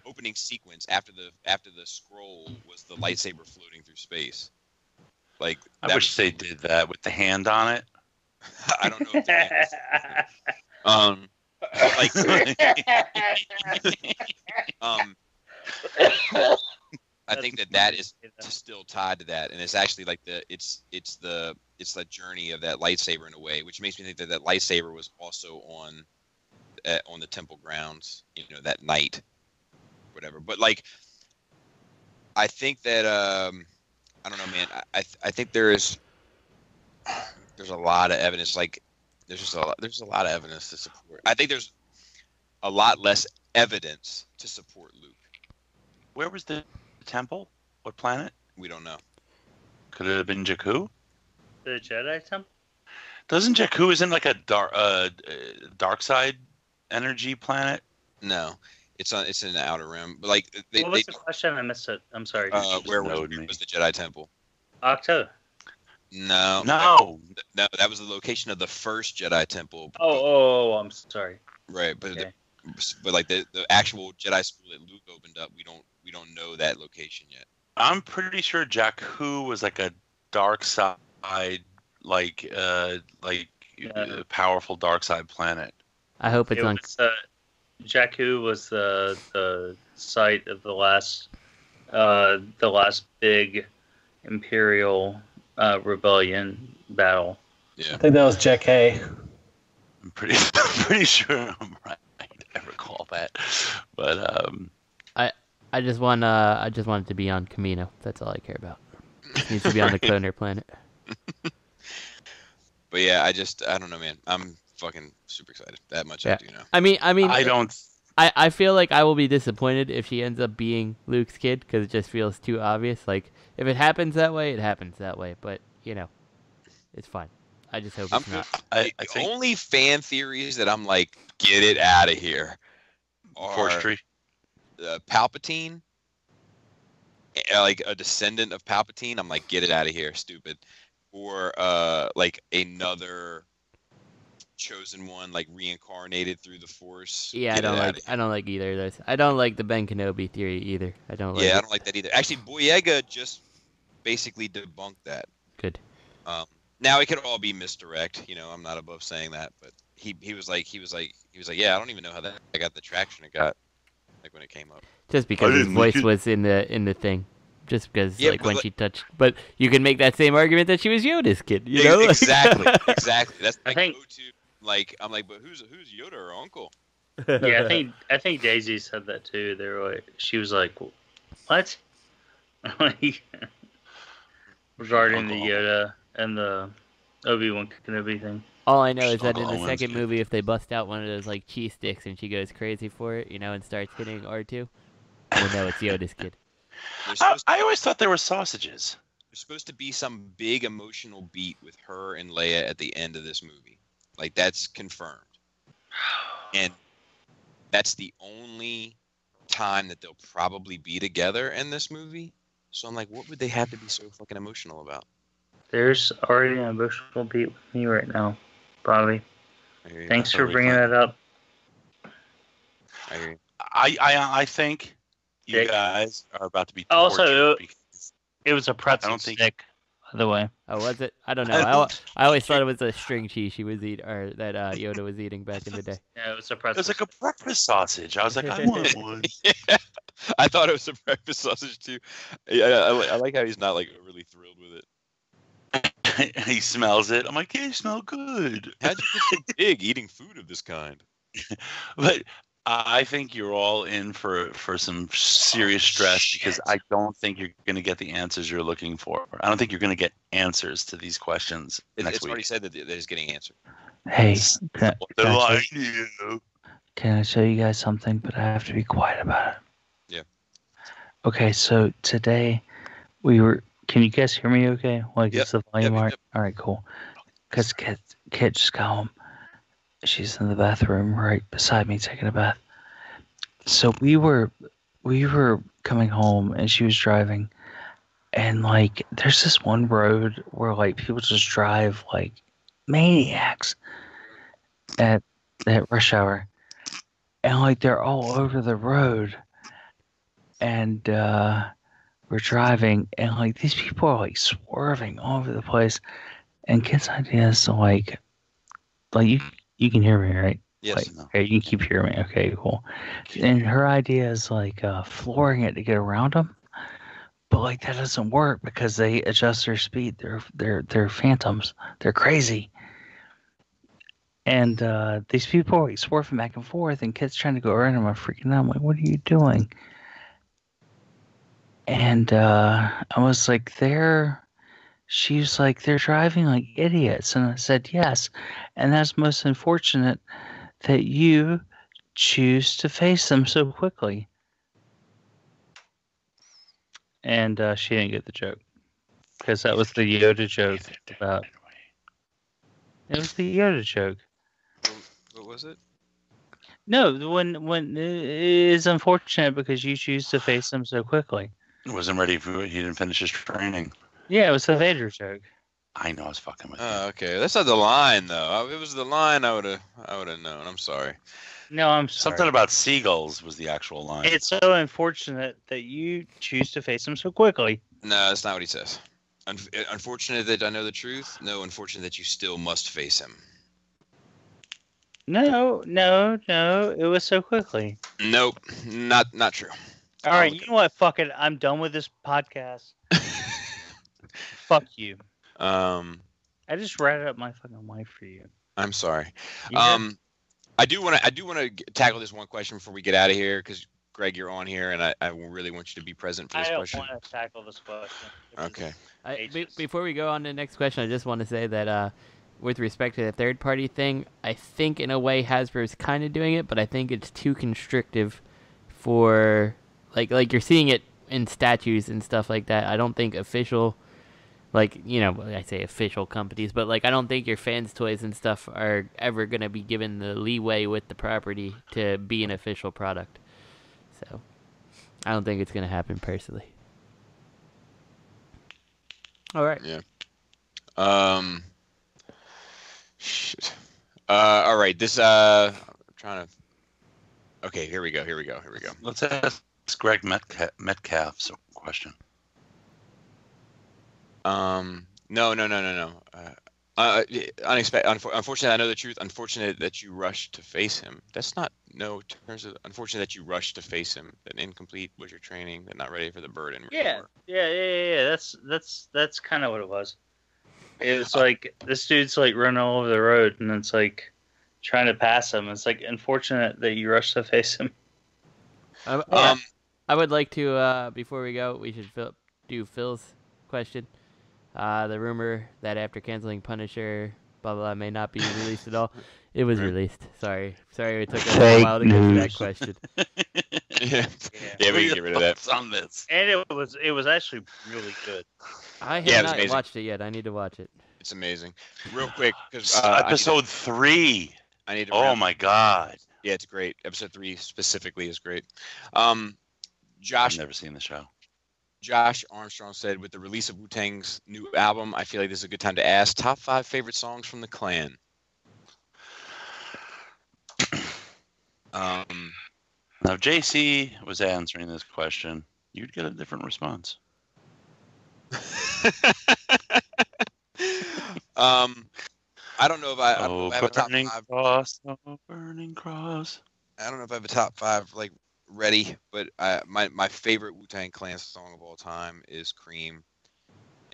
opening sequence after the scroll was the lightsaber floating through space. Like I wish they did that with the hand on it. I don't know if the hand I think that is still tied to that, and it's actually like it's the journey of that lightsaber in a way, which makes me think that lightsaber was also on the temple grounds, you know, that night, whatever. But like, I think that I don't know, man. I think there's a lot of evidence. Like, there's a lot of evidence to support. I think there's a lot less evidence to support Luke. Where was the temple? What planet? We don't know. Could it have been Jakku? The Jedi temple? Doesn't Jakku isn't like a dark side energy planet? No, it's in the outer rim. But like, what was the question? I missed it. I'm sorry. Where was the Jedi temple? Octo. No, that was the location of the first Jedi temple. Oh, I'm sorry. Right, but but like the actual Jedi school that Luke opened up, we don't know that location yet. I'm pretty sure Jakku was like a dark side, powerful dark side planet. I hope it's on. Jakku was the site of the last big Imperial rebellion battle. Yeah, I think that was Jack Hay. I'm pretty sure I'm right. I recall that, but I just want it to be on Kamino. That's all I care about. It needs to be on the cloner planet. But yeah, I don't know, man. I'm fucking super excited. That much I do know. I mean, I don't. I feel like I will be disappointed if she ends up being Luke's kid because it just feels too obvious. Like if it happens that way, it happens that way. But it's fine. I just hope it's not. I think only fan theories that I'm like, get it out of here. Force tree. Palpatine, like a descendant of Palpatine. I'm like, get it out of here, stupid. Or like another chosen one, like reincarnated through the Force. Yeah, I don't like either of those. I don't like the Ben Kenobi theory either. I don't like that either. Actually, Boyega just basically debunked that. Good. Now it could all be misdirect. I'm not above saying that, but he was like, yeah, I don't even know how that I got the traction it got, like when it came up. Just because his voice was in the thing. Just because, when she touched, but you can make that same argument that she was Yoda's kid, you know? Exactly. That's my go-to. Like, I'm like, but who's Yoda or uncle? Yeah, I think Daisy said that too. They were like, she was like, what? Regarding the Yoda and the Obi-Wan Kenobi thing. All I know is that in the second movie, if they bust out one of those like cheese sticks and she goes crazy for it, and starts hitting R2, we'll know it's Yoda's kid. I always thought they were sausages. There's supposed to be some big emotional beat with her and Leia at the end of this movie. Like, that's confirmed. And that's the only time that they'll probably be together in this movie. So I'm like, what would they have to be so fucking emotional about? There's already an emotional beat with me right now, Bobby. Thanks for bringing that up. I think you guys are about to be tortured. Also, it was a pretzel stick, by the way. Oh, was it? I don't know. I always thought it was a string cheese she was eating, or that Yoda was eating back in the day. Yeah, it was a pretzel. It was like a breakfast sausage. I was like, I want one. Yeah, I thought it was a breakfast sausage too. Yeah, I like how he's not like overly thrilled with it. He smells it. I'm like, yeah, you smell good. How'd you get so big eating food of this kind? But I think you're all in for some serious stress because I don't think you're going to get the answers you're looking for. I don't think you're going to get answers to these questions next week. It's already said that it's getting answered. Hey, can I show you guys something? But I have to be quiet about it. Yeah. Okay, so today we were. Can you guys hear me? Okay, like it's the volume art. All right, cool. Because Kit just got home. She's in the bathroom right beside me taking a bath. So we were coming home and she was driving, and like there's this one road where like people just drive like maniacs at rush hour, and like they're all over the road, and we're driving and like these people are like swerving all over the place, and Kit's idea is to like you can hear me, right? Yes. Okay, you can keep hearing me. Okay, cool. And her idea is like flooring it to get around them, but like that doesn't work because they adjust their speed. They're phantoms. They're crazy. And these people are like swerving back and forth, and kids trying to go around them. I'm freaking out. I'm like, what are you doing? And I was like, she's like, they're driving like idiots. And I said, yes. And that's most unfortunate that you choose to face them so quickly. And she didn't get the joke. Because that was the Yoda joke about... It was the Yoda joke. What was it? No, when it is unfortunate because you choose to face them so quickly. He wasn't ready for it. He didn't finish his training. Yeah, it was the Vader joke. I know I was fucking with you. Oh, okay. That's not the line though. If it was the line, I would have known. I'm sorry. No, I'm sorry. Something about seagulls was the actual line. It's so unfortunate that you choose to face him so quickly. No, that's not what he says. Unfortunate that I know the truth. No, unfortunate that you still must face him. No. It was so quickly. Nope, not true. All right, you know what? Fuck it. I'm done with this podcast. Fuck you. I just ratted up my fucking wife for you. I'm sorry. Yeah. I do want to tackle this one question before we get out of here, because Greg, you're on here, and I really want you to be present for this question. I don't want to tackle this question. Okay. Before we go on to the next question, I just want to say that with respect to the third-party thing, I think in a way Hasbro's kind of doing it, but I think it's too constrictive for like you're seeing it in statues and stuff like that. I don't think official, I say official companies, but I don't think your fans' toys and stuff are ever gonna be given the leeway with the property to be an official product. So I don't think it's gonna happen personally. All right. Yeah. Shit. All right. This. I'm trying to. Okay. Here we go. Let's ask Greg Metcalf's question. No. Unfortunately, I know the truth. Unfortunate that you rushed to face him. That's not in terms of unfortunate that you rushed to face him. That incomplete was your training. That not ready for the burden. Yeah. That's kind of what it was. It was like this dude's running all over the road, and it's trying to pass him. It's unfortunate that you rushed to face him. I would like to before we go, we should do Phil's question. The rumor that after canceling Punisher, blah blah, may not be released at all. It was released. Sorry, it took us a while to get to that question. Yeah, we can get rid of that. On this, and it was actually really good. I have not watched it yet. I need to watch it. It's amazing. Real quick, because episode 3. I need to. Oh my god. Yeah, it's great. Episode 3 specifically is great. Josh, I've never seen the show. Josh Armstrong said, with the release of Wu-Tang's new album, I feel like this is a good time to ask top 5 favorite songs from the Clan. Now, if JC was answering this question, you'd get a different response. I don't know if I have a top 5. Burning Cross. I don't know if I have a top 5 ready, but my favorite Wu-Tang Clan song of all time is Cream,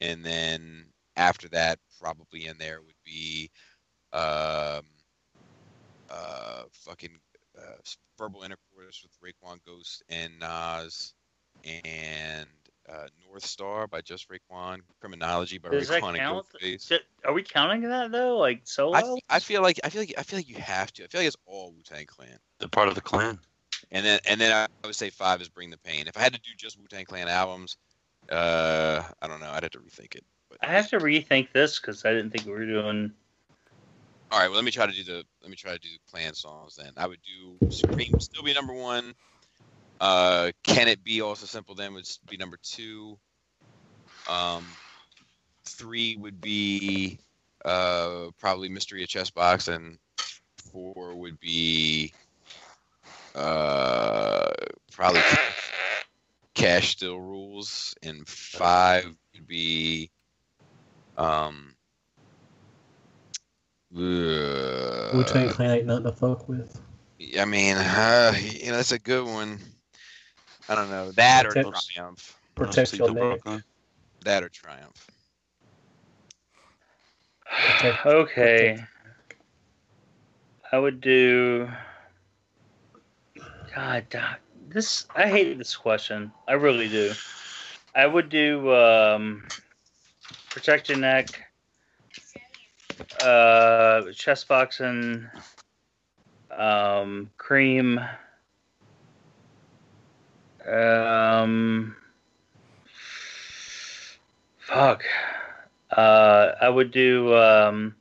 and then after that, probably in there would be Verbal Intercourse with Raekwon Ghost and Nas, and North Star by Just Raekwon, Criminology by Raekwon and Ghostface. Are we counting that though, solo? I feel like you have to. I feel like it's all Wu-Tang Clan. They're part of the Clan. And then I would say 5 is Bring the Pain. If I had to do just Wu-Tang Clan albums, I don't know. I'd have to rethink it. But I have to rethink this because I didn't think we were doing. All right, well, let me try to do the Clan songs then. I would do Supreme still be number 1. Can It Be Also Simple Then would be number 2. 3 would be probably Mystery of Chessbox, and 4 would be probably Cash Still Rules, and 5 would be Wu-Tang Clan ain't nothing to fuck with. I mean, that's a good one. I don't know. That or Triumph. Protect your neck. That or Triumph. Okay. I would do. God, I hate this question. I really do. I would do Protect Your Neck, Chess Boxing, Cream, fuck. I would do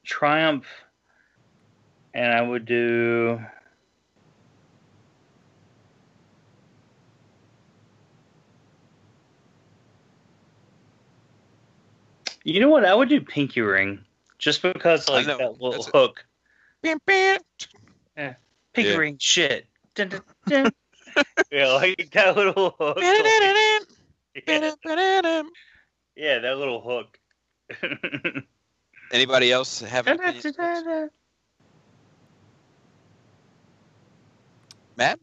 Triumph, and I would do you know what? I would do Pinky Ring just because that little hook Yeah. Pickering shit. Dun, dun, dun. Yeah, like that little hook. Yeah, that little hook. Anybody else have an opinion? Matt?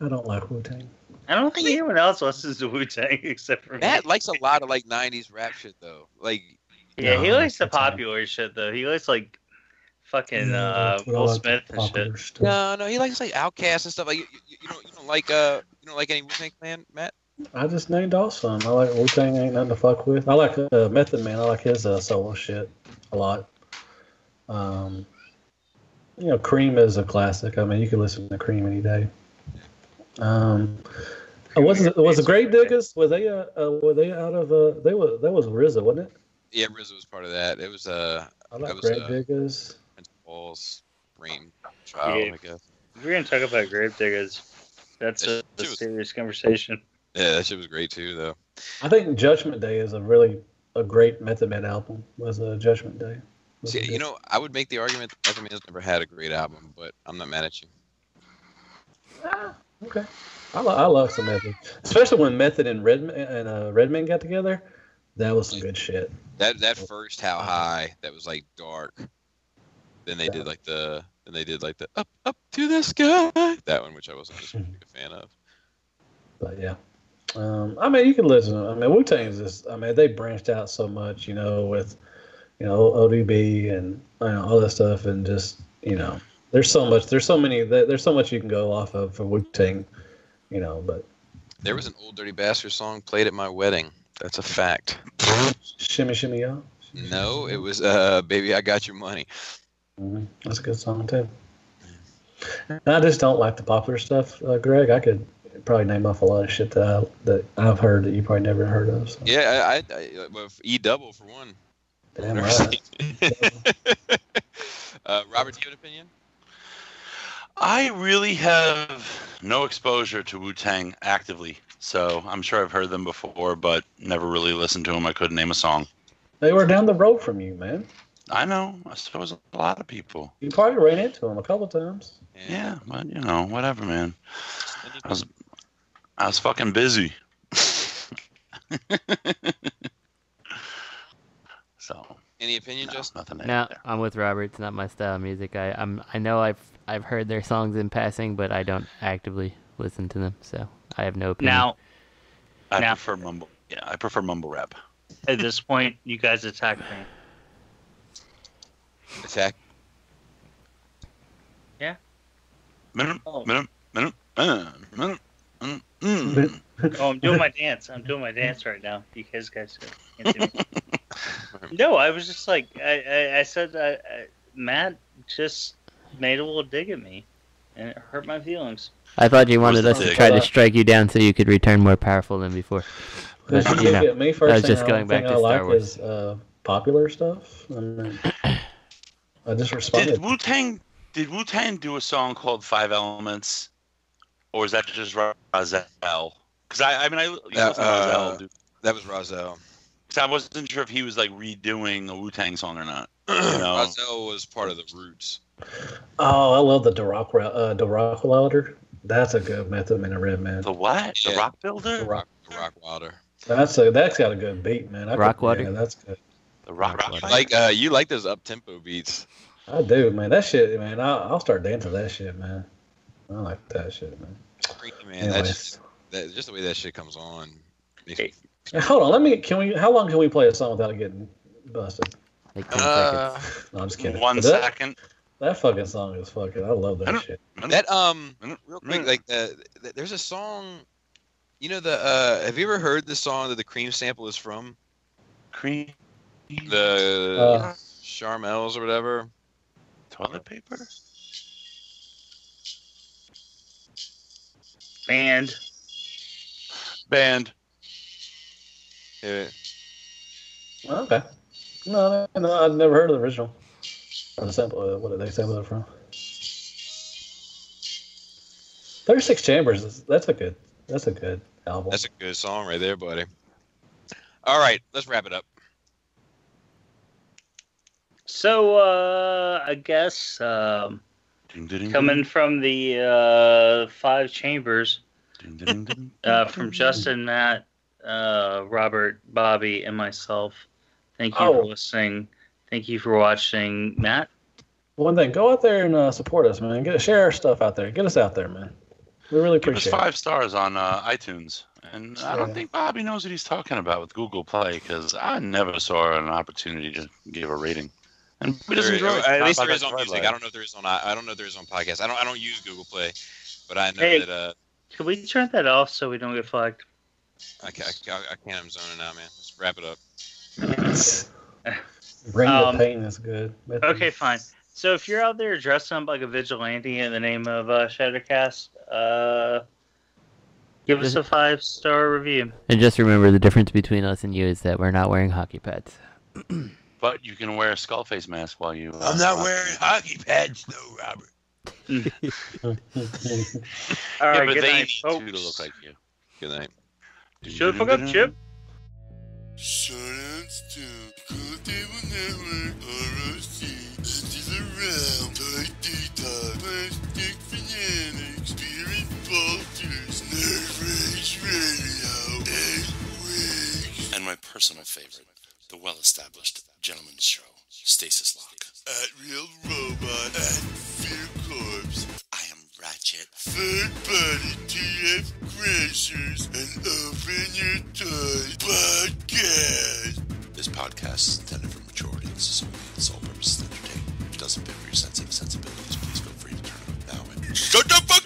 I don't like Wu-Tang. I don't think anyone else listens to Wu-Tang except for Matt me. likes a lot of like 90s rap shit though. Like Yeah, he likes the popular shit though. He likes like fucking Will Smith and shit. No, he likes like Outkast and stuff. Like you don't like any Wu-Tang Clan, Matt? I just named all some. I like Wu-Tang, ain't nothing to fuck with. I like Method Man. I like his solo shit a lot. Cream is a classic. I mean, you can listen to Cream any day. Was the Grave Diggers? Were they out of that was RZA, wasn't it? Yeah, RZA was part of that. It was I like Grave Diggers. Paul's Brain Child, I guess. If we're gonna talk about Grave Diggers, that's a serious conversation. Yeah, that shit was great too, though. I think Judgment Day is a great Method Man album. Was Judgment Day? See, I would make the argument that Method Man's never had a great album, but I'm not mad at you. Okay. I love some Method, especially when Method and Redman got together. That was some good shit. That first How High, that was like dark. Then they did like the up to the sky. That one, which I wasn't just a fan of. But yeah. I mean, you can listen. I mean, Wu-Tang is just. I mean, they branched out so much, with, ODB and all that stuff, and just there's so much. There's so much you can go off of for Wu-Tang, But there was an Old Dirty Bastard song played at my wedding. That's a fact. Shimmy Shimmy Y'all. No, it was Baby I Got Your Money. Mm-hmm. That's a good song too. And I just don't like the popular stuff, Greg. I could probably name off a lot of shit that I've heard that you probably never heard of. So. Yeah, I E-Double for one. Damn right. Robert, do you have an opinion? I really have no exposure to Wu-Tang actively, so I'm sure I've heard them before, but never really listened to them. I couldn't name a song. They were down the road from you, man. I know. I suppose a lot of people. You probably ran into them a couple times. Yeah, but whatever, man. I was fucking busy. So. Any opinion, Justin? Nothing. No, I'm with Robert. It's not my style of music. I know I've heard their songs in passing, but I don't actively listen to them, so I have no opinion. I prefer mumble. Yeah, I prefer mumble rap. At this point, you guys attack me. Attack. Yeah. Minute. Oh, I'm doing my dance. I'm doing my dance right now. You guys can't see me. No, I was just like, I said, Matt just made a little dig at me, and it hurt my feelings. I thought you wanted us to try to strike you down so you could return more powerful than before. But, at me first. I was just going back to Star Wars. Is popular stuff. I mean, I just responded. Did Wu-Tang do a song called 5 Elements, or is that just Razel? Because I listen to Razel. That was Razel. Because I wasn't sure if he was like redoing a Wu-Tang song or not. Razel was part of the Roots. Oh, I love the Dorock Wilder. That's a good Method Man and Redman. The what? Yeah. The Rock Builder? The Rock Wilder. That's got a good beat, man. Rockwater? Yeah, that's good. The Rock. You like those up tempo beats. I do, man. That shit, man. I'll start dancing to that shit, man. I like that shit, man. Man, that's just the way that shit comes on. Hey, hold on. How long can we play a song without it getting busted? Like 10 seconds. No, I'm just kidding. 1 second. That fucking song is fucking. I love that shit. That real quick, like there's a song. Have you ever heard the song that the Cream sample is from? Cream. The Charmels or whatever. Toilet paper. Band. Yeah. Okay. No, I've never heard of the original. Or the sample. What did they sample it from? 36 Chambers. That's a good album. That's a good song right there, buddy. All right, let's wrap it up. So, I guess coming from the 5 chambers, from Justin, Matt, Robert, Bobby, and myself, thank you for listening. Thank you for watching. Matt? One thing, go out there and support us, man. Share our stuff out there. Get us out there, man. We really appreciate it. Give us 5 stars on iTunes. And I don't think Bobby knows what he's talking about with Google Play, because I never saw an opportunity to give a rating. And we doesn't enjoy it. At least there is on music. I don't know if there is on. I don't know if there is on podcasts. I don't use Google Play, but I know that. Can we turn that off so we don't get flagged? I can't. I'm zoning out, man. Let's wrap it up. Bring the pain is good. Okay, fine. So if you're out there dressing up like a vigilante in the name of Shattercast, give us a 5-star review. And just remember, the difference between us and you is that we're not wearing hockey pads. But you can wear a skull face mask while you... I'm not wearing hockey pads, though, Robert. All right, but good they night, need folks. to look like you. Good night. Shut the fuck up, Chip. Shardouts to Cool Table Network, ROC, Edges Around, Toy Detox, Plastic Fanatics, Spirit Vultures, Nerd Rage Radio, Egg and my personal favorite, the well-established Gentleman's Show, Stasis Lock. At Real Robot, at Fear Corpse, I am Ratchet. Third Party TF Crashers, and Open Your Toys Podcast. This podcast is intended for mature audiences only, and its sole purpose is to entertain. If it doesn't fit for your sensitive sensibilities, please feel free to turn it off now. Shut the fuck